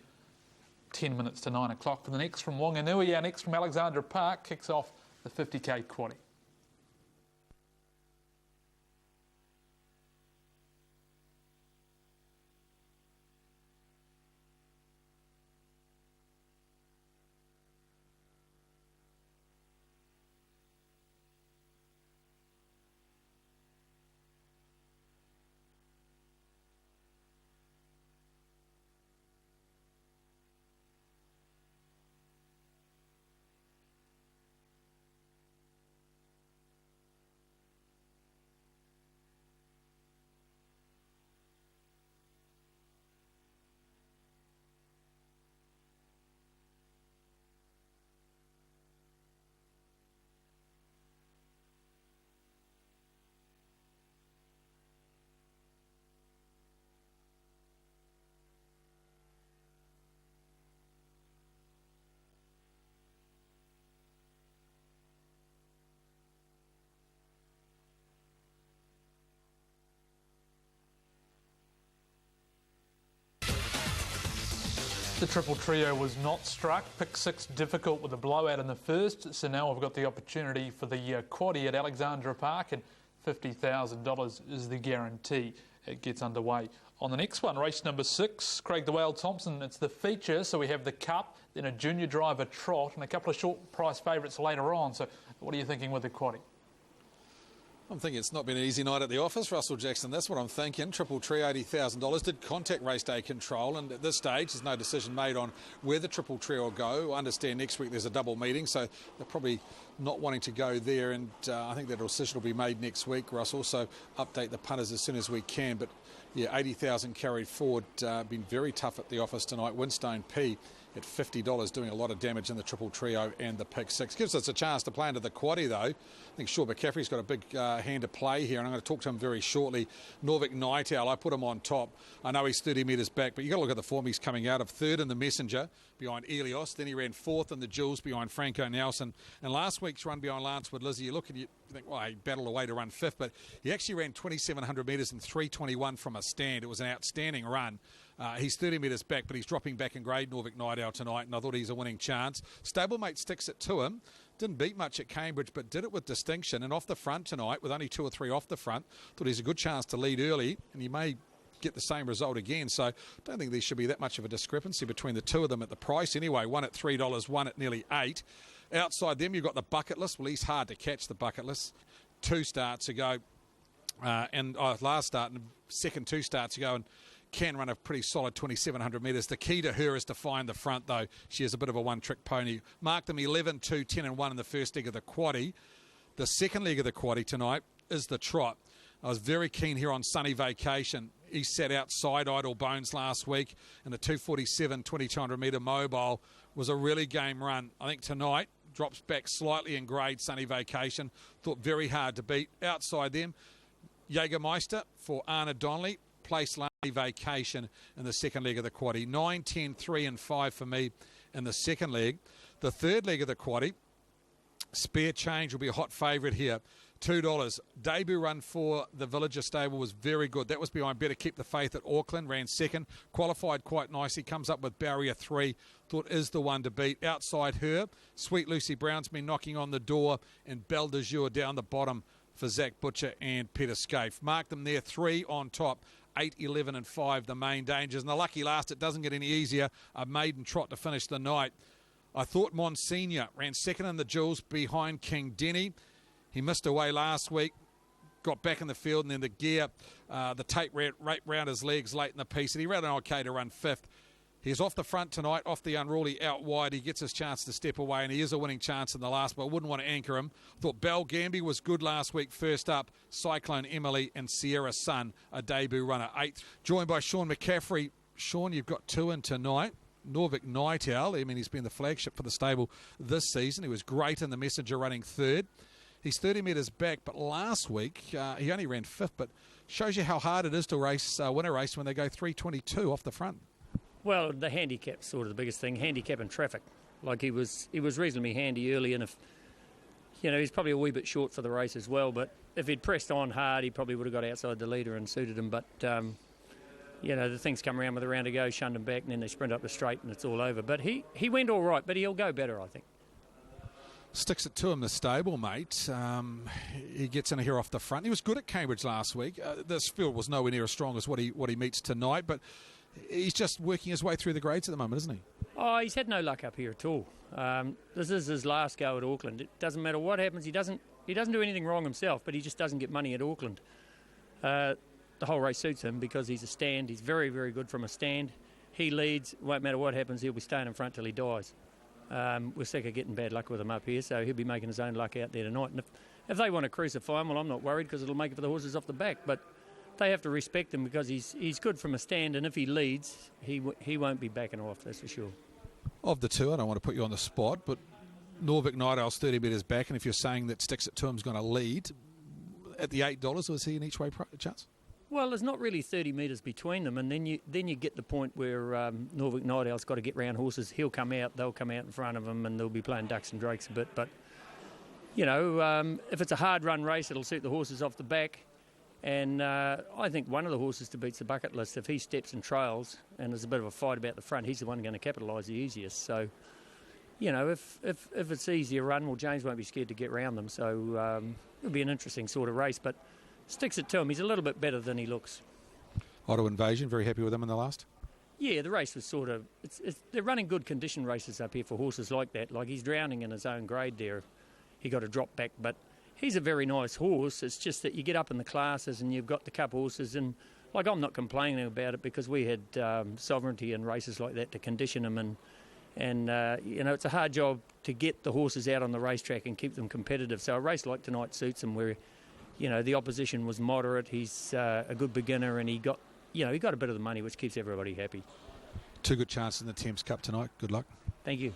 10 minutes to 9 o'clock for the next from Wanganui. Our next from Alexandra Park kicks off the 50k quaddie. The triple trio was not struck. Pick 6 difficult with a blowout in the first, so now we've got the opportunity for the quaddie at Alexandra Park, and $50,000 is the guarantee. It gets underway on the next one, race number 6, Craig the Whale Thompson. It's the feature, so we have the Cup, then a junior driver trot, and a couple of short price favourites later on. So what are you thinking with the quaddie? I'm thinking it's not been an easy night at the office, Russell Jackson. That's what I'm thinking. Triple Trio, $80,000. Did contact race day control, and at this stage, there's no decision made on where the Triple Trio will go. I understand next week there's a double meeting, so they're probably not wanting to go there, and I think that decision will be made next week, Russell. So update the punters as soon as we can. But yeah, 80,000 carried forward. Been very tough at the office tonight. Winstone P at $50, doing a lot of damage in the Triple Trio and the Pick 6. Gives us a chance to play into the quaddie, though. I think Shaw McCaffrey's got a big hand to play here, and I'm going to talk to him very shortly. Norvik Night Owl, I put him on top. I know he's 30 metres back, but you've got to look at the form he's coming out of. Third in the Messenger behind Elios. Then he ran fourth in the Jules behind Franco Nelson. And last week's run behind Lance Wood Lizzie, you look at it, you think, well, he battled away to run fifth, but he actually ran 2,700 metres in 3:21 from a stand. It was an outstanding run. He's 30 metres back, but he's dropping back in grade, Norvik Night Owl, tonight, and I thought he's a winning chance. Stablemate sticks it to him. Didn't beat much at Cambridge, but did it with distinction. And off the front tonight, with only 2 or 3 off the front, thought he's a good chance to lead early, and he may get the same result again. So I don't think there should be that much of a discrepancy between the two of them at the price anyway. One at $3, one at nearly $8. Outside them, you've got the Bucket List. Well, he's hard to catch, the Bucket List. 2 starts ago, last start, and second 2 starts ago, and can run a pretty solid 2,700 metres. The key to her is to find the front, though. She is a bit of a one-trick pony. Marked them 11, 2, 10 and 1 in the first leg of the quaddie. The second leg of the quaddie tonight is the trot. I was very keen here on Sunny Vacation. He sat outside Idle Bones last week, and the 247 2,200 metre mobile was a really game run. I think tonight drops back slightly in grade, Sunny Vacation. Thought very hard to beat. Outside them, Jägermeister for Anna Donnelly. Place Sunny Vacation in the second leg of the quaddie. 9, 10, 3 and 5 for me in the second leg. The third leg of the quaddie, Spare Change will be a hot favourite here. $2. Debut run for the Villager stable was very good. That was behind Better Keep the Faith at Auckland. Ran second. Qualified quite nicely. Comes up with barrier 3. Thought is the one to beat. Outside her, Sweet Lucy Brown's been knocking on the door. And Belle de Jour down the bottom for Zach Butcher and Peter Scaife. Mark them there. 3 on top. 8, 11 and 5 the main dangers. And the lucky last, it doesn't get any easier. A maiden trot to finish the night. I thought Monsignor ran second in the Jules behind King Denny. He missed away last week. got back in the field, and then the gear, the tape right round his legs late in the piece, and he ran an okay to run 5th. He's off the front tonight, off the unruly out wide. He gets his chance to step away, and he is a winning chance in the last, but I wouldn't want to anchor him. I thought Belgambi was good last week. First up, Cyclone Emily and Sierra Sun, a debut runner, 8th. Joined by Sean McCaffrey. Sean, you've got 2 in tonight. Norvik Night Owl, I mean, he's been the flagship for the stable this season. He was great in the Messenger, running 3rd. He's 30 metres back, but last week he only ran 5th, but shows you how hard it is to win a race when they go 3:22 off the front. Well, the handicap's sort of the biggest thing, handicap and traffic. Like he was reasonably handy early, and if, you know, he's probably a wee bit short for the race as well, but if he'd pressed on hard, he probably would have got outside the leader and suited him, but, you know, the things come around with a round to go, shunned him back, and then they sprint up the straight and it's all over. But he went all right, but he'll go better, I think. Sticks it to him, the stable, mate. He gets in here off the front. He was good at Cambridge last week. This field was nowhere near as strong as what he meets tonight, but he's just working his way through the grades at the moment, isn't he? Oh, he's had no luck up here at all. This is his last go at Auckland. It doesn't matter what happens. He doesn't do anything wrong himself, but he just doesn't get money at Auckland. The whole race suits him because he's a stand. He's very, very good from a stand. He leads. It won't matter what happens. He'll be staying in front till he dies. We're sick of getting bad luck with him up here, so he'll be making his own luck out there tonight. And if they want to crucify him, well, I'm not worried because it'll make it for the horses off the back. But they have to respect him because he's good from a stand, and if he leads, he won't be backing off, that's for sure. Of the 2, I don't want to put you on the spot, but Norvik Night Owl's 30 metres back, and if you're saying that Sticks It To Him's going to lead, at the $8, was he an each-way chance? Well, there's not really 30 metres between them, and then you get the point where Norvik Night Owl's got to get round horses. He'll come out, they'll come out in front of him, and they'll be playing ducks and drakes a bit. But, you know, if it's a hard-run race, it'll suit the horses off the back. And I think one of the horses to beat's the bucket list. If he steps and trails and there's a bit of a fight about the front, he's the one going to capitalise the easiest. So, you know, if it's easier run, well, James won't be scared to get round them. So it'll be an interesting sort of race. But Sticks It To Him, he's a little bit better than he looks. Auto Invasion, very happy with him in the last? Yeah, the race was sort of... they're running good condition races up here for horses like that. Like he's drowning in his own grade there. He got a drop back, but... He's a very nice horse. It's just that you get up in the classes and you've got the cup horses, and like I'm not complaining about it because we had sovereignty and races like that to condition them, and you know, it's a hard job to get the horses out on the racetrack and keep them competitive. So a race like tonight suits him, where, you know, the opposition was moderate. He's a good beginner, and he got a bit of the money, which keeps everybody happy. 2 good chances in the Thames Cup tonight. Good luck. Thank you.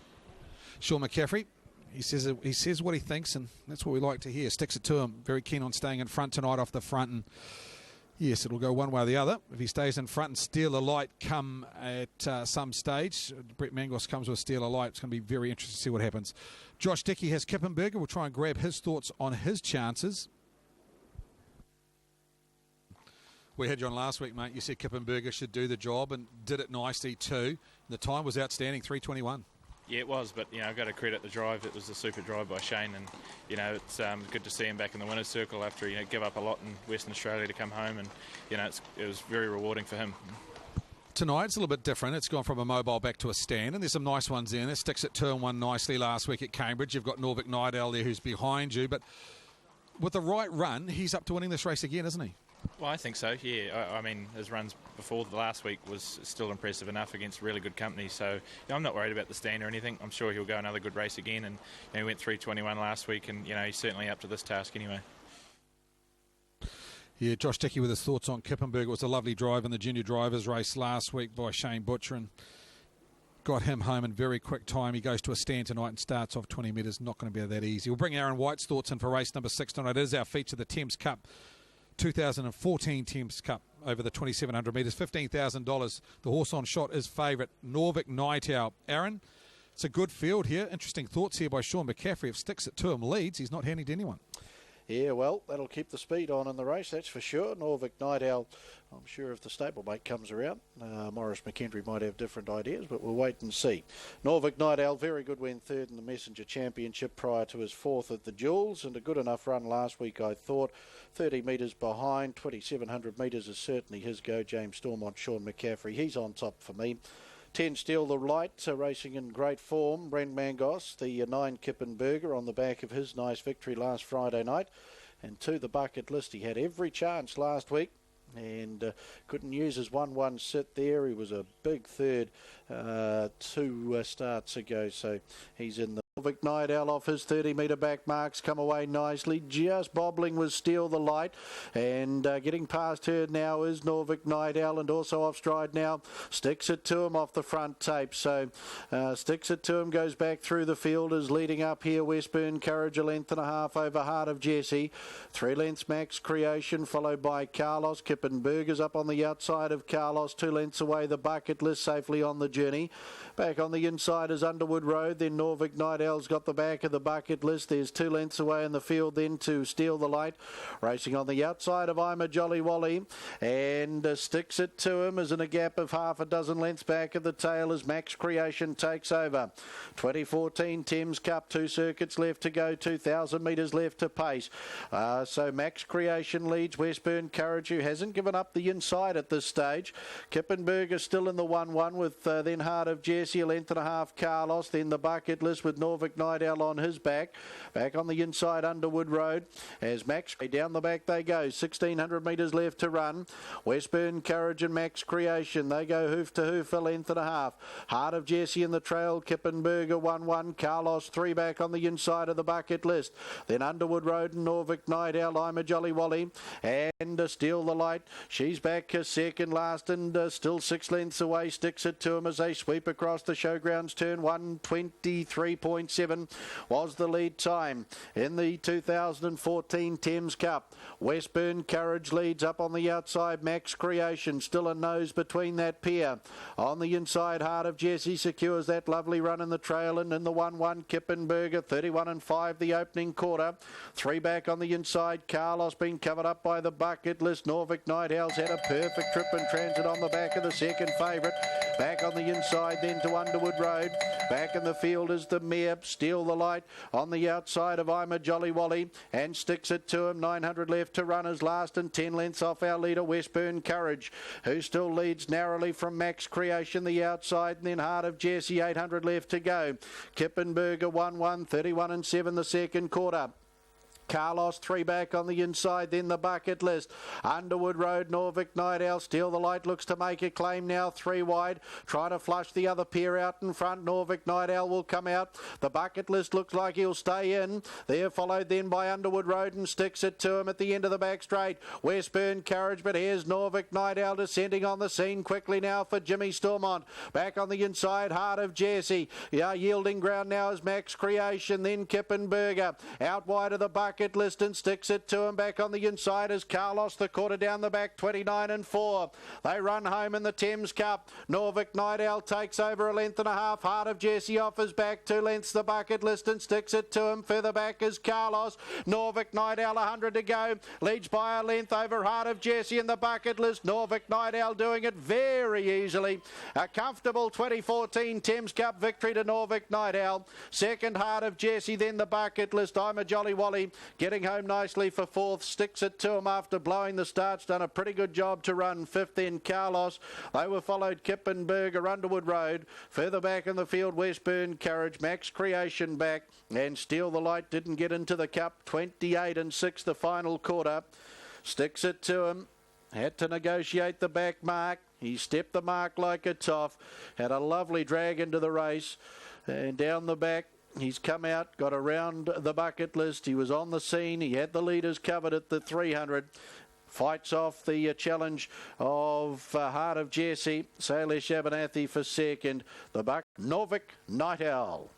Sean McCaffrey. He says what he thinks, and that's what we like to hear. Sticks it to him. Very keen on staying in front tonight off the front, and yes, it'll go one way or the other. If he stays in front and Steal a Light come at some stage, Brett Mangos comes with Steal a Light. It's going to be very interesting to see what happens. Josh Dickey has Kippenberger. We'll try and grab his thoughts on his chances. We had you on last week, mate. You said Kippenberger should do the job, and did it nicely too. The time was outstanding, 3:21. Yeah, it was, but, you know, I've got to credit the drive. It was a super drive by Shane, and, you know, it's good to see him back in the winner's circle after, you know, give up a lot in Western Australia to come home, and, you know, it was very rewarding for him. Tonight it's a little bit different. It's gone from a mobile back to a stand, and there's some nice ones in there. Sticks It To Him won nicely last week at Cambridge. You've got Norvik Night Owl there who's behind you, but with the right run, he's up to winning this race again, isn't he? Well, I think so, yeah. I mean, his runs before the last week was still impressive enough against really good company, so you know, I'm not worried about the stand or anything. I'm sure he'll go another good race again, and you know, he went 3:21 last week, and you know, he's certainly up to this task anyway. Yeah, Josh Dickey with his thoughts on Kippenberger. It was a lovely drive in the junior drivers race last week by Shane Butcher, and got him home in very quick time. He goes to a stand tonight and starts off 20 metres. Not going to be that easy. We'll bring Aaron White's thoughts in for race number 6 tonight. It is our feature, the Thames Cup. 2014 Thames Cup over the 2,700 metres, $15,000. The horse on shot is favourite, Norvik Night Owl. Aaron, it's a good field here. Interesting thoughts here by Sean McCaffrey. If Sticks It To Him leads, he's not handing to anyone. Yeah, well, that'll keep the speed on in the race, that's for sure. Norvik Night Owl, I'm sure if the stablemate comes around, Maurice McKendry might have different ideas, but we'll wait and see. Norvik Night Owl, very good win third in the Messenger Championship prior to his 4th at the Jewels, and a good enough run last week, I thought. 30 metres behind, 2,700 metres is certainly his go. James Stormont, Sean McCaffrey, he's on top for me. 10 Steal the Light, racing in great form. Brent Mangos, the 9 Kippenberger on the back of his nice victory last Friday night. And to the bucket list, he had every chance last week and couldn't use his 1-1 sit there. He was a big third 2 starts ago, so he's in the Norvic Nidell off his 30-metre back marks, come away nicely. Just bobbling was Steal the Light, and getting past her now is Norvic Nidell, and also off stride now. Sticks it to him off the front tape, so sticks it to him, goes back through the field, is leading up here. Westburn Courage, a length and a half over Heart of Jesse. 3 lengths Max Creation, followed by Carlos. Kippenberger's up on the outside of Carlos, 2 lengths away. The bucket list safely on the journey. Back on the inside is Underwood Road, then Norvic Nidell's got the back of the bucket list. There's 2 lengths away in the field then to Steal the Light. Racing on the outside of I'm a Jolly Wally, and sticks it to him, is in a gap of half a dozen lengths back of the tail as Max Creation takes over. 2014 Thames Cup, 2 circuits left to go, 2,000 metres left to pace. So Max Creation leads. Westburn Courage, who hasn't given up the inside at this stage. Kippenberger still in the 1-1 with then Heart of Jesse, a length and a half Carlos, then the bucket list with Norvic Nidell on his back. Back on the inside Underwood Road as Max, down the back they go, 1,600 metres left to run. Westburn Courage and Max Creation, they go hoof to hoof, a length and a half. Heart of Jesse in the trail, Kippenberger 1-1, Carlos 3 back on the inside of the bucket list. Then Underwood Road and Norvic Nidell, I'm a Jolly Wally, and Steal the Light, she's back second last, and still 6 lengths away. Sticks it to him as they sweep across the showgrounds turn. 1:23.7 was the lead time in the 2014 Thames Cup. Westburn Courage leads up on the outside. Max Creation still a nose between that pair. On the inside, Heart of Jesse secures that lovely run in the trail, and in the 1-1 Kippenberger, 31.5 the opening quarter. 3 back on the inside. Carlos being covered up by the bucket list. Norvic Nidell's had a perfect trip and transit on the back of the second favourite. Back on the inside then to Underwood Road. Back in the field is the mare, Steal the Light, on the outside of I'm a Jolly Wally, and sticks it to him. 900 left to run as last, and 10 lengths off our leader Westburn Courage, who still leads narrowly from Max Creation the outside, and then Heart of Jesse, 800 left to go. Kippenberger 1-1, 31.7 the second quarter. Carlos 3 back on the inside, then the bucket list. Underwood Road, Norvic Nidell, Steal the Light looks to make a claim now, 3 wide. Try to flush the other pair out in front. Norvic Nidell will come out. The bucket list looks like he'll stay in. They're followed then by Underwood Road, and sticks it to him at the end of the back straight. Westburn Courage, but here's Norvic Nidell descending on the scene quickly now for Jimmy Stormont. Back on the inside, Heart of Jesse. Yeah, yielding ground now is Max Creation, then Kippenberger. Out wide of the bucket list, and sticks it to him. Back on the inside is Carlos, the quarter down the back, 29.4. They run home in the Thames Cup. Norvic Nidell takes over a length and a half. Heart of Jesse off his back, 2 lengths the bucket list, and sticks it to him. Further back is Carlos. Norvic Nidell, 100 to go. Leads by a length over Heart of Jesse in the bucket list. Norvic Nidell doing it very easily. A comfortable 2014 Thames Cup victory to Norvic Nidell. Second, Heart of Jesse, then the bucket list. I'm a Jolly Wally getting home nicely for 4th. Sticks it to him after blowing the starts. Done a pretty good job to run 5th in Carlos. They were followed Kippenberger, Underwood Road. Further back in the field, Westburn Courage, Max Creation back, and Steal the Light didn't get into the cup. 28.6 the final quarter. Sticks it to him. Had to negotiate the back mark. He stepped the mark like a toff. Had a lovely drag into the race. And down the back, he's come out, got around the bucket list. He was on the scene. He had the leaders covered at the 300. Fights off the challenge of Heart of Jesse. Salish Abernathy for second. The buck, Norvic Nidell.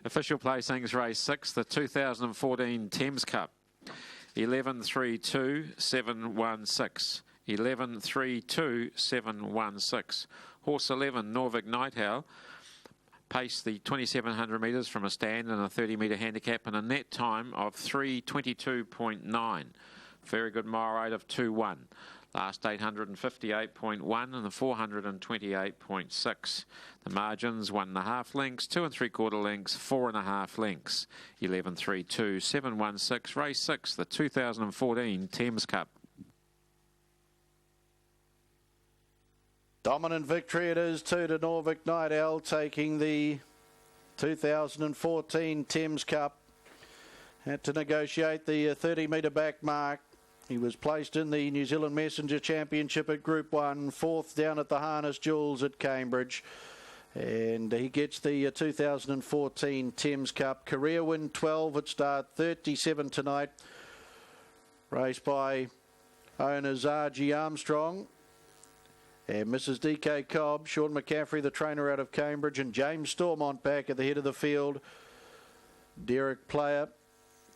Official placings, race 6, the 2014 Thames Cup. 11-3-2-7-1-6. 11-3-2-7-1-6. Horse 11, Norvik Nightowl, paced the 2,700 metres from a stand and a 30-metre handicap in a net time of 3:22.9. Very good mile rate of 2-1. Last 858.1 and the 428.6. The margins 1.5 lengths, 2 3/4 lengths, 4.5 lengths. 11-3-2-7-1-6. Race 6, the 2014 Thames Cup. Dominant victory it is too to Norvik Nightowl, taking the 2014 Thames Cup. Had to negotiate the 30-metre back mark. He was placed in the New Zealand Messenger Championship at Group 1, 4th down at the Harness Jewels at Cambridge. And he gets the 2014 Thames Cup. Career win 12 at start, 37 tonight. Raced by owners R.G. Armstrong and Mrs. D.K. Cobb, Sean McCaffrey, the trainer out of Cambridge, and James Stormont back at the head of the field. Derek Player,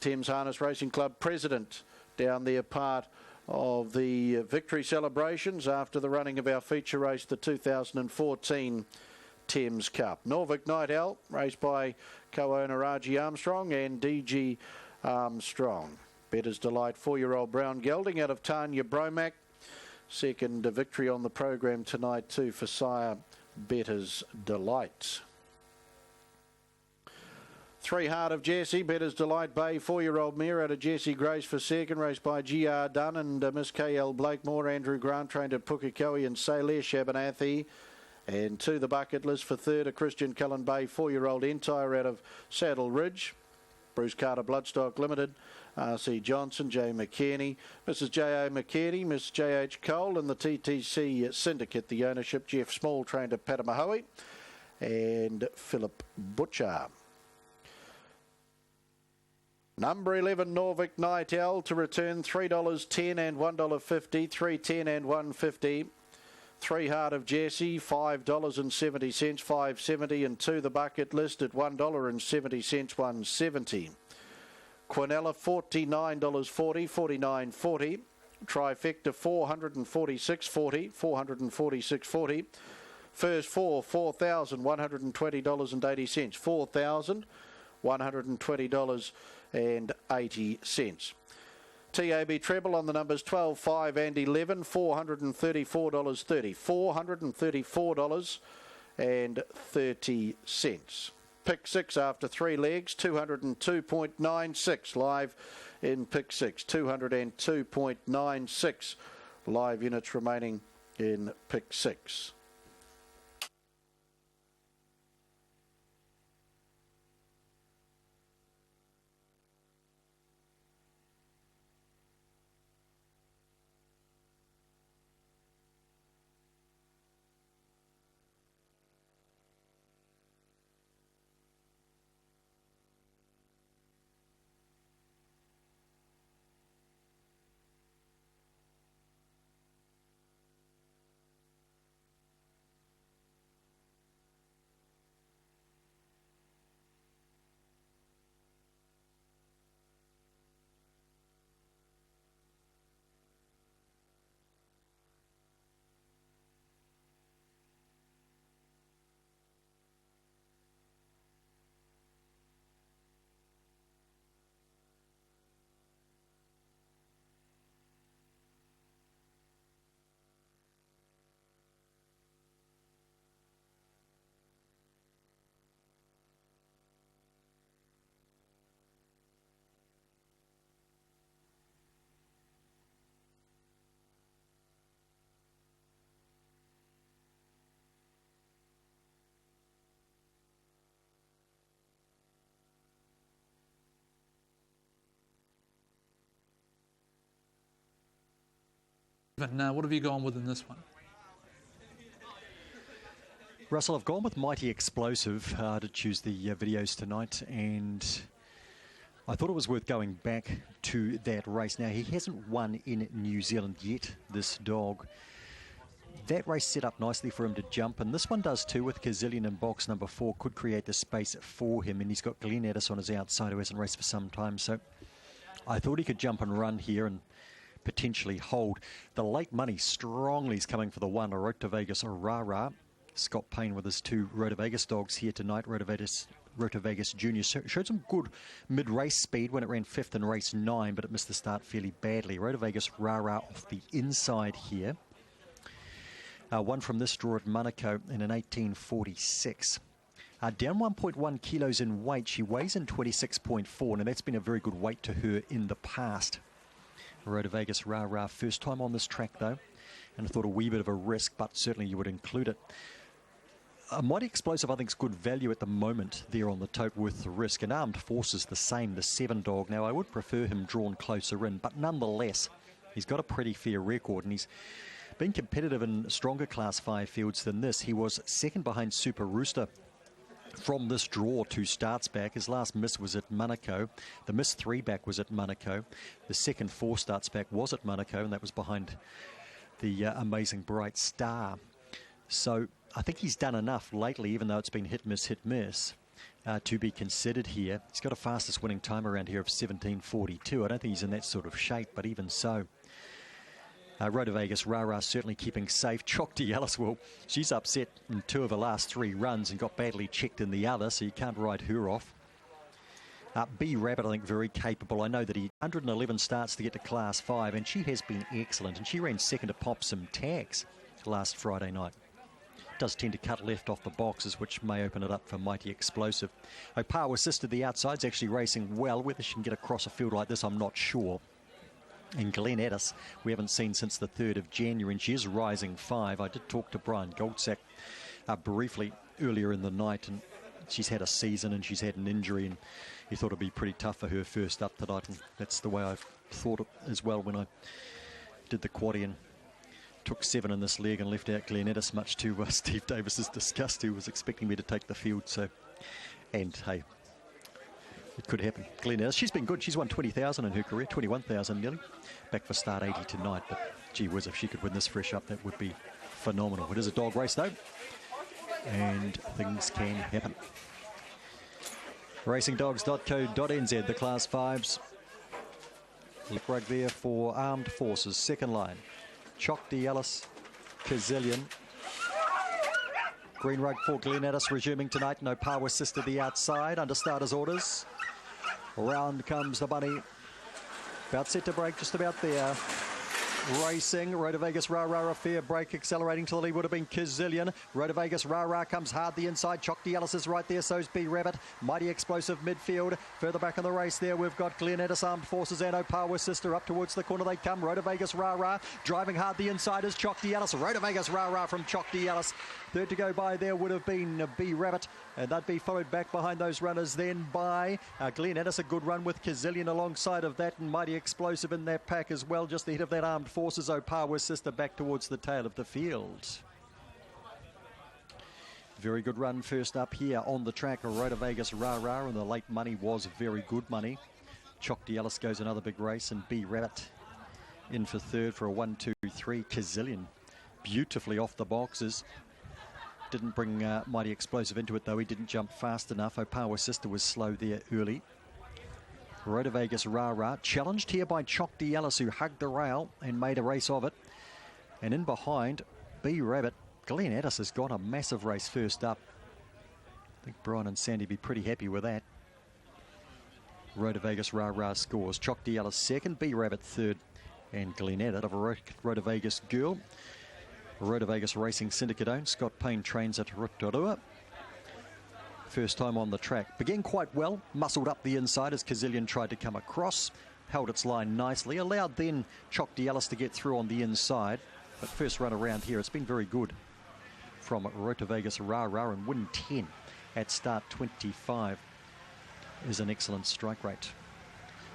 Thames Harness Racing Club president, down there part of the victory celebrations after the running of our feature race, the 2014 Thames Cup. Norvik Nightowl, raced by co-owner R.G. Armstrong and D.G. Armstrong. Better's Delight, 4-year-old brown gelding out of Tanya Bromack. Second victory on the program tonight too for sire Better's Delight. 3 Heart of Jesse, Better's Delight Bay, 4-year-old mare out of Jesse Grace for second, raced by G.R. Dunn and Miss K.L. Blakemore. Andrew Grant trained at Pukekohe and Saleh Shabanathi. And to the bucket list for third, a Christian Cullen Bay, 4-year-old Entire out of Saddle Ridge. Bruce Carter Bloodstock Limited, R.C. Johnson, J. McKinney, Mrs. J.O. McKinney, Miss J.H. Cole, and the TTC Syndicate, the ownership, Jeff Small, trained at Patamahoe, and Philip Butcher. Number 11, Norvik Nightowl, to return $3.10 and $1.50, $3.10 and $1.50. 3 Heart of Jesse, $5.70, $5.70, and to the bucket list at $1.70, $1.70. Quinella, $49.40, $49.40. Trifecta, $446.40, $446.40. First four, $4,120.80, $4,120.80. TAB treble on the numbers 12, 5 and 11, $434.30, $434.30. Pick 6 after 3 legs, 202.96 live in pick 6, 202.96 live units remaining in pick 6. And what have you gone with in this one? Russell, I've gone with Mighty Explosive to choose the videos tonight, and I thought it was worth going back to that race. Now, he hasn't won in New Zealand yet, this dog. That race set up nicely for him to jump, and this one does too, with Gazillion in box number 4, could create the space for him, and he's got Glenn Addis on his outside, who hasn't raced for some time, so I thought he could jump and run here and potentially hold. The late money strongly is coming for the one, Road to Vegas Rara. Scott Payne with his two Road to Vegas dogs here tonight. Road to Vegas Junior showed some good mid-race speed when it ran 5th in race 9, but it missed the start fairly badly. Road to Vegas Rara off the inside here. Won from this draw at Monaco in an 1846. Down 1.1 kilos in weight. She weighs in 26.4, and that's been a very good weight to her in the past. Road to Vegas Rara, first time on this track though, and I thought a wee bit of a risk, but certainly you would include it. Mighty Explosive, I think, is good value at the moment there on the tote, worth the risk. And Armed Forces the same, the 7 dog. Now, I would prefer him drawn closer in, but nonetheless, he's got a pretty fair record, and he's been competitive in stronger Class 5 fields than this. He was second behind Super Rooster from this draw 2 starts back. His last miss was at Monaco. The miss 3 back was at Monaco. The second 4 starts back was at Monaco, and that was behind the Amazing Bright Star. So I think he's done enough lately, even though it's been hit, miss, to be considered here. He's got a fastest winning time around here of 17:42. I don't think he's in that sort of shape, but even so. Road to Vegas Rara certainly keeping safe. Chocty Alice, well, she's upset in 2 of her last 3 runs and got badly checked in the other, so you can't ride her off. B Rabbit, I think, very capable. I know that he 111 starts to get to Class 5, and she has been excellent, and she ran second to Pop Some Tags last Friday night. Does tend to cut left off the boxes, which may open it up for Mighty Explosive. Power Sister, the outside's actually racing well. Whether she can get across a field like this, I'm not sure. And Glen Addis, we haven't seen since the 3rd of January, and she is rising 5. I did talk to Brian Goldsack briefly earlier in the night, and she's had a season and she's had an injury, and he thought it'd be pretty tough for her first up tonight, and that's the way I thought it as well when I did the quaddie and took 7 in this leg and left out Glen Addis, much to Steve Davis's disgust, who was expecting me to take the field. So, and hey, it could happen. Glen Addis, she's been good. She's won 20,000 in her career, 21,000 nearly. Back for start 80 tonight, but gee whiz, if she could win this fresh up, that would be phenomenal. It is a dog race though, and things can happen. Racingdogs.co.nz, the Class 5s. Lip rug there for Armed Forces, second line. Chocty Ellis, Kazillion. Green rug for Glen Addis resuming tonight. No Power Sister the outside under starters orders. Around comes the bunny. About set to break, just about there. Racing, Road to Vegas Rara, fair break, accelerating to the lead would have been Kazillion. Road to Vegas Rara comes hard the inside. Chocty Ellis is right there, so's B Rabbit. Mighty Explosive midfield. Further back in the race there, we've got Glen Addis, Armed Forces, and Power Sister up towards the corner they come. Road to Vegas Rara driving hard the inside is Chocty Ellis. Road to Vegas Rara from Chocty Ellis. Third to go by there would have been B Rabbit, and that'd be followed back behind those runners then by Glen Addis. A good run with Kazillion alongside of that, and Mighty Explosive in that pack as well, just ahead of that Armed Forces. Power Sister back towards the tail of the field. Very good run first up here on the track. Road to Vegas Rara, and the late money was very good money. Chocty Ellis goes another big race, and B Rabbit in for third for a 1-2-3. Kazillion beautifully off the boxes. Didn't bring Mighty Explosive into it though. He didn't jump fast enough. Power Sister was slow there early. Road to Vegas Rara, challenged here by Chocty Ellis, who hugged the rail and made a race of it. And in behind, B Rabbit. Glen Addis has got a massive race first up. I think Brian and Sandy be pretty happy with that. Road to Vegas Rara scores. Chocty Ellis second, B Rabbit third, and Glen Addis of a Road to Vegas girl. Road to Vegas Racing Syndicate owned. Scott Payne trains at Rotorua. First time on the track. Began quite well, muscled up the inside as Kazillion tried to come across. Held its line nicely. Allowed then Chocty Ellis to get through on the inside. But first run around here, it's been very good from Road to Vegas Rara, and win 10 at start 25 is an excellent strike rate.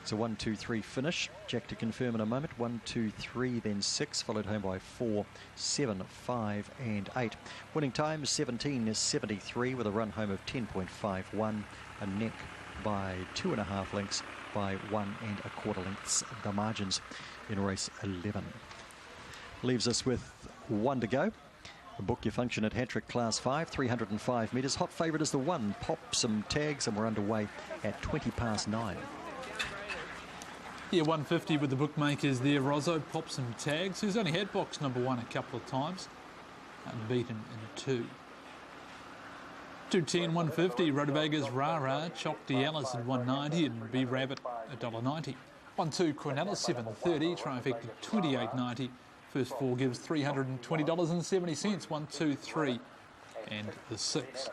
It's a 1-2-3 finish. Jack to confirm in a moment. 1-2-3, then 6, followed home by 4, 7, 5, and 8. Winning time 17:73 with a run home of 10.51. A neck by 2.5 lengths by 1 1/4 lengths. The margins in race 11. Leaves us with 1 to go. Book your function at Hattrick Class 5, 305 metres. Hot favourite is the 1. Pop Some Tags, and we're underway at 9:20. Yeah, 150 with the bookmakers there. Rozzo pops some tags. Who's only had box number 1 a couple of times. Unbeaten in 2. 210, 150. Rotovegas Rara, Choc Dialis at 190 and B Rabbit $1.90. 1-2 Quinella 730, trifecta 28.90. First 4 gives $320.70. 1, 2, 3, and the 6.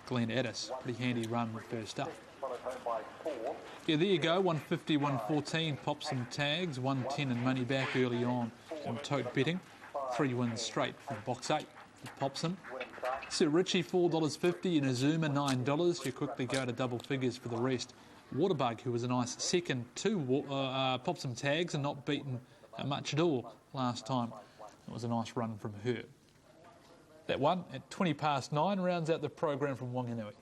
Glenn Addis, pretty handy run first up. Yeah, there you go. 150, 114. Pop some tags. 110 and money back early on in tote betting. 3 wins straight from box 8. He pops them. Sir Richie $4.50 and Azuma $9. You quickly go to double figures for the rest. Waterbug, who was a nice second, 2 popped some tags and not beaten much at all last time. It was a nice run from her. That one at 20 past 9 rounds out the program from Wanganui.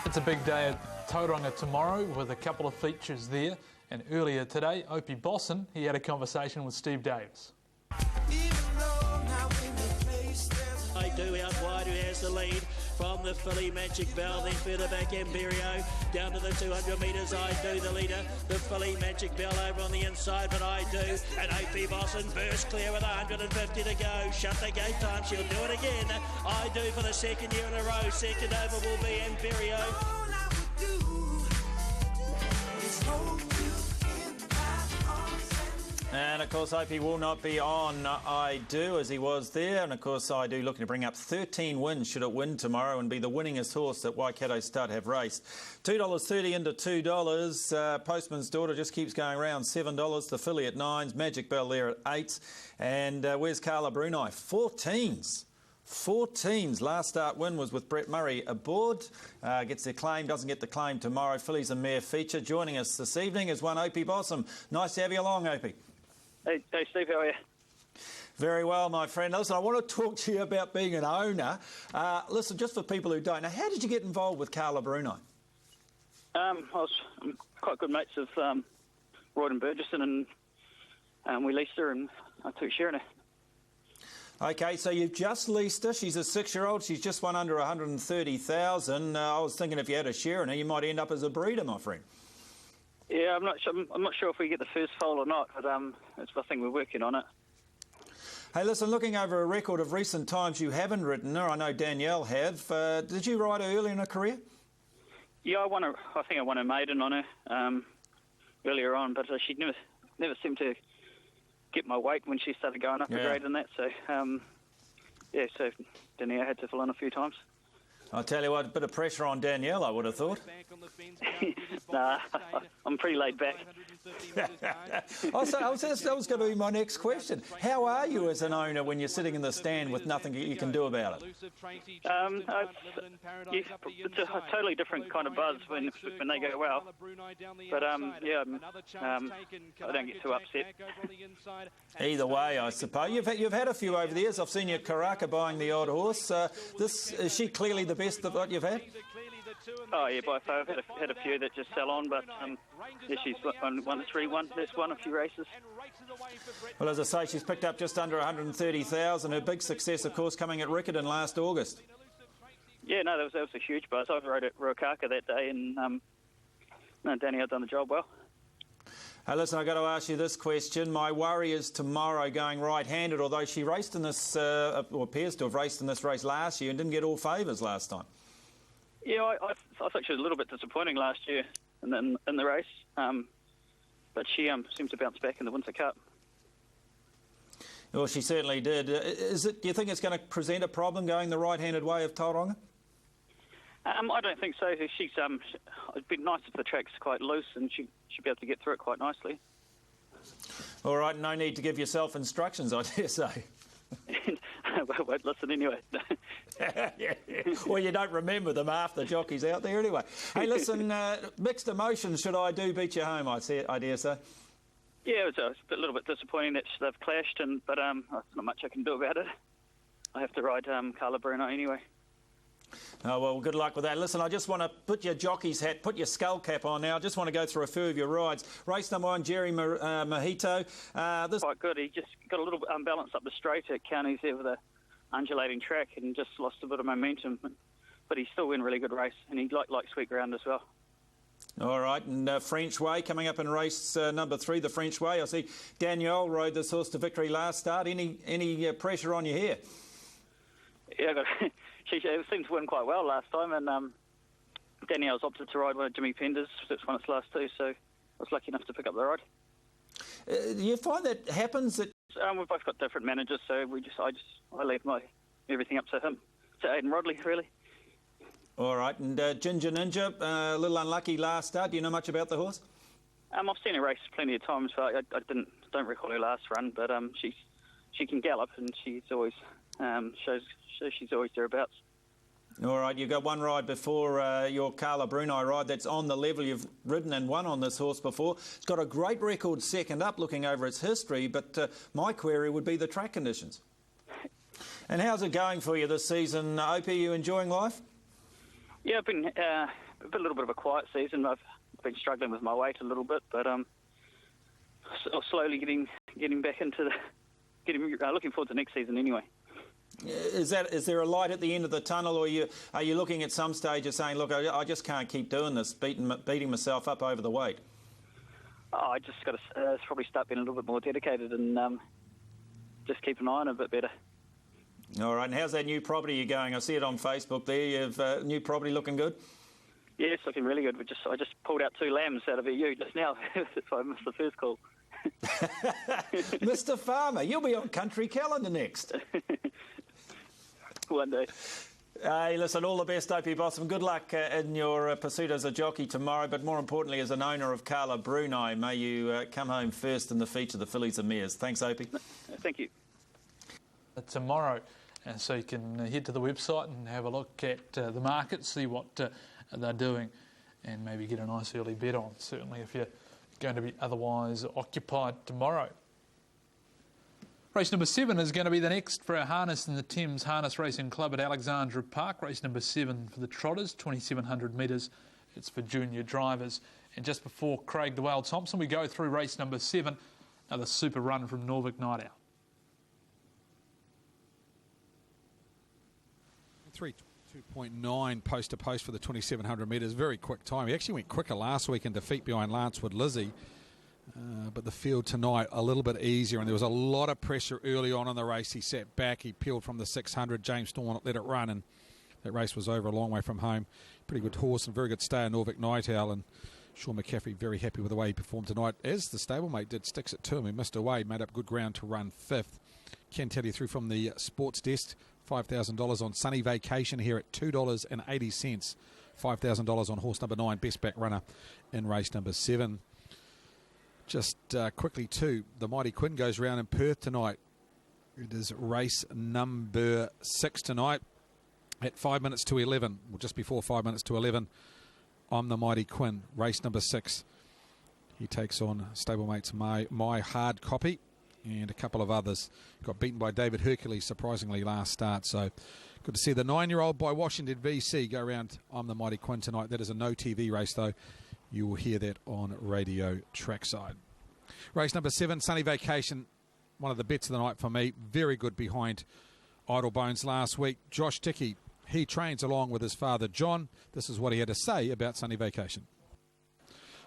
It's a big day at Tauranga tomorrow with a couple of features there. And earlier today, Opie Bosson, he had a conversation with Steve Davis. I do out wide, who has the lead from the filly Magic Bell, then further back Empirio down to the 200 metres. I do the leader, the filly Magic Bell over on the inside, but I do, and AP Bosson burst clear with 150 to go. Shut the gate time, she'll do it again. I do for the second year in a row. Second over will be Empirio. And of course, Opie will not be on I Do as he was there. And of course, I Do looking to bring up 13 wins should it win tomorrow and be the winningest horse that Waikato Stud have raced. $2.30 into $2. Postman's Daughter just keeps going around. $7. The filly at 9s. Magic Bell there at 8. And where's Carla Brunei? 14s. 14s. Last start win was with Brett Murray aboard. Gets the claim, doesn't get the claim tomorrow. Fillies and Mare feature. Joining us this evening is one Opie Bosson. Nice to have you along, Opie. Hey Steve, how are you? Very well, my friend. Listen, I want to talk to you about being an owner. Listen, just for people who don't know, how did you get involved with Carla Brunei? I'm quite good mates of Royd and Burgesson, and we leased her and I took share in her. Okay, so you've just leased her. She's a 6-year-old. She's just won under 130,000. I was thinking if you had a share in her, you might end up as a breeder, my friend. Yeah, I'm not sure if we get the first foal or not, but it's I think we're working on it. Hey, listen, looking over a record of recent times you haven't ridden her, I know Danielle have. Did you ride her early in her career? Yeah, I think I won a maiden on her earlier on, but she never seemed to get my weight when she started going up a grade and that. So, so Danielle had to fill in a few times. I'll tell you what, a bit of pressure on Danielle, I would have thought. Nah, I'm pretty laid back. That was going to be my next question. How are you as an owner when you're sitting in the stand with nothing you can do about it? It's a totally different kind of buzz when they go well. But I don't get too upset. Either way, I suppose. You've had a few over the years. I've seen you at Karaka buying the odd horse. Is she clearly the best of what you've had? Oh yeah, by far. I've had a few that just sell on, but she's won a few races. Well, as I say, she's picked up just under 130,000. Her big success, of course, coming at Riccarton last August. Yeah, no, that was a huge buzz. I rode at Ruakaka that day, and Danielle done the job well. Hey, listen, I've got to ask you this question. My worry is tomorrow going right-handed, although she raced in this, or appears to have raced in this race last year and didn't get all favours last time. Yeah, I thought she was a little bit disappointing last year in the race, but she seemed to bounce back in the Winter Cup. Well, she certainly did. Do you think it's going to present a problem going the right-handed way of Tauranga? I don't think so. It'd be nice if the track's quite loose and she should be able to get through it quite nicely. All right, no need to give yourself instructions, I dare say. I won't listen anyway. Well, you don't remember them half the jockeys out there anyway. Hey, listen, mixed emotions, should I do beat you home, I dare say? Yeah, it's a little bit disappointing that they've clashed, but there's not much I can do about it. I have to ride Carla Bruno anyway. Oh, well, good luck with that. Listen, I just want to put your jockey's hat, put your skull cap on now. I just want to go through a few of your rides. Race number 1, Jerry Mojito. Quite good. He just got a little bit unbalanced up the straight at Counties there with a undulating track and just lost a bit of momentum. But he still win a really good race, and he likes sweet ground as well. All right, and French Way coming up in race number 3, the French Way. I see Danielle rode this horse to victory last start. Any pressure on you here? Yeah, she seemed to win quite well last time, and Danielle's opted to ride one of Jimmy Pender's. It's won its last 2, so I was lucky enough to pick up the ride. Do you find that happens? We've both got different managers, so I leave everything up to him, to Aidan Rodley, really. All right, and Ginger Ninja, a little unlucky last start. Do you know much about the horse? I've seen her race plenty of times, but I don't recall her last run. But she can gallop, and she's always shows she's always thereabouts. All right, you've got one ride before your Carla Bruno ride that's on the level. You've ridden and won on this horse before. It's got a great record second up looking over its history, but my query would be the track conditions. And how's it going for you this season, Opie? Are you enjoying life? Yeah, I've been a little bit of a quiet season. I've been struggling with my weight a little bit, but slowly getting back into looking forward to next season anyway. Is there a light at the end of the tunnel, or are you looking at some stage of saying, look, I just can't keep doing this, beating myself up over the weight? I just got to probably start being a little bit more dedicated and just keep an eye on it a bit better. All right, and how's that new property you're going? I see it on Facebook there. You've new property looking good? Yeah, it's looking really good. I just pulled out 2 lambs out of EU just now. That's why I missed the first call. Mr. Farmer, you'll be on Country Calendar next. One day. Hey, listen, all the best, Opie Bossum. Good luck in your pursuit as a jockey tomorrow, but more importantly, as an owner of Carla Bruno, may you come home first in the feature, the Fillies and Mares. Thanks, Opie. Thank you. Tomorrow, and so you can head to the website and have a look at the market, see what they're doing, and maybe get a nice early bet on, certainly if you're going to be otherwise occupied tomorrow. Race number 7 is going to be the next for our harness in the Thames Harness Racing Club at Alexandra Park. Race number 7 for the Trotters, 2,700 metres. It's for junior drivers. And just before Craig the Whale Thompson, we go through race number 7, another super run from Norfolk Night Owl. 2.9 post to post for the 2,700 metres. Very quick time. He actually went quicker last week in defeat behind Lancewood Lizzie. But the field tonight a little bit easier, and there was a lot of pressure early on in the race. He sat back, he peeled from the 600. James Storm let it run, and that race was over a long way from home. Pretty good horse and very good stay in Norfolk Night Owl, and Sean McCaffrey very happy with the way he performed tonight, as the stablemate did. Sticks it to him. He missed away, made up good ground to run 5th. Can tell you through from the sports desk, $5,000 on Sunny Vacation here at $2.80. $5,000 on horse number 9, best back runner in race number 7. Just quickly too, the Mighty Quinn goes round in Perth tonight. It is race number 6 tonight at 5 minutes to 11, or just before 5 minutes to 11. I'm the Mighty Quinn, race number 6. He takes on stablemates My Hard Copy and a couple of others. Got beaten by David Hercules, surprisingly, last start. So good to see the 9-year-old by Washington VC go around I'm the Mighty Quinn tonight. That is a no TV race, though. You will hear that on radio trackside. Race number 7, Sunny Vacation. One of the bets of the night for me. Very good behind Idle Bones last week. Josh Dickey, he trains along with his father John. This is what he had to say about Sunny Vacation.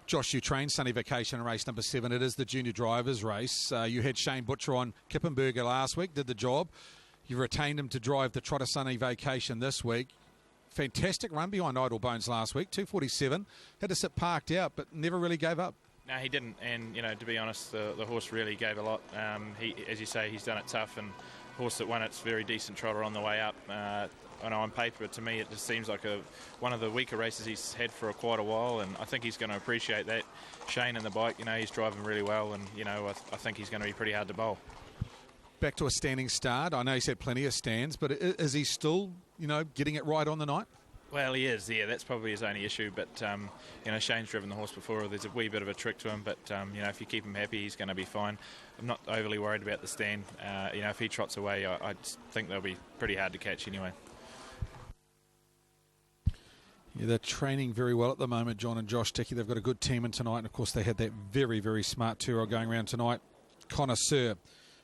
Josh, you trained Sunny Vacation in race number 7. It is the junior drivers race. You had Shane Butcher on Kippenberger last week, did the job. You retained him to drive the Trotter Sunny Vacation this week. Fantastic run behind Idle Bones last week, 2:47. Had to sit parked out, but never really gave up. No, he didn't. And, you know, to be honest, the horse really gave a lot. He, as you say, he's done it tough, and the horse that won it's very decent trotter on the way up. On paper, to me, it just seems like one of the weaker races he's had for quite a while, and I think he's going to appreciate that. Shane and the bike, you know, he's driving really well, and, you know, I think he's going to be pretty hard to bowl. Back to a standing start. I know he's had plenty of stands, but is he still, you know, getting it right on the night? Well, he is, yeah. That's probably his only issue. But, you know, Shane's driven the horse before. There's a wee bit of a trick to him. But, you know, if you keep him happy, he's going to be fine. I'm not overly worried about the stand. You know, if he trots away, I think they'll be pretty hard to catch anyway. Yeah, they're training very well at the moment, John and Josh Dickey. They've got a good team in tonight. And, of course, they had that very, very smart two-year going around tonight. Connoisseur,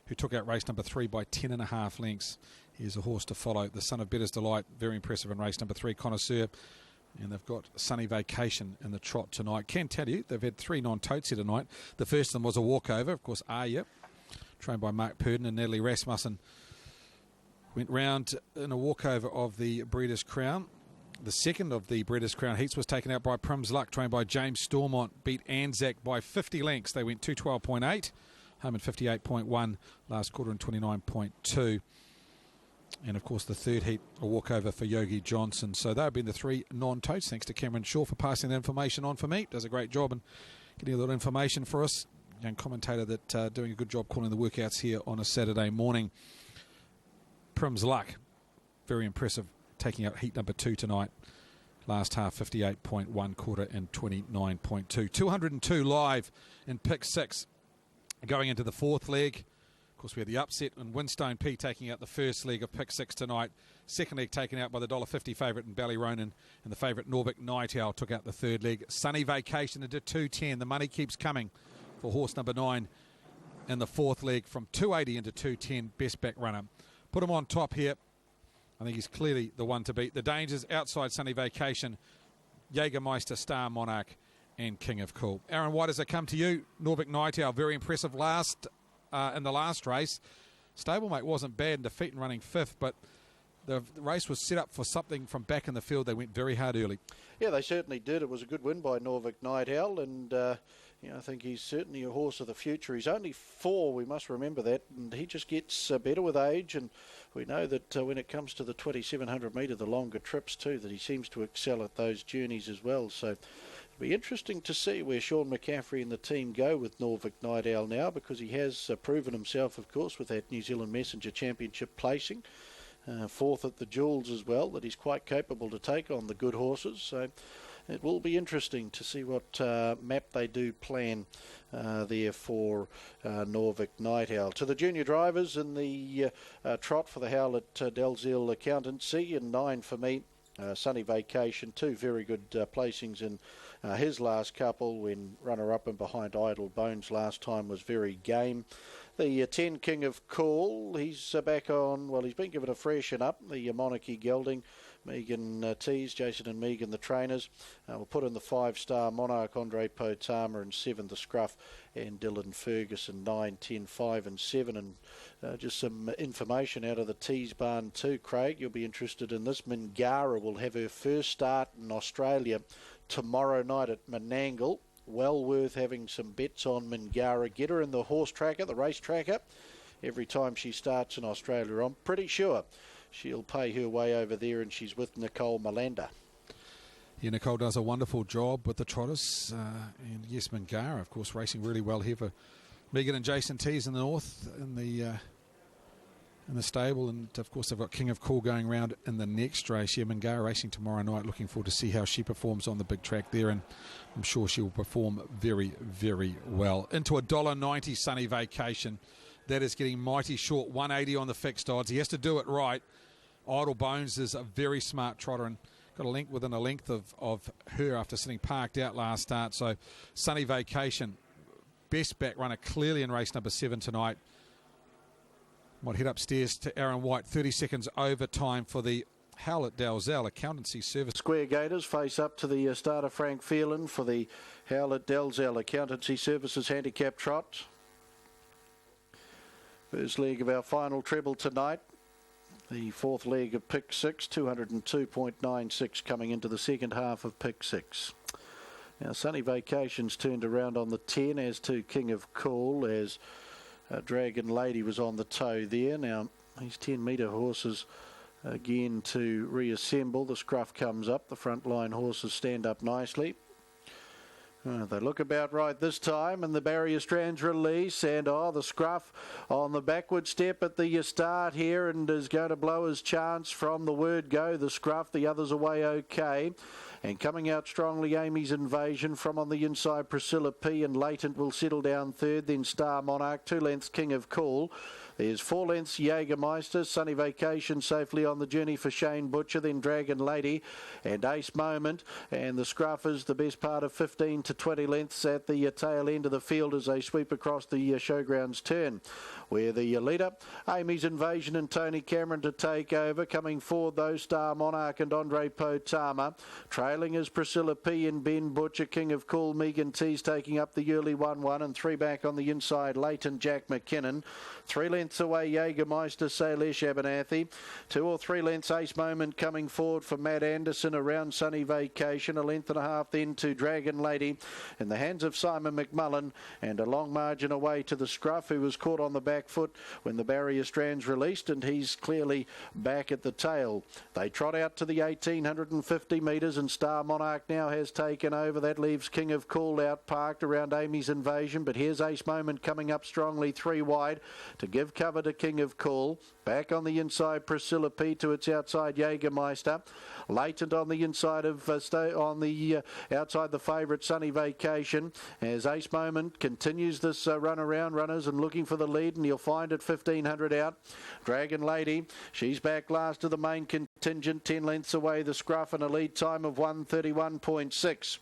who took out race number 3 by 10.5 lengths. Here's a horse to follow. The Son of Better's Delight, very impressive in race number 3, Connoisseur. And they've got Sunny Vacation in the trot tonight. Can tell you, they've had 3 non-totes here tonight. The first of them was a walkover. Of course, Arya, trained by Mark Purden, and Natalie Rasmussen went round in a walkover of the Breeders' Crown. The second of the Breeders' Crown heats was taken out by Prim's Luck, trained by James Stormont, beat Anzac by 50 lengths. They went 212.8, home in 58.1, last quarter in 29.2. And, of course, the third heat, a walkover for Yogi Johnson. So they've been the 3 non-totes. Thanks to Cameron Shaw for passing that information on for me. Does a great job and getting a lot of information for us. Young commentator that doing a good job calling the workouts here on a Saturday morning. Prim's Luck, very impressive, taking out heat number 2 tonight. Last half, 58.1, quarter in 29.2. 202 live in pick 6. Going into the 4th leg. Of course, we had the upset and Winstone P taking out the first leg of pick 6 tonight. Second leg taken out by the $1.50 favourite in Ballyronan, and the favourite Norvik Night Owl took out the third leg. Sunny Vacation into 210. The money keeps coming for horse number 9 in the 4th leg from 280 into 210. Best back runner. Put him on top here. I think he's clearly the one to beat. The dangers outside Sunny Vacation, Jägermeister, Star Monarch, and King of Cool. Aaron White, as I come to you, Norvik Night Owl, very impressive in the last race. Stablemate wasn't bad in defeat and running 5th, but the race was set up for something from back in the field. They went very hard early. Yeah, they certainly did. It was a good win by Norvik Night Owl, and you know, I think he's certainly a horse of the future. He's only 4, we must remember that, and he just gets better with age, and we know that when it comes to the 2,700 metre, the longer trips too, that he seems to excel at those journeys as well. So it'll be interesting to see where Sean McCaffrey and the team go with Norvik Night Owl now, because he has proven himself, of course, with that New Zealand Messenger Championship placing. 4th at the Jewels as well, that he's quite capable to take on the good horses. So it will be interesting to see what map they do plan there for Norvik Night Owl. To the junior drivers in the trot for the Howlett Dalziel Accountancy, and 9 for me. Sunny Vacation, 2 very good placings in his last couple, when runner-up and behind Idle Bones last time was very game. The 10 King of Cool, he's back on, well, he's been given a freshen up. The Monarchy gelding, Megan Tees, Jason and Megan the trainers. We'll put in the 5-star Monarch, Andre Potama, and 7 the Scruff, and Dylan Ferguson, 9, 10, 5 and 7. And just some information out of the Tees barn too, Craig. You'll be interested in this. Mingara will have her first start in Australia tomorrow night at Menangle. Well worth having some bets on Mingara. Get her in the horse tracker, the race tracker, every time she starts in Australia. I'm pretty sure she'll pay her way over there, and she's with Nicole Malander. Yeah, Nicole does a wonderful job with the trotters. And yes, Mingara, of course, racing really well here for Megan and Jason Tees in the north, in the stable. And, of course, they've got King of Cool going round in the next race. Yeah, Mingara racing tomorrow night. Looking forward to see how she performs on the big track there. And I'm sure she will perform very, very well. Into $1.90 Sunny Vacation. That is getting mighty short, 180 on the fixed odds. He has to do it right. Idle Bones is a very smart trotter and got a link within a length of her after sitting parked out last start. So Sunny Vacation, best back runner clearly in race number 7 tonight. Might head upstairs to Aaron White. 30 seconds over time for the Howlett Dalzell Accountancy Service. Square Gators face up to the starter Frank Phelan for the Howlett Dalzell Accountancy Services Handicap Trot. First leg of our final treble tonight. The fourth leg of pick 6, 202.96 coming into the second half of pick 6. Now Sunny Vacations turned around on the 10, as to King of Cool, as Dragon Lady was on the toe there. Now these 10-metre horses again to reassemble. The scruff comes up, the front line horses stand up nicely. They look about right this time, and the barrier strands release, and the scruff on the backward step at the start here, and is going to blow his chance from the word go. The scruff, the others away okay. And coming out strongly, Amy's Invasion. From on the inside, Priscilla P, and Latent will settle down third. Then Star Monarch, 2 lengths, King of Cool. There's 4 lengths, Jägermeister. Sunny Vacation safely on the journey for Shane Butcher. Then Dragon Lady and Ace Moment. And the scruff is the best part of 15 to 20 lengths at the tail end of the field as they sweep across the showgrounds turn, where the leader, Amy's Invasion, and Tony Cameron to take over. Coming forward, though, Star Monarch and Andre Potama. Trailing is Priscilla P and Ben Butcher. King of Cool, Megan T's taking up the early 1-1, and 3 back on the inside, Leighton Jack McKinnon. 3 lengths away, Jägermeister, Salish Abernathy. 2 or 3 lengths, Ace Moment coming forward for Matt Anderson around Sunny Vacation. 1.5 lengths then to Dragon Lady in the hands of Simon McMullen, and a long margin away to the scruff, who was caught on the back foot when the barrier strands released, and he's clearly back at the tail. They trot out to the 1,850 metres, and Star Monarch now has taken over. That leaves King of Cool out parked around Amy's Invasion, but here's Ace Moment coming up strongly 3 wide to give cover to King of Cool. Back on the inside, Priscilla P, to its outside, Jägermeister. Latent on the inside of outside the favourite Sunny Vacation, as Ace Moment continues this run around runners and looking for the lead, and he'll find it 1,500 out. Dragon Lady, she's back last of the main contingent, 10 lengths away the scruff, and a lead time of 1:31.6.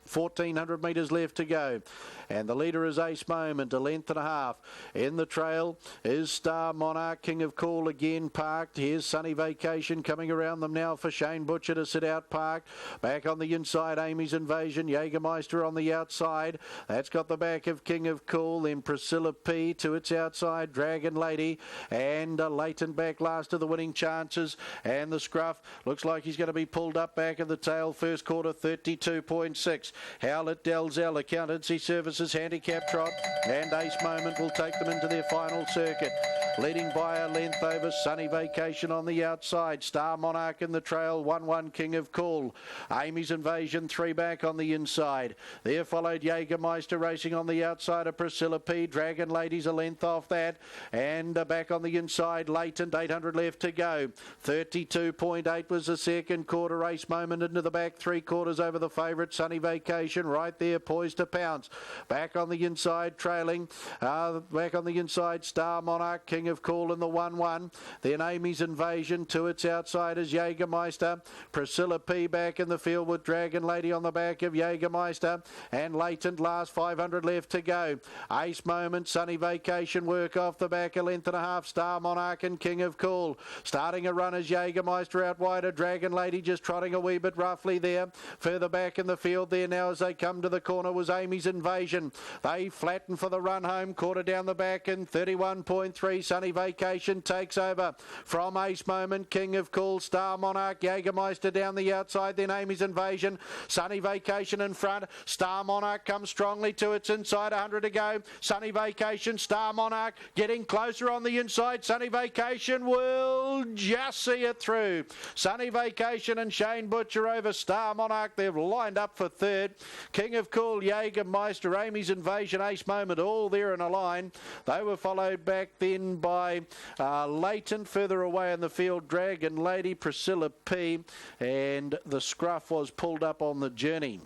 1,400 metres left to go, and the leader is Ace Moment, 1.5 lengths. In the trail is Star Monarch. King of Cool again parked. Here's Sunny Vacation coming around them now for Shane Butcher to sit out parked. Back on the inside, Amy's Invasion. Jägermeister on the outside. That's got the back of King of Cool. Then Priscilla P to its outside, Dragon Lady, and Latent back last of the winning chances. And the scruff looks like he's going to be pulled up back of the tail. First quarter 32.6. Howlett Dalzell Accountancy Services Handicap Trot, and Ace Moment will take them into their final circuit. Leading by a length over Sunny Vacation on the outside. Star Monarch in the trail, 1-1 King of Cool. Amy's Invasion, 3 back on the inside. There followed Jägermeister racing on the outside of Priscilla P. Dragon Lady's a length off that. And back on the inside, Latent, 800 left to go. 32.8 was the second quarter. Ace Moment into the back, 3 quarters over the favourite Sunny Vacation, right there, poised to pounce. Back on the inside, trailing. Back on the inside, Star Monarch, King of Cool in the 1-1. Then Amy's Invasion, to its outside is Jägermeister. Priscilla P back in the field with Dragon Lady on the back of Jägermeister. And Latent last, 500 left to go. Ace Moment, Sunny Vacation work off the back, 1.5 lengths. Star Monarch and King of Cool. Starting a run is Jägermeister out wider. Dragon Lady just trotting a wee bit roughly there. Further back in the field there now as they come to the corner was Amy's Invasion. They flatten for the run home. Quarter down the back in 31.3. Sunny Vacation takes over from Ace Moment. King of Cool, Star Monarch, Jägermeister down the outside, then Amy's Invasion. Sunny Vacation in front. Star Monarch comes strongly to its inside. 100 to go. Sunny Vacation, Star Monarch getting closer on the inside. Sunny Vacation will just see it through. Sunny Vacation and Shane Butcher over Star Monarch. They've lined up for third. King of Cool, Jägermeister, Amy's Invasion, Ace Moment, all there in a line. They were followed back then by Latent. Further away in the field, Dragon Lady, Priscilla P, and the scruff was pulled up on the journey.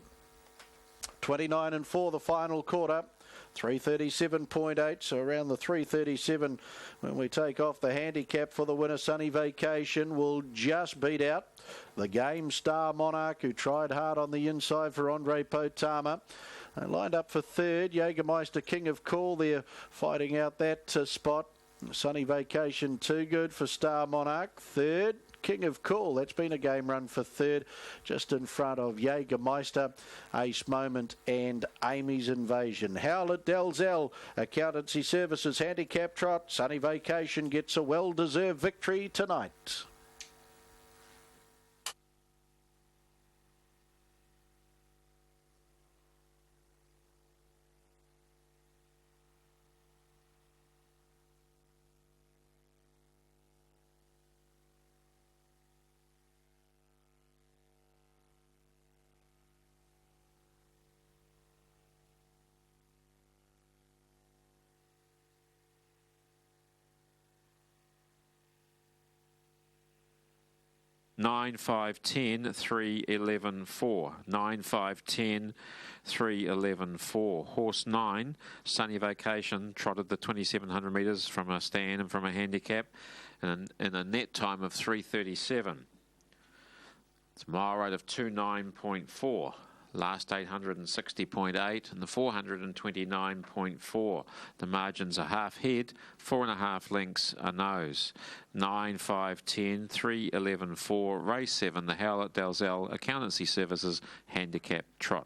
29 and 4 the final quarter. 337.8, so around the 337 when we take off the handicap for the winner. Sunny Vacation will just beat out the game Star Monarch, who tried hard on the inside for Andre Potama. They lined up for third. Jägermeister, King of Cool, they're fighting out that spot. Sunny Vacation too good for Star Monarch. Third, King of Cool. That's been a game run for third, just in front of Jägermeister, Ace Moment and Amy's Invasion. Howlett Dalzell, Accountancy Services Handicap Trot. Sunny Vacation gets a well-deserved victory tonight. Nine, 5, 10, 3, 11, 4. 9, 5, 10, 3, 11, 4. Horse 9, Sunny Vacation, trotted the 2,700 metres from a stand and from a handicap in a net time of 3:37. It's a mile rate of 29.4. Last 860.8 and the 429.4. The margins are half head, 4.5 lengths a nose. 9, 5, 10, 3, 11, 4. Race 7, the Howlett Dalzell Accountancy Services Handicap Trot.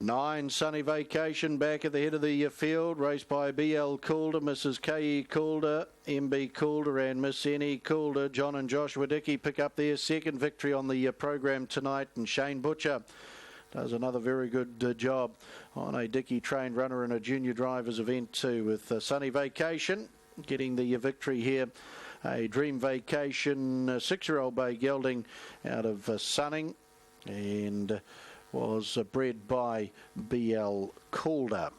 9, Sunny Vacation, back at the head of the field, raced by B.L. Calder, Mrs. K.E. Calder, M.B. Calder and Miss N.E. Calder. John and Joshua Dickey pick up their second victory on the program tonight, and Shane Butcher does another very good job on a Dickey trained runner in a junior drivers event too, with Sunny Vacation getting the victory here. A Dream Vacation 6-year-old bay gelding out of Sunning, and was bred by B.L. Calder.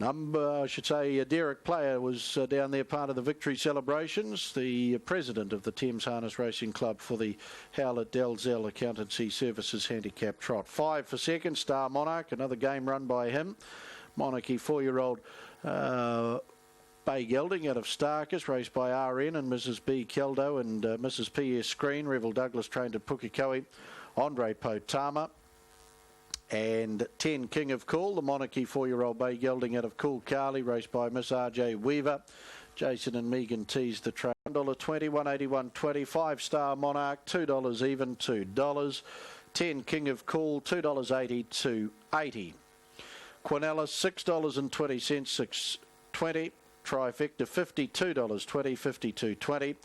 Derek Player was down there, part of the victory celebrations, the president of the Thames Harness Racing Club for the Howlett Dalzell Accountancy Services Handicap Trot. 5 for second, Star Monarch, another game run by him. Monarchy 4-year-old bay gelding out of Starkers, raced by RN and Mrs. B. Keldo and Mrs. P.S. Screen. Revel Douglas trained at Pukekohe. Andre Potama. And 10, King of Cool, the Monarchy 4-year-old bay gelding out of Cool Carly, raced by Miss R.J. Weaver. Jason and Megan teased the train. $1.20, $1.81.20. 5-Star Monarch, $2 even, $2. 10, King of Cool, $2.80 to $2.80. Quinella, $6.20, $6.20. Trifecta, $52.20, $52.20.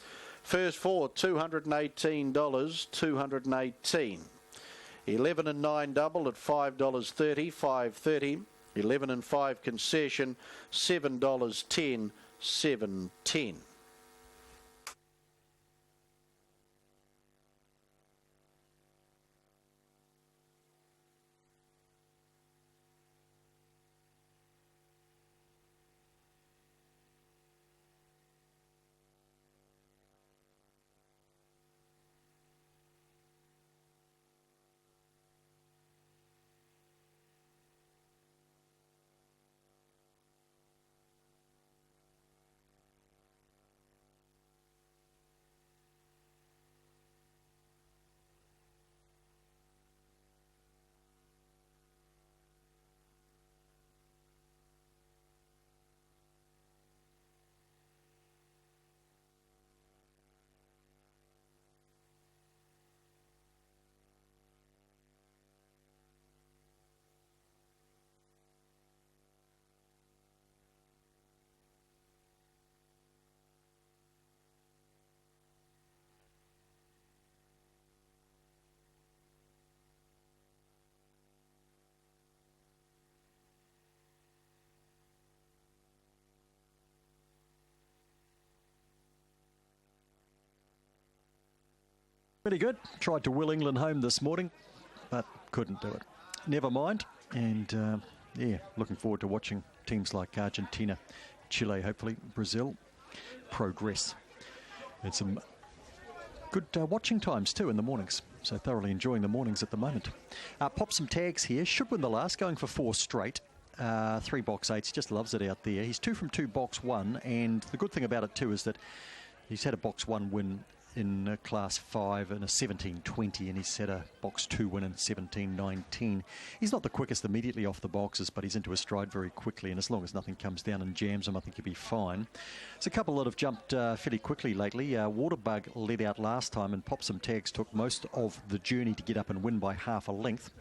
First 4, $218, $218. 11 and 9 double at $5.30, $5.30. 11 and 5 concession, $7.10, $7.10. Pretty good. Tried to will England home this morning, but couldn't do it. Never mind. And yeah, looking forward to watching teams like Argentina, Chile, hopefully Brazil progress. And some good watching times too in the mornings. So thoroughly enjoying the mornings at the moment. Pop some tags here. Should win the last, going for 4 straight. 3 box 8s, just loves it out there. He's 2 from 2 box 1, and the good thing about it too is that he's had a box 1 win in Class 5 in a 17.20, and he's had a Box 2 win in 17.19. He's not the quickest immediately off the boxes, but he's into his stride very quickly, and as long as nothing comes down and jams him, I think he'll be fine. There's a couple that have jumped fairly quickly lately. Waterbug led out last time, and Pop Some Tags took most of the journey to get up and win by half a length.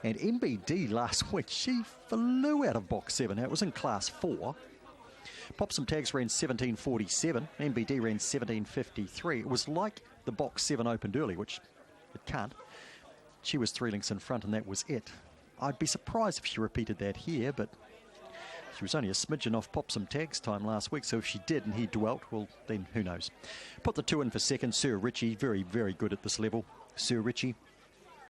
And MBD last week, she flew out of Box 7. Now, it was in Class 4. Pop Some Tags ran 17.47, MBD ran 17.53. It was like the Box 7 opened early, which it can't. She was 3 lengths in front, and that was it. I'd be surprised if she repeated that here, but she was only a smidgen off Pop Some Tags time last week, so if she did and he dwelt, well, then who knows. Put the 2 in for second. Sir Richie, very, very good at this level. Sir Richie,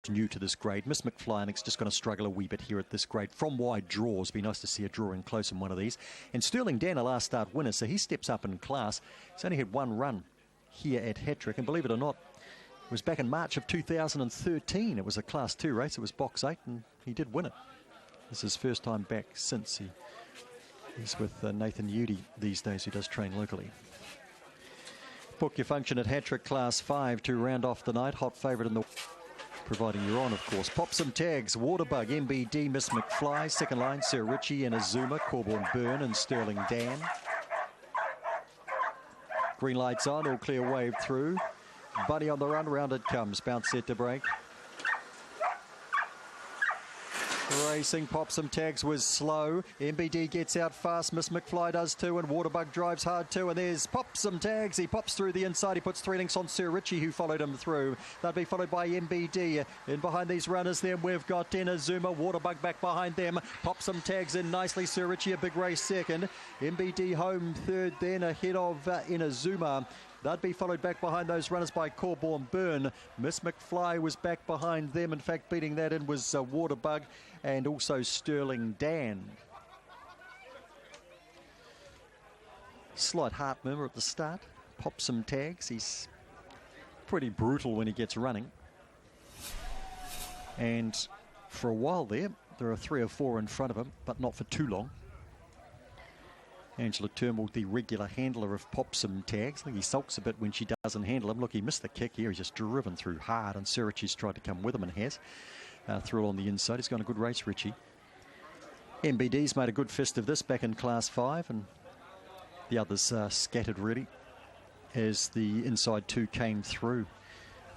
new to this grade. Miss McFly, I think, is just going to struggle a wee bit here at this grade. From wide draws, be nice to see her draw in close in one of these. And Sterling Dan, a last start winner, so he steps up in class. He's only had 1 run here at Hattrick, and believe it or not, it was back in March of 2013. It was a Class 2 race. It was Box 8, and he did win it. This is his first time back since. He's with Nathan Udy these days, who does train locally. Book your function at Hattrick Class 5 to round off the night. Hot favourite in the... providing you're on, of course. Pop Some Tags, Waterbug, MBD, Miss McFly, second line, Sir Richie and Azuma, Corborn Byrne and Sterling Dan. Green lights on, all clear, wave through. Bunny on the run, round it comes, bounce set to break. Racing, Pop Some Tags was slow. MBD gets out fast. Miss McFly does too, and Waterbug drives hard too. And there's Pop Some Tags. He pops through the inside. He puts 3 lengths on Sir Richie, who followed him through. They'll be followed by MBD. In behind these runners, then we've got Inazuma. Waterbug back behind them. Pop Some Tags in nicely. Sir Richie a big race second. MBD home third, then ahead of Inazuma. They'd be followed back behind those runners by Corborn Byrne. Miss McFly was back behind them. In fact, beating that in was Waterbug and also Sterling Dan. Slight heart murmur at the start. Pop Some Tags. He's pretty brutal when he gets running. And for a while there are 3 or 4 in front of him, but not for too long. Angela Turnbull, the regular handler of Pop Some Tags. I think he sulks a bit when she doesn't handle him. Look, he missed the kick here. He's just driven through hard, and Sir Richie's tried to come with him and has. Through it on the inside. He's got a good race, Richie. MBD's made a good fist of this back in Class 5, and the others scattered really as the inside 2 came through.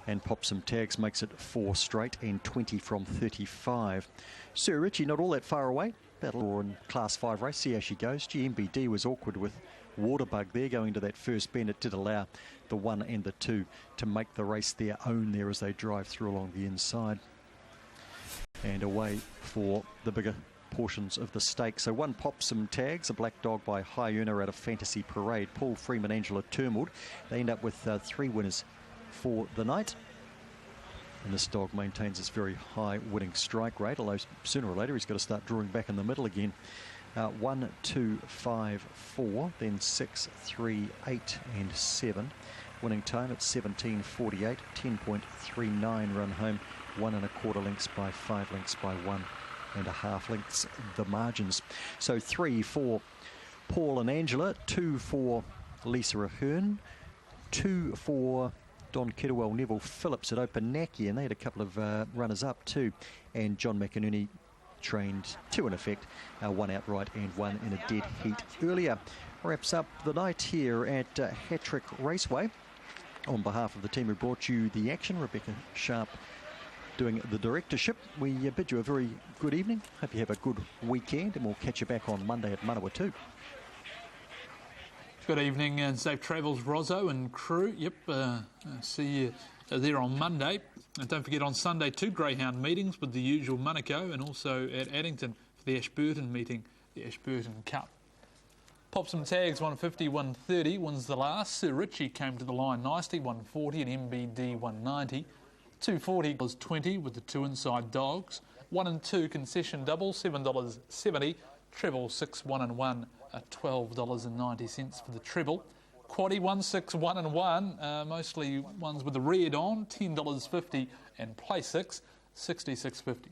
And Pop Some Tags makes it 4 straight and 20 from 35. Sir Richie not all that far away. Battle in Class 5 race, see how she goes. GMBD was awkward with Waterbug there going to that first bend. It did allow the 1 and the 2 to make the race their own there as they drive through along the inside. And away for the bigger portions of the stake. So 1 Pop Some Tags, a black dog by High Earner out of Fantasy Parade. Paul Freeman, Angela Turnwood. They end up with 3 winners for the night. And this dog maintains its very high winning strike rate, although sooner or later he's got to start drawing back in the middle again. 1, 2, 5, 4, then 6, 3, 8 and 7. Winning time at 17.48, 10.39 run home, 1 1/4 lengths by 5 lengths by 1 1/2 lengths, the margins. So 3 for Paul and Angela, 2 for Lisa Ahern, 2 for Don Kidwell, Neville Phillips at Opanaki, and they had a couple of runners up too. And John McInerney trained 2 in effect, 1 outright and 1 in a dead heat earlier. Wraps up the night here at Hattrick Raceway. On behalf of the team who brought you the action, Rebecca Sharp doing the directorship, we bid you a very good evening. Hope you have a good weekend, and we'll catch you back on Monday at Manawatu. Good evening and safe travels, Rozzo and crew. Yep, see you there on Monday. And don't forget on Sunday 2 Greyhound meetings with the usual Manukau, and also at Addington for the Ashburton meeting, the Ashburton Cup. Pop Some Tags 150, 130 wins the last. Sir Richie came to the line nicely, 140, and MBD 190. 240 was 20 with the 2 inside dogs. 1 and 2 concession double, $7.70. Treble 6, 1 and 1 at $12.90 for the treble. Quaddie 1, 6, 1 and 1, mostly ones with the red on, $10.50, and play 6, $66.50.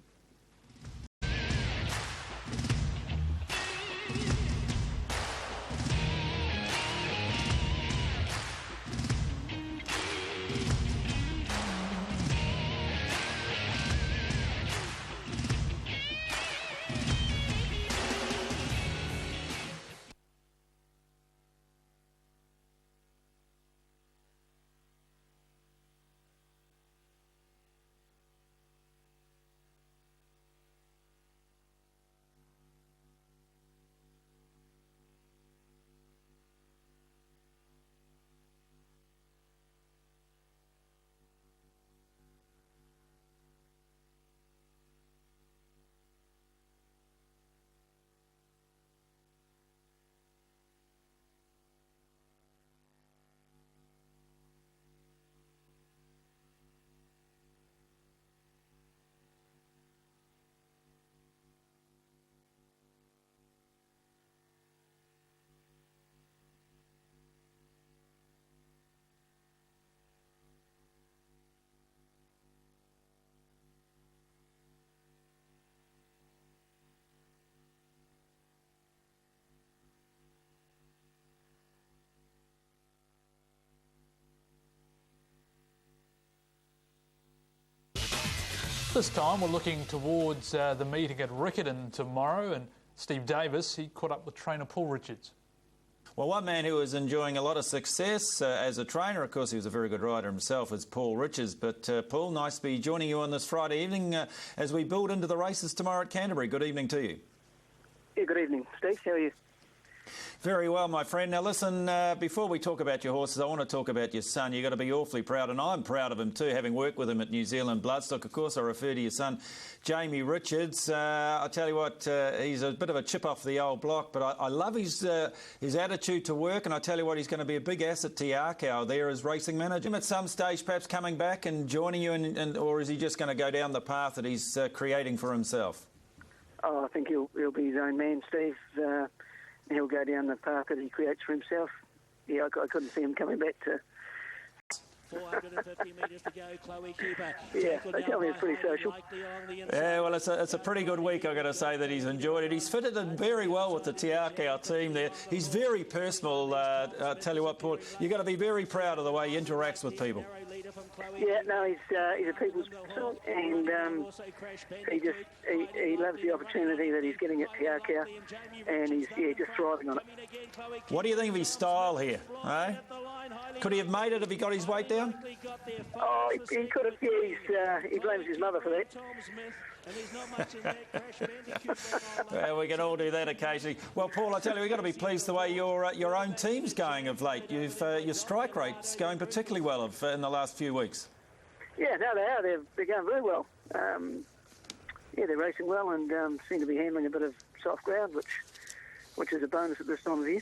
This time we're looking towards the meeting at Riccarton tomorrow, and Steve Davis, he caught up with trainer Paul Richards. Well, one man who was enjoying a lot of success as a trainer, of course he was a very good rider himself, is Paul Richards. But Paul, nice to be joining you on this Friday evening as we build into the races tomorrow at Canterbury. Good evening to you. Yeah, good evening, Steve. How are you? Very well, my friend. Now listen, before we talk about your horses, I want to talk about your son. You've got to be awfully proud, and I'm proud of him too, having worked with him at New Zealand Bloodstock. Of course, I refer to your son, Jamie Richards. I tell you what, he's a bit of a chip off the old block, but I love his attitude to work, and I tell you what, he's going to be a big asset to Yarkow there as racing manager. At some stage, perhaps coming back and joining you, or is he just going to go down the path that he's creating for himself? Oh, I think he'll be his own man, Steve. He'll go down the path that he creates for himself. Yeah, I couldn't see him coming back to... 450 metres to go, Chloe Cooper. Yeah, they tell me it's pretty social. Yeah, well, it's a pretty good week, I've got to say, that he's enjoyed it. He's fitted in very well with the Te Akau team there. He's very personal. I tell you what, Paul, you've got to be very proud of the way he interacts with people. Yeah, no, he's a people's person, and he loves the opportunity that he's getting at Te Akau, and he's just thriving on it. What do you think of his style here? Eh? Could he have made it if he got his weight down? Oh, he could have. Yeah, he blames his mother for that. Well, we can all do that occasionally. Well, Paul, I tell you, we've got to be pleased the way your own team's going of late. Your strike rate's going particularly well in the last few weeks. Yeah, no, they are. They're going very well. Yeah, they're racing well and seem to be handling a bit of soft ground, which is a bonus at this time of year.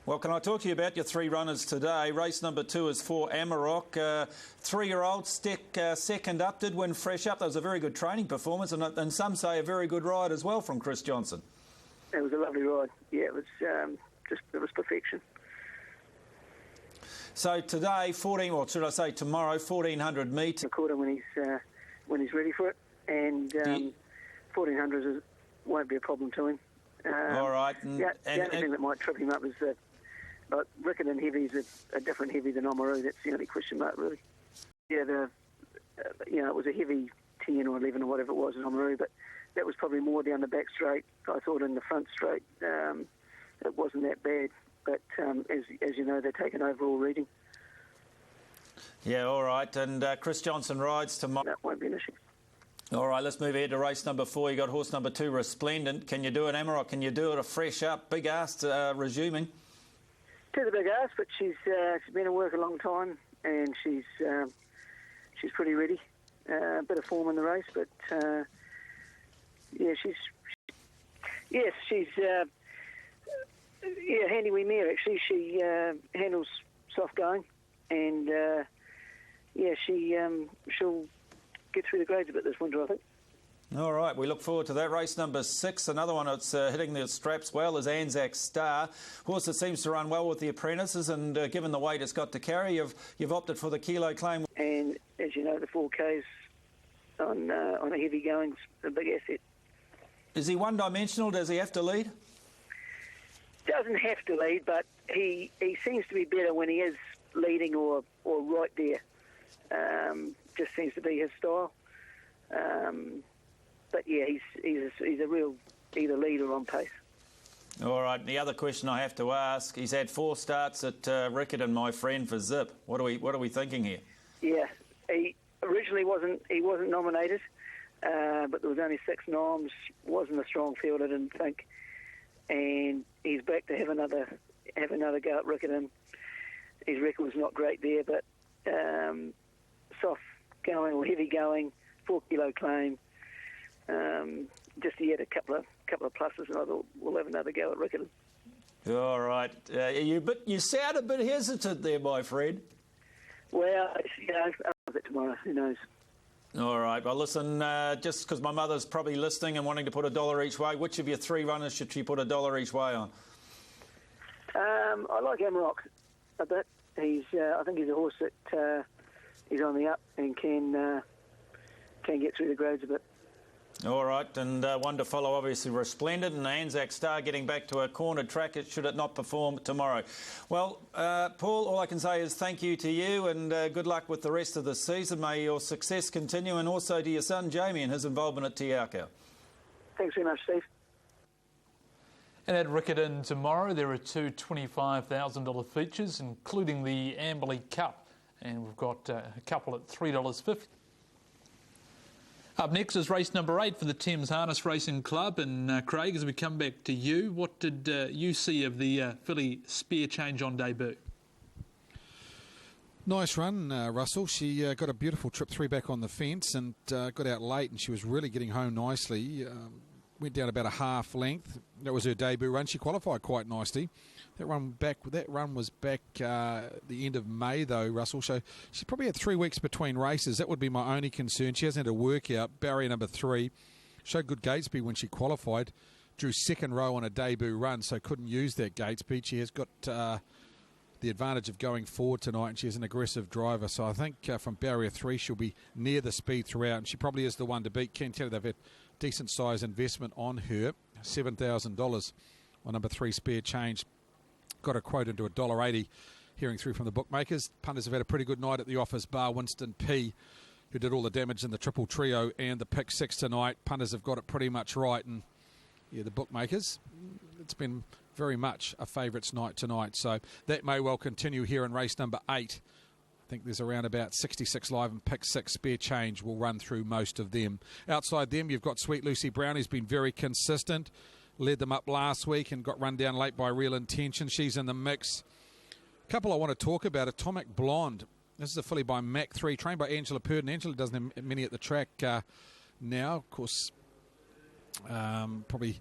Well, can I talk to you about your three runners today? Race number 2 is for Amarok. 3-year-old Stick second up, did win fresh up. That was a very good training performance, and some say a very good ride as well from Chris Johnson. It was a lovely ride. Yeah, it was perfection. So today, tomorrow, 1400 metres. Record him when he's ready for it, and 1400 won't be a problem to him. All right. The only thing that might trip him up is that Riccarton heavy is a different heavy than Oamaru. That's the only question mark, really. Yeah, it was a heavy 10 or 11 or whatever it was in Oamaru, but that was probably more down the back straight. I thought in the front straight it wasn't that bad, but as you know, they take an overall reading. Yeah, all right. And Chris Johnson rides tomorrow. That won't be an issue. All right, let's move ahead to race number 4. You got horse number 2, Resplendent. Can you do it, Amarok? Can you do it a fresh up? Big ass resuming. To the big ass, but she's been at work a long time, and she's pretty ready. A bit of form in the race, but she's handy wee mare actually. She handles soft going, and she'll get through the grades a bit this winter, I think. All right, we look forward to that. Race number 6, another one that's hitting the straps well is Anzac Star. Horse that seems to run well with the apprentices, and given the weight it's got to carry, you've opted for the kilo claim. And as you know, the 4Ks on a heavy going's a big asset. Is he one-dimensional? Does he have to lead? Doesn't have to lead, but he seems to be better when he is leading or right there. Just seems to be his style. But yeah, he's a real either lead or on pace. All right. The other question I have to ask: he's had 4 starts at Riccarton, my friend, for Zip. What are we thinking here? Yeah, he originally wasn't nominated, but there was only 6 noms. Wasn't a strong field, I didn't think, and he's back to have another go at Riccarton. His record was not great there, but soft going or heavy going, 4 kilo claim. Just he had a couple of pluses, and I thought we'll have another go at Riccarton. All right, you sound a bit hesitant there, my friend. Well, I'll have it tomorrow. Who knows? All right. Well, listen, just because my mother's probably listening and wanting to put $1 each way, which of your 3 runners should she put $1 each way on? I like Amarok a bit. I think he's a horse that he's on the up and can get through the grades a bit. All right, and one to follow, obviously, Resplendent, and Anzac Star getting back to a cornered track, should it not perform tomorrow. Well, Paul, all I can say is thank you to you, and good luck with the rest of the season. May your success continue, and also to your son, Jamie, and his involvement at Te Akau. Thanks very much, Steve. And at Riccarton tomorrow, there are two $25,000 features, including the Amberley Cup, and we've got a couple at $3.50. Up next is race number 8 for the Thames Harness Racing Club. And Craig, as we come back to you, what did you see of the filly Spear Change on debut? Nice run, Russell. She got a beautiful trip 3 back on the fence and got out late, and she was really getting home nicely. Went down about a half length. That was her debut run. She qualified quite nicely. That run was back the end of May, though, Russell. So she's probably had 3 weeks between races. That would be my only concern. She hasn't had a workout. Barrier number 3 showed good gate speed when she qualified. Drew second row on a debut run, so couldn't use that gate speed. She has got the advantage of going forward tonight, and she is an aggressive driver. So I think from barrier 3 she'll be near the speed throughout, and she probably is the one to beat. Can't tell you they've had decent size investment on her. $7,000 on number 3 Spear Change. Got a quote into $1.80 hearing through from the bookmakers. Punters have had a pretty good night at the office bar. Winston P, who did all the damage in the triple trio and the pick 6 tonight. Punters have got it pretty much right, and yeah, the bookmakers, it's been very much a favourites night tonight, so that may well continue here in race number 8. I think there's around about 66 live, and pick 6 Spear Change will run through most of them. Outside them, you've got Sweet Lucy Brown, who's been very consistent. Led them up last week and got run down late by Real Intention. She's in the mix. A couple I want to talk about. Atomic Blonde. This is a filly by Mac 3, trained by Angela Purden. Angela doesn't have many at the track now. Of course, probably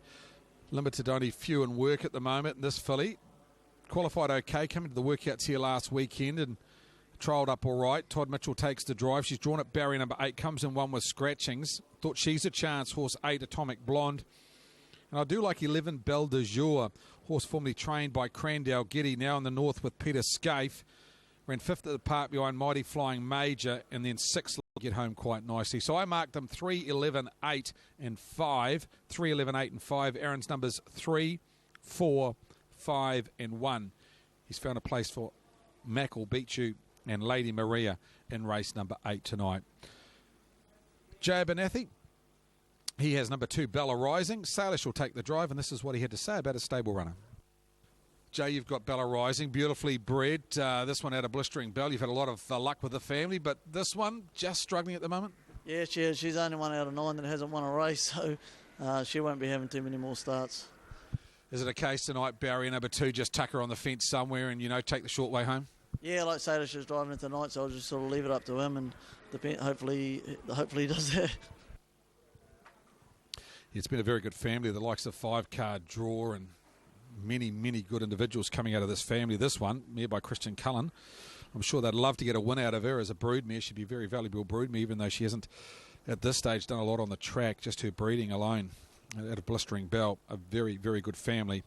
limited, only few in work at the moment. And this filly qualified okay, came into the workouts here last weekend and trialled up all right. Todd Mitchell takes the drive. She's drawn at barrier number 8, comes in 1 with scratchings. Thought she's a chance. Horse 8, Atomic Blonde. And I do like 11 Belle de Jour, horse formerly trained by Crandell Getty, now in the north with Peter Scaife. Ran 5th at the park behind Mighty Flying Major, and then 6th get home quite nicely. So I marked them 3, 11, 8 and 5. 3, 11, 8 and 5. Aaron's numbers 3, 4, 5 and 1. He's found a place for Mac will beat you and Lady Maria in race number 8 tonight. Jay Abernathy. He has number 2, Bella Rising. Salish will take the drive, and this is what he had to say about a stable runner. Jay, you've got Bella Rising, beautifully bred. This one had a blistering bell. You've had a lot of luck with the family, but this one just struggling at the moment? Yeah, she is. She's only 1 out of 9 that hasn't won a race, so she won't be having too many more starts. Is it a case tonight, barrier number 2, just tuck her on the fence somewhere and, take the short way home? Yeah, like Salish is driving it tonight, so I'll just sort of leave it up to him, and hopefully he does that. It's been a very good family, the likes of 5-card draw and many, many good individuals coming out of this family. This one, mare by Christian Cullen. I'm sure they'd love to get a win out of her as a broodmare. She'd be a very valuable broodmare, even though she hasn't, at this stage, done a lot on the track. Just her breeding alone at a blistering bell. A very, very good family.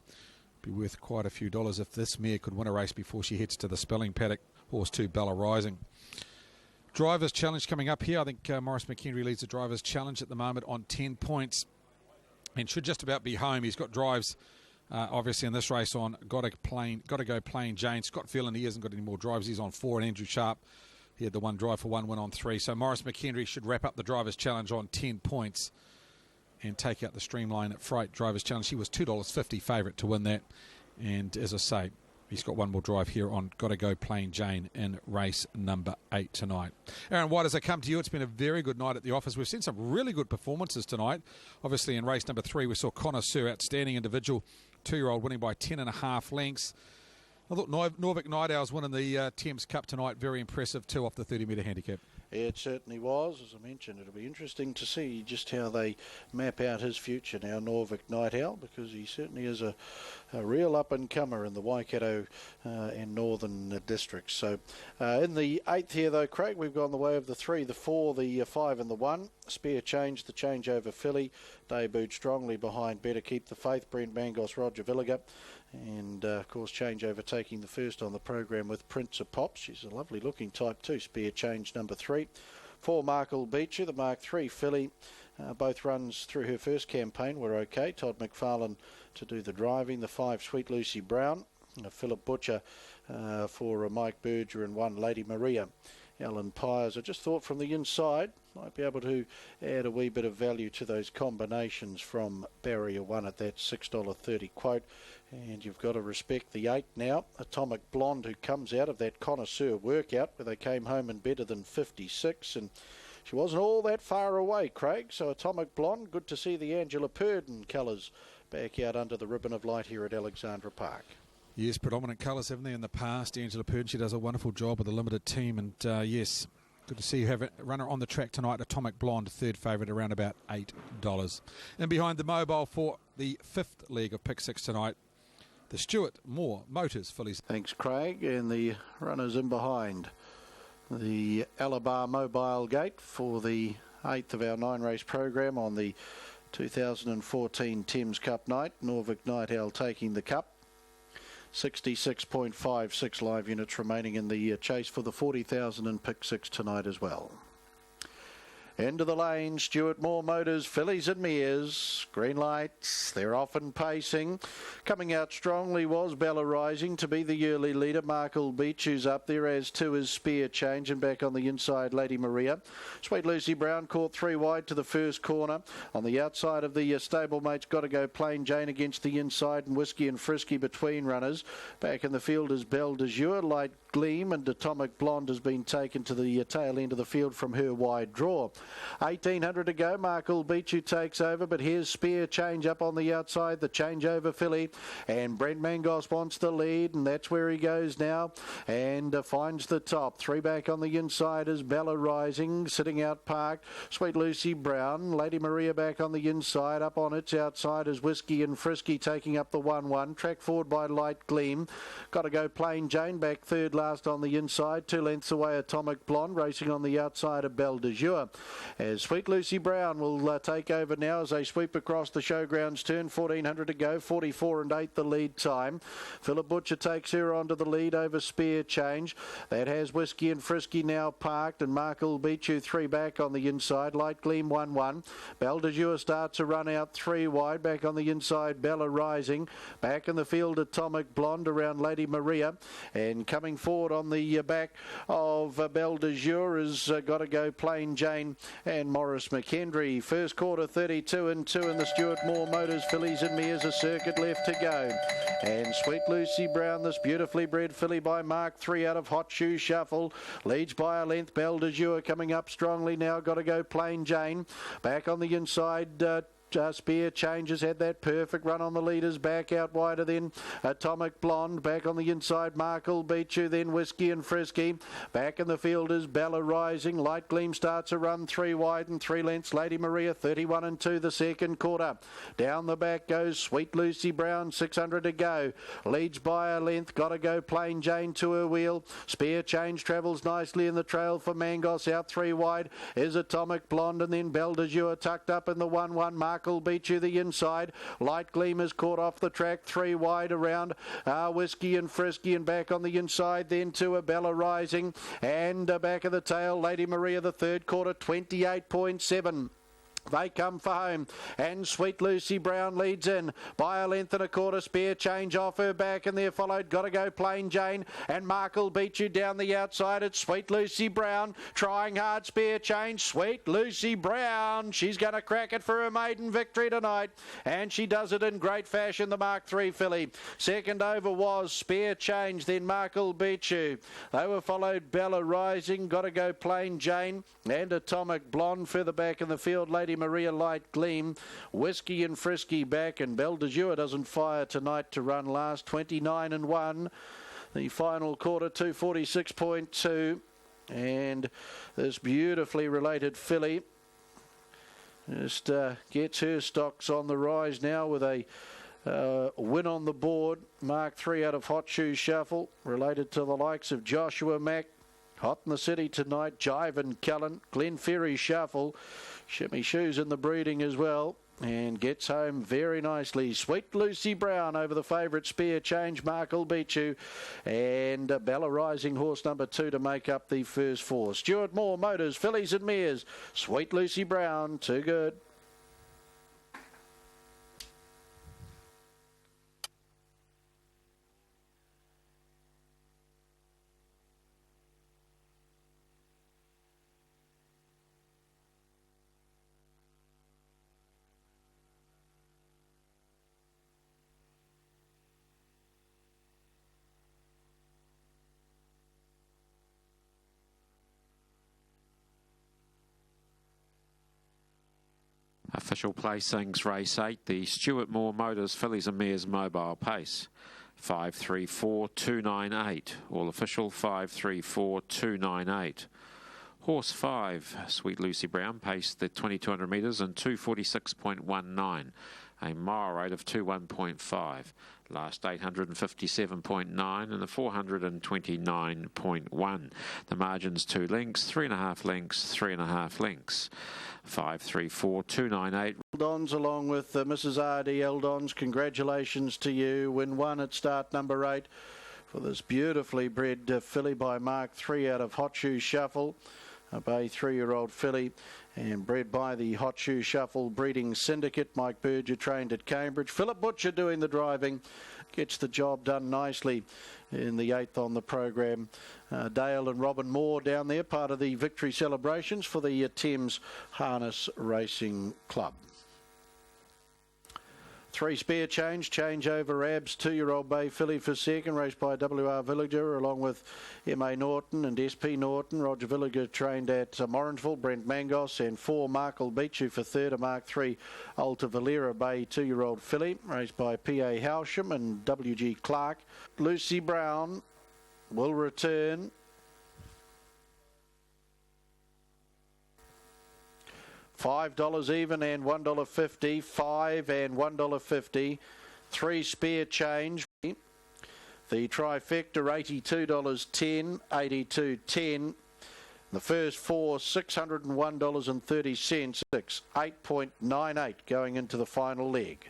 Be worth quite a few dollars if this mare could win a race before she heads to the spelling paddock. Horse 2, Bella Rising. Drivers' Challenge coming up here. I think Maurice McHenry leads the Drivers' Challenge at the moment on 10 points. And should just about be home. He's got drives, obviously, in this race on Got to Go Plain Jane. Scott Phelan, he hasn't got any more drives. He's on 4. And Andrew Sharp, he had the 1 drive for 1 win on 3. So Maurice McHenry should wrap up the Drivers' Challenge on 10 points and take out the Streamline at Freight Drivers' Challenge. He was $2.50 favourite to win that. And as I say, he's got 1 more drive here on Got to Go Plain Jane in race number 8 tonight. Aaron White, as I come to you, it's been a very good night at the office. We've seen some really good performances tonight. Obviously, in race number 3, we saw Connoisseur, outstanding individual, 2-year-old, winning by 10.5 lengths. I thought Norvik Night Owl's winning the Thames Cup tonight. Very impressive, too, off the 30-metre handicap. Yeah, it certainly was. As I mentioned, it'll be interesting to see just how they map out his future now, Norvik Night Owl, because he certainly is a real up-and-comer in the Waikato and northern districts. So in the 8th here, though, Craig, we've gone the way of the 3, the 4, the 5 and the 1. Spear Change, the changeover filly, debuted strongly behind Better Keep the Faith, Brent Mangos, Roger Villiger. And, of course, changeover taking the first on the program with Prince of Pops. She's a lovely-looking type too. Spear Change number 3. 4, Mark will beat you. The Mark 3 filly. Both runs through her first campaign were okay. Todd McFarlane to do the driving. The 5, Sweet Lucy Brown. Philip Butcher for Mike Berger, and 1, Lady Maria. Alan Pyers, I just thought from the inside, might be able to add a wee bit of value to those combinations from barrier 1 at that $6.30 quote. And you've got to respect the 8 now. Atomic Blonde, who comes out of that connoisseur workout where they came home in better than 56. And she wasn't all that far away, Craig. So Atomic Blonde, good to see the Angela Purdon colours back out under the ribbon of light here at Alexandra Park. Yes, predominant colours, haven't they, in the past? Angela Purdon, she does a wonderful job with a limited team. And yes, good to see you have a runner on the track tonight. Atomic Blonde, third favourite, around about $8. And behind the mobile for the 5th leg of Pick 6 tonight, the Stuart Moore Motors fillies. Thanks, Craig. And the runners in behind. The Alabar Mobile Gate for the 8th of our 9-race program on the 2014 Thames Cup night. Norvik Night Owl taking the cup. 66.56 live units remaining in the chase for the 40,000 in Pick 6 tonight as well. Into the lane, Stuart Moore Motors, fillies and mares, green lights, they're off and pacing. Coming out strongly was Bella Rising to be the early leader. Markle Beach, who's up there, as too is Spear Change, and back on the inside, Lady Maria. Sweet Lucy Brown caught 3 wide to the first corner. On the outside of the stablemates, got to go Plain Jane against the inside, and Whiskey and Frisky between runners. Back in the field is Belle de Jour, Light Gleam, and Atomic Blonde has been taken to the tail end of the field from her wide draw. 1800 to go. Markle Beach, who takes over, but here's Spear Change up on the outside, the changeover filly, and Brent Mangos wants the lead, and that's where he goes now, and finds the top. 3 back on the inside is Bella Rising, sitting out parked. Sweet Lucy Brown, Lady Maria back on the inside. Up on its outside is Whiskey and Frisky taking up the 1-1. Track forward by Light Gleam. Got to go Plain Jane back third last on the inside. 2 lengths away Atomic Blonde, racing on the outside of Belle de Jour. As Sweet Lucy Brown will take over now as they sweep across the showgrounds turn. 1400 to go, 44 and 8 the lead time. Philip Butcher takes her onto the lead over Spear Change. That has Whiskey and Frisky now parked, and Markle Beach, who 3 back on the inside. Light Gleam 1-1. Belle de Jour starts a run out 3 wide. Back on the inside, Bella Rising. Back in the field, Atomic Blonde around Lady Maria. And coming forward on the back of Belle de Jour has got to go Plain Jane and Morris McHenry. First quarter 32 and 2 in the Stuart Moore Motors fillies and mares. A circuit left to go. And Sweet Lucy Brown, this beautifully bred filly by Mark 3 out of Hot Shoe Shuffle, leads by a length. Belle de Jour coming up strongly now. Got to go Plain Jane. Back on the inside, Spear Change has had that perfect run on the leaders. Back out wider then Atomic Blonde. Back on the inside Markle Beach, then Whiskey and Frisky. Back in the field is Bella Rising. Light Gleam starts a run 3 wide and 3 lengths. Lady Maria 31 and 2 the second quarter. Down the back goes Sweet Lucy Brown, 600 to go. Leads by a length. Got to go Plain Jane to her wheel. Spear Change travels nicely in the trail for Mangos. Out 3 wide is Atomic Blonde, and then Belle de Jour tucked up in the 1-1. Markle Beach you the inside. Light Gleam is caught off the track 3 wide around Whiskey and Frisky, and back on the inside then to a Bella Rising, and back of the tail Lady Maria the third quarter 28.7. They come for home, and Sweet Lucy Brown leads in by a length and a quarter. Spear Change off her back, and there followed Got to Go Plain Jane, and Markle Beat You down the outside. It's Sweet Lucy Brown trying hard. Spear Change, Sweet Lucy Brown, she's going to crack it for her maiden victory tonight, and she does it in great fashion. The Mark 3 filly. Second over was Spear Change, then Markle Beat You. They were followed Bella Rising, Got to Go Plain Jane, and Atomic Blonde. Further back in the field, Lady Maria, Light Gleam, Whiskey and Frisky back, and Belle de Jour doesn't fire tonight to run last. 29 and 1. The final quarter 246.2, and this beautifully related filly just gets her stocks on the rise now with a win on the board. Mark 3 out of Hot Shoe Shuffle, related to the likes of Joshua Mack. Hot in the City tonight, Jive and Cullen, Glen Ferry Shuffle, Shimmy Shoes in the breeding as well, and gets home very nicely. Sweet Lucy Brown over the favourite Spear Change, Markle Beat You, and Bella Rising, horse number 2 to make up the first 4. Stuart Moore Motors, fillies and mares, Sweet Lucy Brown, too good. Official placings, race 8, the Stuart Moore Motors Fillies and Mares Mobile Pace. 534-298. All official 534-298. Horse 5, Sweet Lucy Brown, paced the 2200 metres in 246.19. A mile rate of 21.5. Last 857.9 and the 429.1. The margins 2 lengths, 3.5 lengths, 3.5 lengths. 534-298. Eldons along with Mrs. R.D. Eldons, congratulations to you. Win 1 at start number 8 for this beautifully bred filly by Mark 3 out of Hot Shoe Shuffle. A bay 3-year-old filly and bred by the Hot Shoe Shuffle Breeding Syndicate. Mike Berger trained at Cambridge. Philip Butcher doing the driving. Gets the job done nicely in the 8th on the program. Dale and Robin Moore down there, part of the victory celebrations for the Thames Harness Racing Club. 3 spare change over Abs, 2-year-old bay filly for second, raced by W.R. Villager along with M.A. Norton and S.P. Norton. Roger Villager trained at Morrinsville, Brent Mangos, and 4 Markle Beechu for third, a Mark 3 Alta Valera bay 2-year-old filly, raced by P.A. Howsham and W.G. Clark. Lucy Brown will return. $5 even and $1.50, $5 and $1.50, 3 spare change. The trifecta $82.10, $82.10. The first 4 $601.30, 8.98 going into the final leg.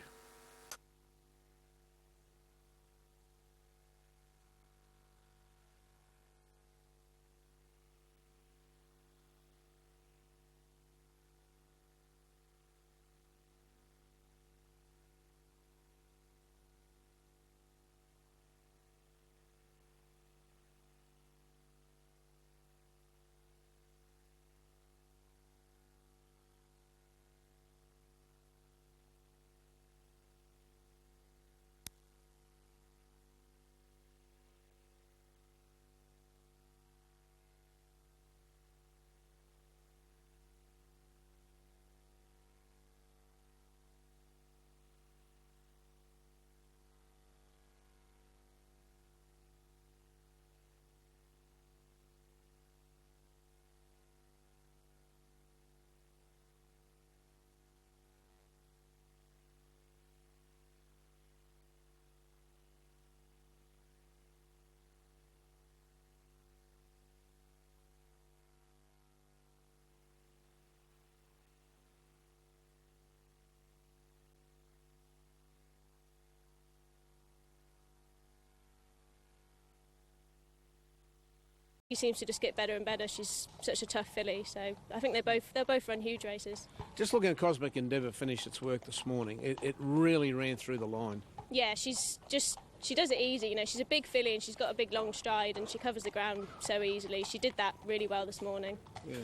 She seems to just get better and better. She's such a tough filly, so I think they'll both run huge races. Just looking at Cosmic Endeavour finish its work this morning, it really ran through the line. Yeah, she does it easy. You know, she's a big filly and she's got a big long stride and she covers the ground so easily. She did that really well this morning. Yeah,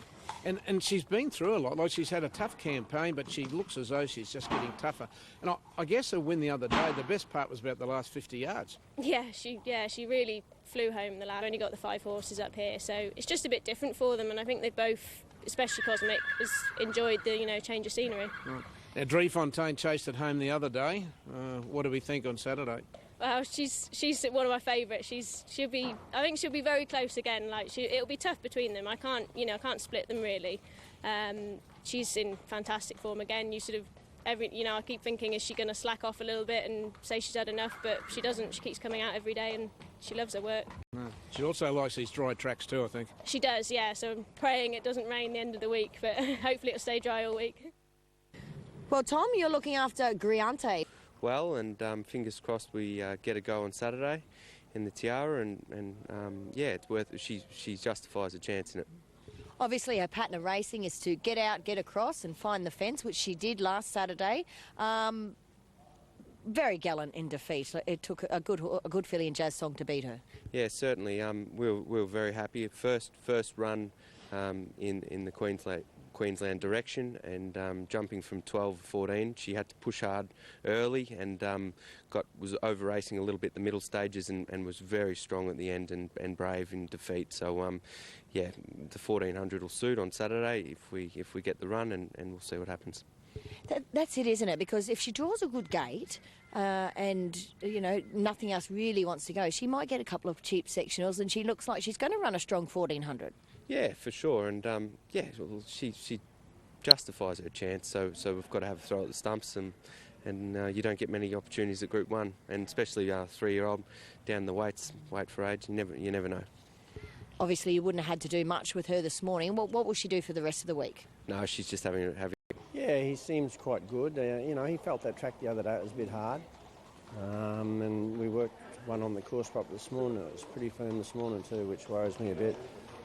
and she's been through a lot. Like, she's had a tough campaign, but she looks as though she's just getting tougher. And I guess her win the other day, the best part was about the last 50 yards. Yeah, she really flew home the lad. Only got the 5 horses up here, so it's just a bit different for them. And I think they both, especially Cosmic, has enjoyed the change of scenery. Right. Now, Driefontein chased it home the other day. What do we think on Saturday? Well, she's one of my favourites. I think she'll be very close again. It'll be tough between them. I can't split them really. She's in fantastic form again. I keep thinking, is she going to slack off a little bit and say she's had enough? But she doesn't. She keeps coming out every day and she loves her work. She also likes these dry tracks too, I think. She does, yeah. So I'm praying it doesn't rain the end of the week, but hopefully it'll stay dry all week. Well, Tom, you're looking after Griante. Well, and fingers crossed we get a go on Saturday in the Tiara, and it's worth it. She justifies a chance in it. Obviously, her pattern of racing is to get out, get across and find the fence, which she did last Saturday. Very gallant in defeat. It took a good filly in Jazz Song to beat her. Yeah, certainly. We were very happy. First run in the Queensland direction, and jumping from 12-14, she had to push hard early and was over racing a little bit the middle stages and was very strong at the end and brave in defeat. So the 1400 will suit on Saturday if we get the run, and we'll see what happens. That's it, isn't it? Because if she draws a good gate and, you know, nothing else really wants to go, she might get a couple of cheap sectionals and she looks like she's going to run a strong 1400. Yeah, for sure. And, well, she justifies her chance, so we've got to have a throw at the stumps, and you don't get many opportunities at Group 1, and especially 3-year-old down the weight for age, you never know. Obviously, you wouldn't have had to do much with her this morning. What will she do for the rest of the week? No, she's just having. Yeah, he seems quite good. You know, he felt that track the other day, it was a bit hard. And we worked one on the course prop this morning. It was pretty firm this morning too, which worries me a bit.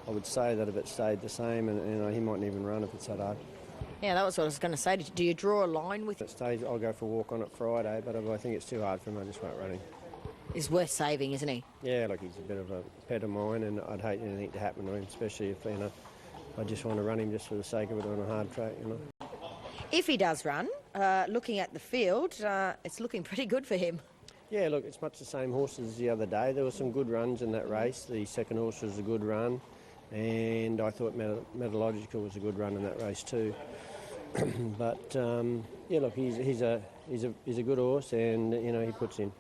I would say that if it stayed the same, and you know, he mightn't even run if it's that hard. Yeah, that was what I was going to say. Do you draw a line with it? At stage, I'll go for a walk on it Friday, but if I think it's too hard for him, I just won't run him. He's worth saving, isn't he? Yeah, look, he's a bit of a pet of mine, and I'd hate anything to happen to him, especially if, you know, I just want to run him just for the sake of it on a hard track, you know. If he does run, looking at the field, it's looking pretty good for him. Yeah, look, it's much the same horses as the other day. There were some good runs in that race. The second horse was a good run, and I thought Metallurgical was a good run in that race too. But yeah, look, he's a good horse, and you know, he puts in.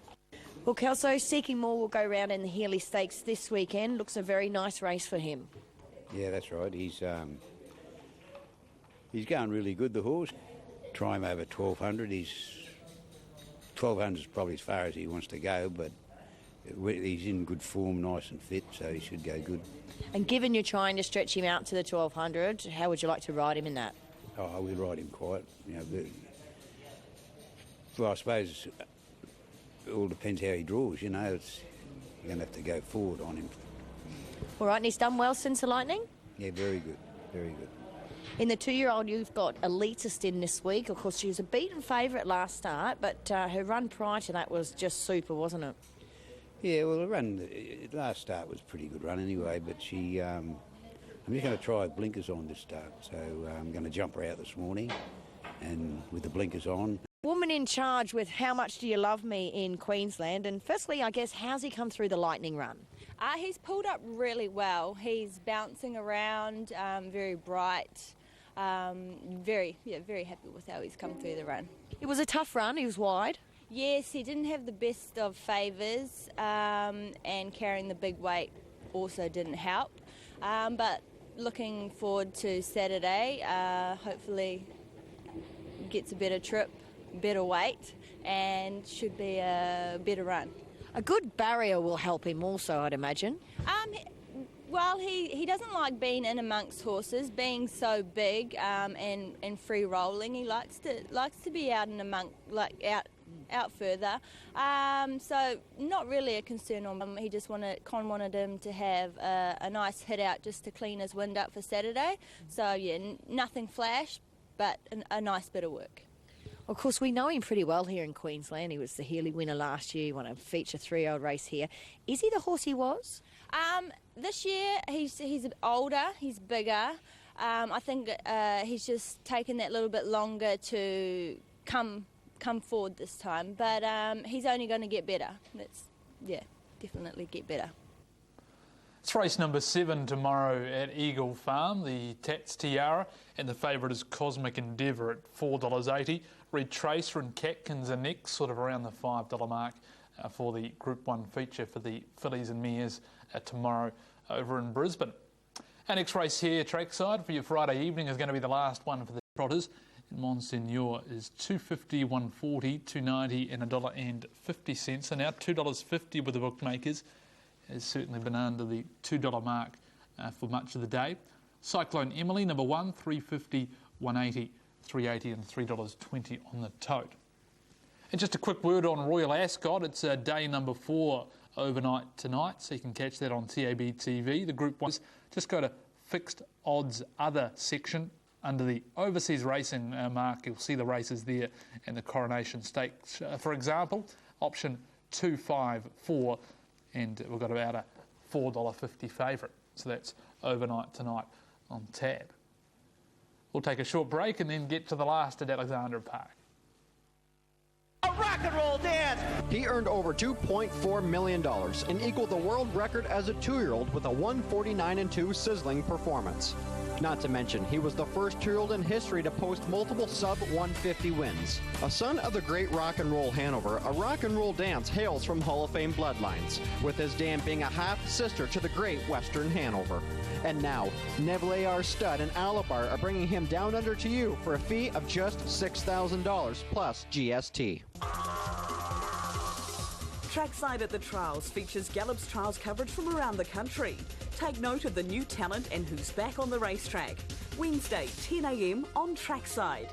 Well, Kelso, Seeking More will go round in the Healy Stakes this weekend. Looks a very nice race for him. Yeah, that's right. He's going really good, the horse. Try him over 1200. 1200 is probably as far as he wants to go, but he's in good form, nice and fit, so he should go good. And given you're trying to stretch him out to the 1200, how would you like to ride him in that? Oh, I will ride him quiet. You know, well, I suppose it all depends how he draws. You know, you're going to have to go forward on him. All right, and he's done well since the Lightning? Yeah, very good, very good. In the 2-year-old, you've got Elitist in this week. Of course, she was a beaten favourite last start, but her run prior to that was just super, wasn't it? Yeah, well, the last start was a pretty good run anyway, but she... I'm just going to try blinkers on this start, so I'm going to jump her out this morning, and with the blinkers on. Woman in charge with How Much Do You Love Me in Queensland, and firstly, I guess, how's he come through the Lightning run? He's pulled up really well. He's bouncing around, very bright, very happy with how he's come through the run. It was a tough run, he was wide. Yes, he didn't have the best of favours, and carrying the big weight also didn't help, but looking forward to Saturday, hopefully gets a better trip, better weight, and should be a better run. A good barrier will help him also, I'd imagine. Well, he doesn't like being in amongst horses, being so big and free rolling. He likes to be out and out further. So not really a concern on him. He just wanted him to have a nice hit out just to clean his wind up for Saturday. So yeah, nothing flash, but a nice bit of work. Of course, we know him pretty well here in Queensland. He was the Healy winner last year. He won a feature 3-year-old race here. Is he the horse he was? This year, he's older, he's bigger. I think he's just taken that little bit longer to come forward this time. But he's only going to get better. Definitely get better. It's race number 7 tomorrow at Eagle Farm, the Tats Tiara, and the favourite is Cosmic Endeavour at $4.80. Red Tracer and Catkins are next, sort of around the $5 mark for the Group 1 feature for the fillies and mares tomorrow over in Brisbane. Our next race here, trackside, for your Friday evening is going to be the last one for the trotters. Monseigneur is $2.50, $1.40, $2.90 and $1.50. So now $2.50 with the bookmakers. Has certainly been under the $2 mark for much of the day. Cyclone Emily, number 1, $3.50, $1.80, $3.80 and $3.20 on the tote. And just a quick word on Royal Ascot. It's day number 4 overnight tonight, so you can catch that on TAB TV. The Group 1, just go to Fixed Odds Other section under the Overseas Racing mark. You'll see the races there and the Coronation Stakes. For example, option 254, and we've got about a $4.50 favourite. So that's overnight tonight on TAB. We'll take a short break and then get to the last at Alexandra Park. A rock and roll dance! He earned over $2.4 million and equaled the world record as a 2-year-old with a 149-2 sizzling performance. Not to mention, he was the first 2-year-old in history to post multiple sub-150 wins. A son of the great rock and roll Hanover, a rock and roll dance hails from Hall of Fame bloodlines, with his dam being a half-sister to the great Western Hanover. And now, Neville A.R. Stud and Alabar are bringing him down under to you for a fee of just $6,000 plus GST. Trackside at the Trials features Gallop's Trials coverage from around the country. Take note of the new talent and who's back on the racetrack. Wednesday, 10 a.m. on Trackside.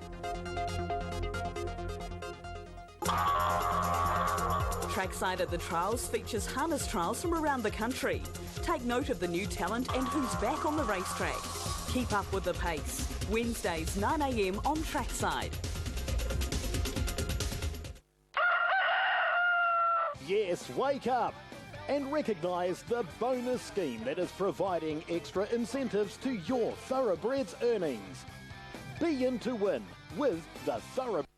Trackside at the Trials features harness trials from around the country. Take note of the new talent and who's back on the racetrack. Keep up with the pace. Wednesdays, 9 a.m. on Trackside. Yes, wake up and recognise the bonus scheme that is providing extra incentives to your Thoroughbreds earnings. Be in to win with the Thoroughbreds.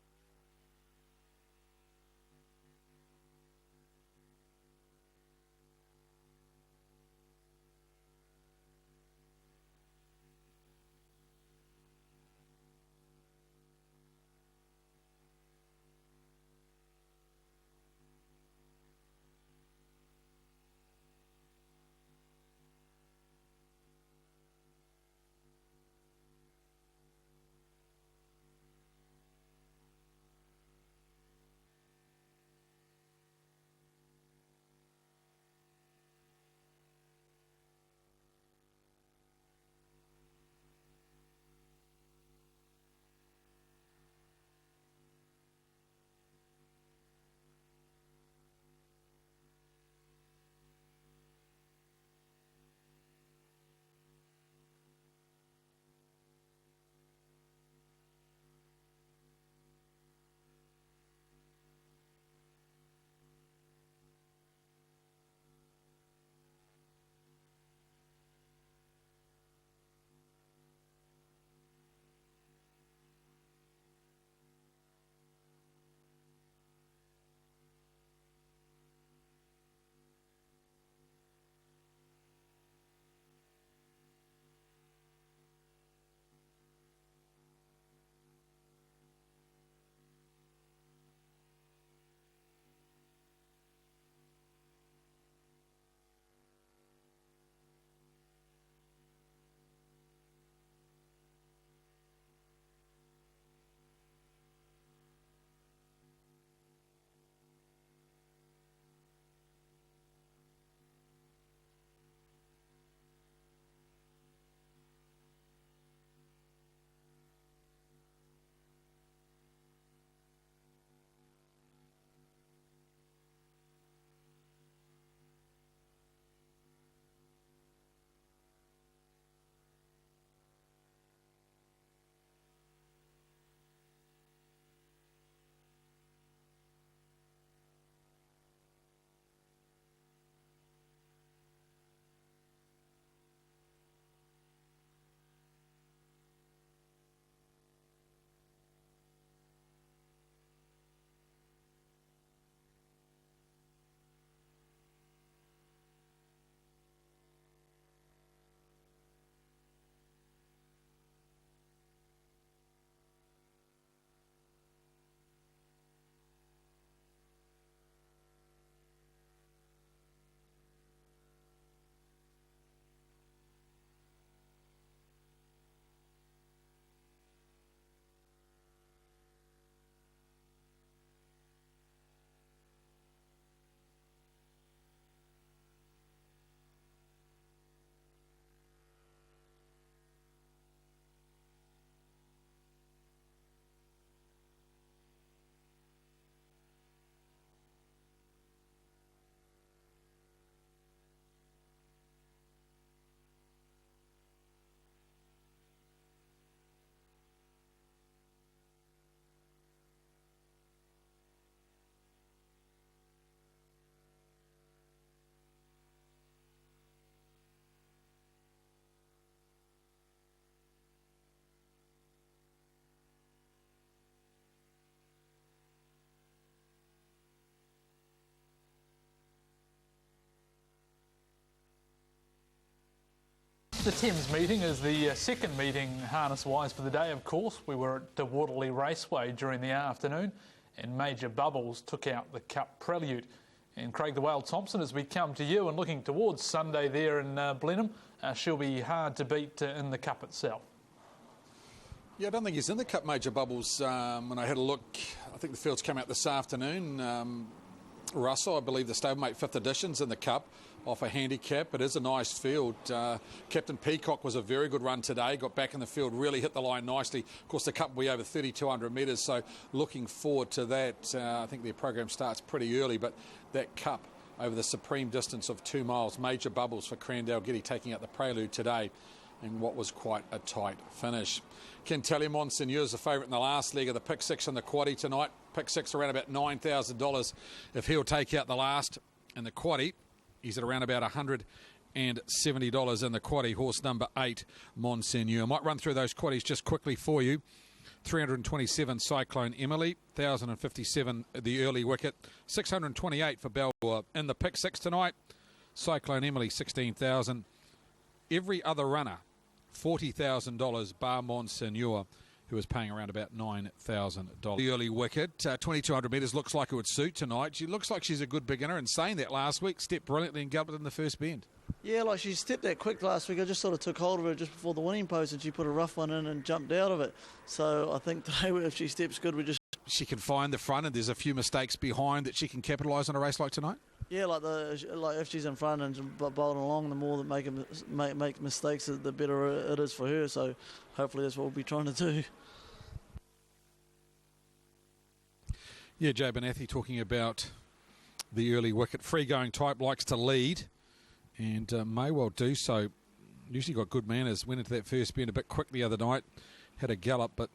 The Thames meeting is the second meeting harness-wise for the day, of course. We were at the Waterley Raceway during the afternoon and Major Bubbles took out the Cup Prelude. And Craig the Whale Thompson, as we come to you and looking towards Sunday there in Blenheim, she'll be hard to beat in the Cup itself. Yeah, I don't think he's in the Cup, Major Bubbles. When I had a look, I think the fields came out this afternoon. Russell, I believe the stablemate 5th edition's in the Cup off a handicap. It is a nice field. Captain Peacock was a very good run today, got back in the field, really hit the line nicely. Of course, the Cup will be over 3,200 metres, so looking forward to that. I think their program starts pretty early, but that Cup over the supreme distance of 2 miles, Major Bubbles for Crandale Giddy taking out the Prelude today in what was quite a tight finish. Can tell you Monseigneur is the favourite in the last leg of the pick 6 and the quaddie tonight. Pick 6 around about $9,000 if he'll take out the last. And the quaddie, he's at around about $170 in the quaddie. Horse number 8, Monseigneur. Might run through those quaddies just quickly for you. 327 Cyclone Emily, 1,057 the early wicket, 628 for Belvoir. In the pick 6 tonight, Cyclone Emily 16,000. Every other runner $40,000 bar Monseigneur, who is paying around about $9,000. The early wicket, 2,200 metres, looks like it would suit tonight. She looks like she's a good beginner, and saying that last week, stepped brilliantly and galloped in the first bend. Yeah, like she stepped that quick last week. I just sort of took hold of her just before the winning post and she put a rough one in and jumped out of it. So I think today, if she steps good, we just... She can find the front and there's a few mistakes behind that she can capitalise on a race like tonight? Yeah, like if she's in front and bowling along, the more that make mistakes, the better it is for her. So hopefully that's what we'll be trying to do. Yeah, Joe Benathi talking about the early wicket. Free-going type likes to lead and may well do so. Usually got good manners. Went into that first bend a bit quick the other night. Had a gallop, but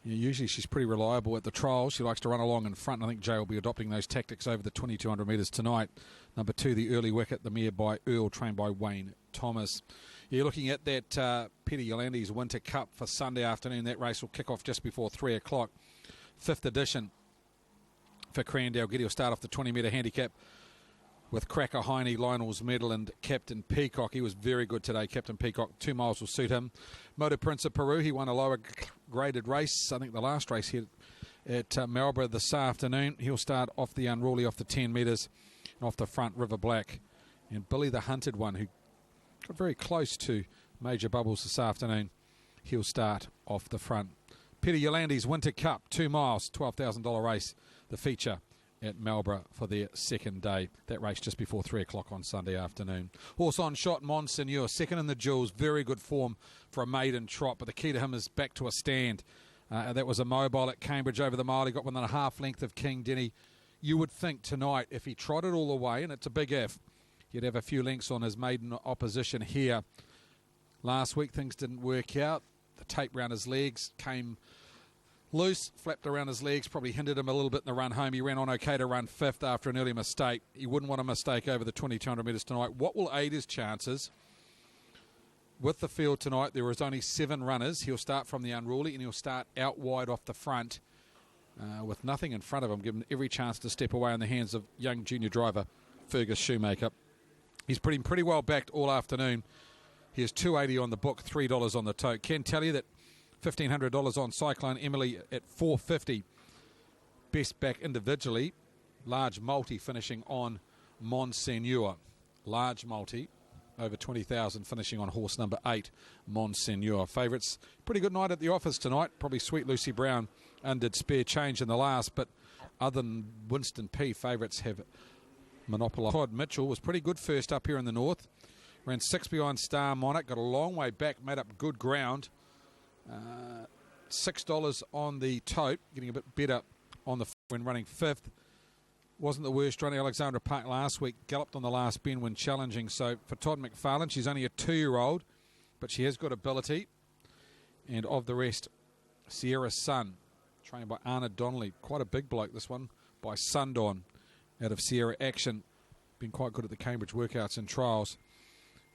usually she's pretty reliable at the trials. She likes to run along in front. I think Jay will be adopting those tactics over the 2,200 metres tonight. Number 2, the early wicket, the mare by Earl, trained by Wayne Thomas. You're looking at that Peter Yolandi's Winter Cup for Sunday afternoon. That race will kick off just before 3 o'clock. 5th edition for Crandale Giddy. Will start off the 20-metre handicap with Cracker Heine, Lionel's Medal and Captain Peacock. He was very good today, Captain Peacock. 2 miles will suit him. Motor Prince of Peru, he won a lower graded race. I think the last race here at Marlborough this afternoon. He'll start off the unruly off the 10 metres and off the front, River Black. And Billy the Hunted one, who got very close to Major Bubbles this afternoon, he'll start off the front. Peter Yolandi's Winter Cup, 2 miles, $12,000 race, the feature at Marlborough for their second day. That race just before 3 o'clock on Sunday afternoon. Horse on shot, Monseigneur, second in the Jewels. Very good form for a maiden trot, but the key to him is back to a stand. That was a mobile at Cambridge over the mile. He got within a half length of King Denny. You would think tonight, if he trotted all the way, and it's a big if, he'd have a few lengths on his maiden opposition here. Last week things didn't work out. The tape round his legs came loose, flapped around his legs, probably hindered him a little bit in the run home. He ran on okay to run 5th after an early mistake. He wouldn't want a mistake over the 2,200 metres tonight. What will aid his chances? With the field tonight, there is only 7 runners. He'll start from the unruly and he'll start out wide off the front with nothing in front of him, given every chance to step away in the hands of young junior driver Fergus Shoemaker. He's pretty well backed all afternoon. He has $2.80 on the book, $3 on the tote. Can tell you that $1,500 on Cyclone Emily at $4.50. Best back individually. Large multi finishing on Monseigneur. Large multi over 20,000 finishing on horse number 8, Monseigneur. Favourites, pretty good night at the office tonight. Probably Sweet Lucy Brown undid spare change in the last, but other than Winston P, favourites have monopolised. Todd Mitchell was pretty good first up here in the north. Ran 6 behind Star Monarch, got a long way back, made up good ground. $6 on the tote, getting a bit better on the when running 5th. Wasn't the worst running Alexandra Park last week. Galloped on the last bend when challenging. So for Todd McFarlane, she's only a 2-year-old, but she has got ability. And of the rest, Sierra's Sun, trained by Arna Donnelly. Quite a big bloke, this one, by Sundawn out of Sierra Action. Been quite good at the Cambridge workouts and trials.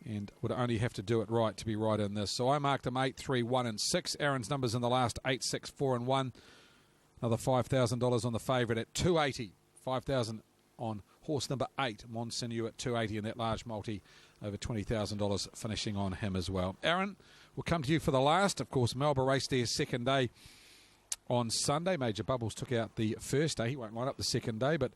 And would only have to do it right to be right in this. So I marked him 8, 3, 1 and 6. Aaron's numbers in the last 8, 6, 4 and 1. Another $5,000 on the favourite at $2.80. $5,000 on horse number 8, Monseigneur at $2.80 in that large multi over $20,000 finishing on him as well. Aaron, we'll come to you for the last. Of course, Melba raced their second day on Sunday. Major Bubbles took out the first day. He won't line up the second day, but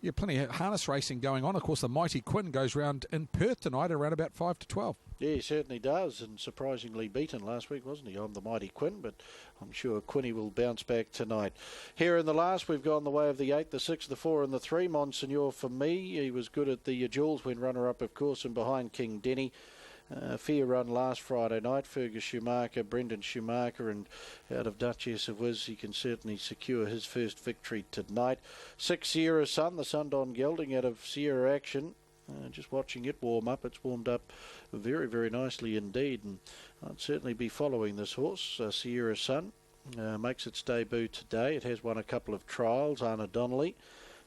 yeah, plenty of harness racing going on. Of course, the Mighty Quinn goes round in Perth tonight around about 5 to 12. Yeah, he certainly does, and surprisingly beaten last week, wasn't he, on the Mighty Quinn, but I'm sure Quinny will bounce back tonight. Here in the last, we've gone the way of the 8, the 6, the 4 and the 3. Monsignor for me, he was good at the Jules, when runner-up, of course, and behind King Denny. Fair run last Friday night. Fergus Schumacher, Brendan Schumacher, and out of Duchess of Wiz, he can certainly secure his first victory tonight. 6 Sierra Sun, the Sundon Gelding out of Sierra Action. Just watching it warm up, it's warmed up very, very nicely indeed, and I'd certainly be following this horse. Sierra Sun makes its debut today. It has won a couple of trials. Anna Donnelly.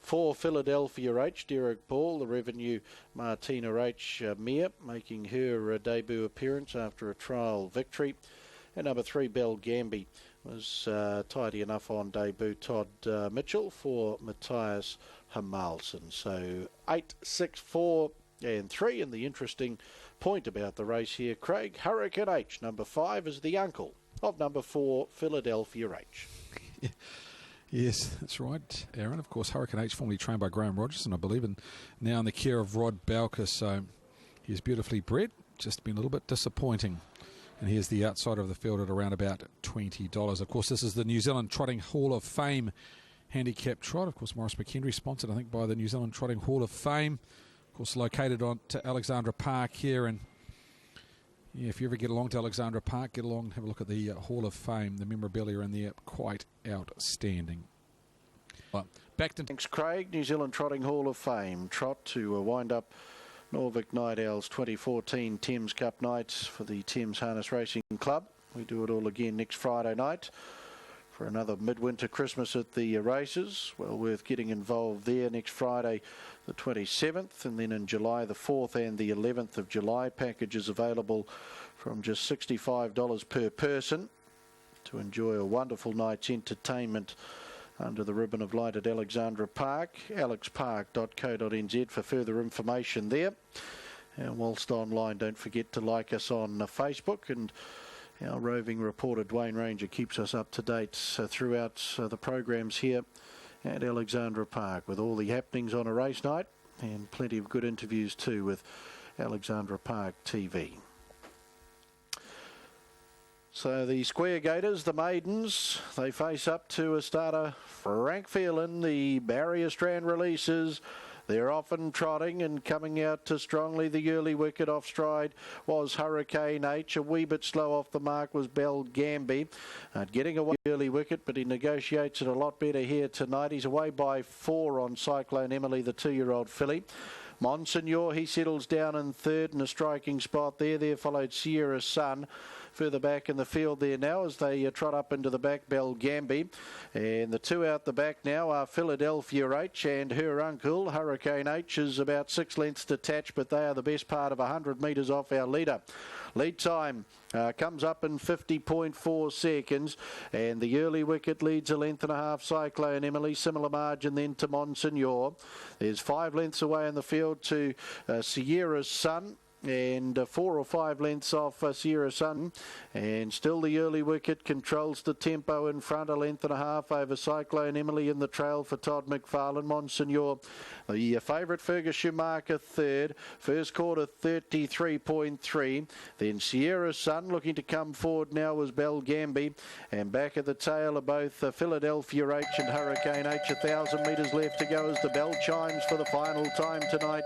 4 Philadelphia H, Derek Paul, the Revenue Martina H Mia, making her debut appearance after a trial victory. And number 3 Bell Gamby was tidy enough on debut. Todd Mitchell for Matthias Hamalson. So 8, 6, 4 and 3. And the interesting point about the race here, Craig, Hurricane H, number 5, is the uncle of number 4 Philadelphia H. Yes, that's right, Aaron. Of course, Hurricane H, formerly trained by Graham Rogerson, I believe, and now in the care of Rod Bowker. So he's beautifully bred, just been a little bit disappointing. And here's the outside of the field at around about $20. Of course, this is the New Zealand Trotting Hall of Fame handicap trot. Of course, Maurice McHenry, sponsored, I think, by the New Zealand Trotting Hall of Fame. Of course, located on to Alexandra Park here. And yeah, if you ever get along to Alexandra Park, get along and have a look at the Hall of Fame. The memorabilia in there, quite outstanding. Well, back to... Thanks, Craig. New Zealand Trotting Hall of Fame. Trot to wind up Norfolk Night Owls 2014 Thames Cup nights for the Thames Harness Racing Club. We do it all again next Friday night for another midwinter Christmas at the races. Well worth getting involved there next Friday the 27th, and then in July the 4th and the 11th of July. Packages available from just $65 per person to enjoy a wonderful night's entertainment under the ribbon of light at Alexandra Park. alexpark.co.nz for further information there. And whilst online, don't forget to like us on Facebook, and our roving reporter Dwayne Ranger keeps us up to date throughout the programs here at Alexandra Park, with all the happenings on a race night and plenty of good interviews too with Alexandra Park TV. So the Square Gators, the maidens, they face up to a starter, Frank Phelan. The Barrier Strand releases. They're often trotting and coming out strongly. The early wicket off stride was Hurricane H. A wee bit slow off the mark was Bell Gamby. Getting away early wicket, but he negotiates it a lot better here tonight. He's away by 4 on Cyclone Emily, the 2-year-old filly. Monsignor, he settles down in third in a striking spot there. There followed Sierra Sun. Further back in the field there now as they trot up into the back, Bell Gamby. And the 2 out the back now are Philadelphia H and her uncle. Hurricane H is about 6 lengths detached, but they are the best part of 100 metres off our leader. Lead time comes up in 50.4 seconds, and the early wicket leads a length and a half. Cyclone Emily, similar margin then to Monsignor. There's 5 lengths away in the field to Sierra's Sun, and 4 or 5 lengths off Sierra Sun, and still the early wicket controls the tempo in front, a length and a half over Cyclone Emily in the trail for Todd McFarlane. Monsignor, the favourite, Fergus Schumacher third, first quarter 33.3, then Sierra Sun looking to come forward now was Bell Gamby, and back at the tail are both Philadelphia H and Hurricane H. 1,000 metres left to go as the bell chimes for the final time tonight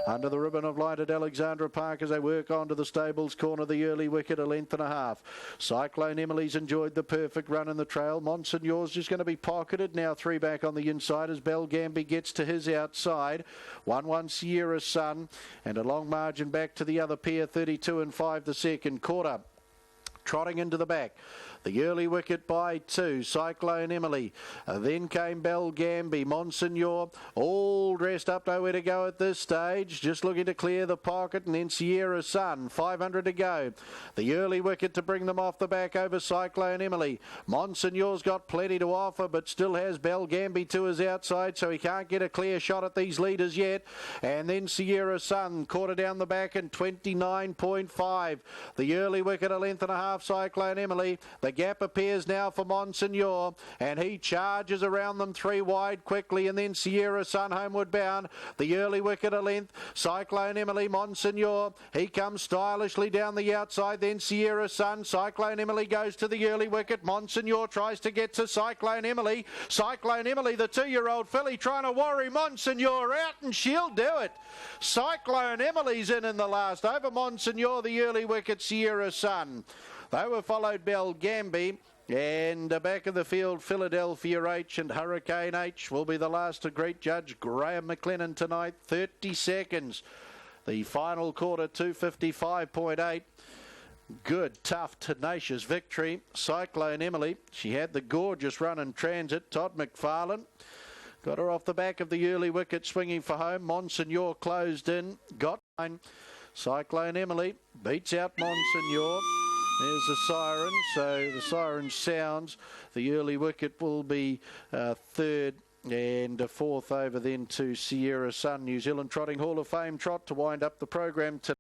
under the ribbon of light at Alexandra Park as they work on to the stables corner. The early wicket, a length and a half. Cyclone Emily's enjoyed the perfect run in the trail. Monsignor's just going to be pocketed now, 3 back on the inside as Bell Gamby gets to his outside. 1-1 Sierra Sun, and a long margin back to the other pair, 32 and 5 the second quarter. trotting into the back. The early wicket by 2, Cyclone Emily. Then came Belgambi, Monsignor, all dressed up, nowhere to go at this stage. Just looking to clear the pocket, and then Sierra Sun, 500 to go. The early wicket to bring them off the back over Cyclone Emily. Monsignor's got plenty to offer, but still has Belgambi to his outside, so he can't get a clear shot at these leaders yet. And then Sierra Sun, quarter down the back in 29.5. The early wicket, a length and a half, Cyclone Emily. The gap appears now for Monsignor, and he charges around them 3 wide quickly, and then Sierra Sun homeward bound. The early wicket a length, Cyclone Emily, Monsignor. He comes stylishly down the outside, then Sierra Sun. Cyclone Emily goes to the early wicket. Monsignor tries to get to Cyclone Emily. Cyclone Emily, the 2-year-old filly, trying to worry Monsignor out, and she'll do it. Cyclone Emily's in the last over. Monsignor, the early wicket, Sierra Sun. They were followed Belgambi, and back of the field, Philadelphia H and Hurricane H will be the last to greet Judge Graham McLennan tonight. 30 seconds. The final quarter, 255.8. Good, tough, tenacious victory. Cyclone Emily, she had the gorgeous run in transit. Todd McFarlane got her off the back of the early wicket, swinging for home. Monsignor closed in, got 9. Cyclone Emily beats out Monsignor. There's the siren, so the siren sounds. The early wicket will be third and a fourth over then to Sierra Sun. New Zealand Trotting Hall of Fame trot to wind up the program tonight.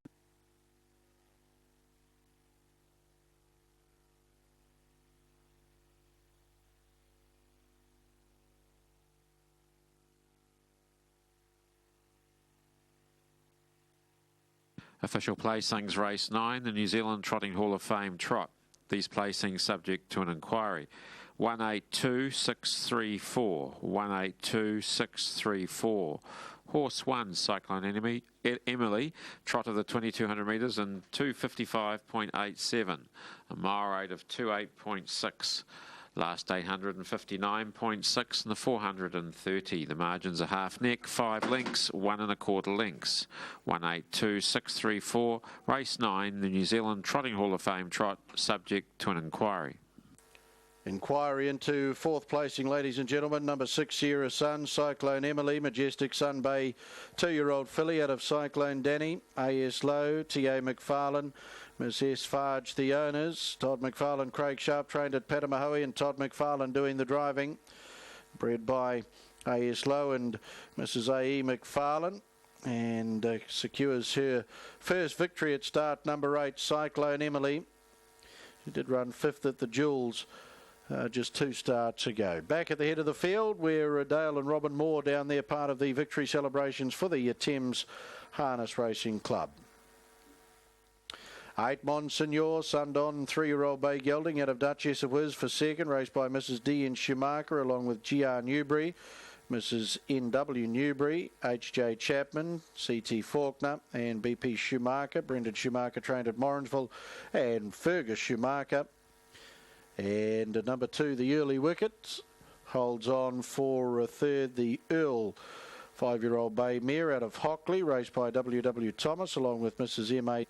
Official placings race 9, the New Zealand Trotting Hall of Fame trot. These placings subject to an inquiry. 182634, 182634. Horse 1, Cyclone Emily, trot of the 2200 metres in 255.87. A mile rate of 28.6. Last 859.6 and the 430. The margins are half neck, 5 lengths, 1 1/4 lengths. 182634, race 9, the New Zealand Trotting Hall of Fame trot, subject to an inquiry. Inquiry into fourth placing, ladies and gentlemen. Number 6, Sierra Sun, Cyclone Emily, Majestic Sun Bay, 2-year-old filly out of Cyclone Danny, A.S. Lowe, T.A. McFarlane, Miss S. Farge, the owners. Todd McFarlane, Craig Sharp, trained at Patamahoe, and Todd McFarlane doing the driving. Bred by A.S. Lowe and Mrs. A.E. McFarlane. And secures her first victory at start number 8, Cyclone Emily. She did run 5th at the Jewels just 2 starts ago. Back at the head of the field, where Dale and Robin Moore down there, part of the victory celebrations for the Thames Harness Racing Club. 8, Monsignor, Sundon, 3-year-old Bay Gelding out of Duchess of Wiz for second, raced by Mrs. D. N. Schumacher along with G.R. Newbury, Mrs. N.W. Newbury, H.J. Chapman, C.T. Faulkner and B.P. Schumacher. Brendan Schumacher trained at Morrinsville, and Fergus Schumacher. And number 2, the early wicket, holds on for a third, the Earl, 5-year-old bay mare out of Hockley, raced by W.W. Thomas along with Mrs. M.A.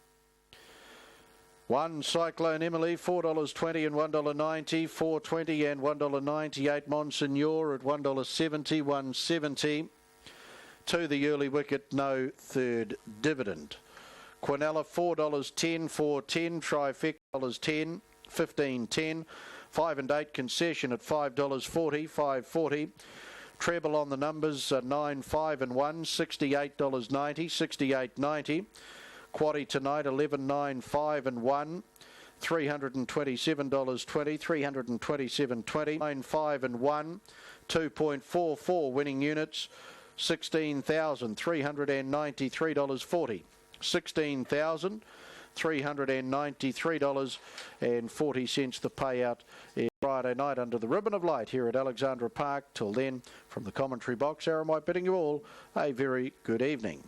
1, Cyclone Emily, $4.20 and $1.90, $4.20 and $1.98. Monsignor at $1.70, $1.70. 2, the early wicket, no third dividend. Quinella, $4.10, $4.10. Trifecta, $10, $15.10. 5 and 8 concession at $5.40, $5.40. Treble on the numbers, 9, 5 and 1, $68.90, $68.90. Quaddy tonight, 11, 9, 5 and 1, $327.20, $327.20. 9, 5 and 1, 2.44 winning units, $16,393.40. $16,393.40 the payout is Friday night under the ribbon of light here at Alexandra Park. Till then, from the commentary box, Aaron White bidding you all a very good evening.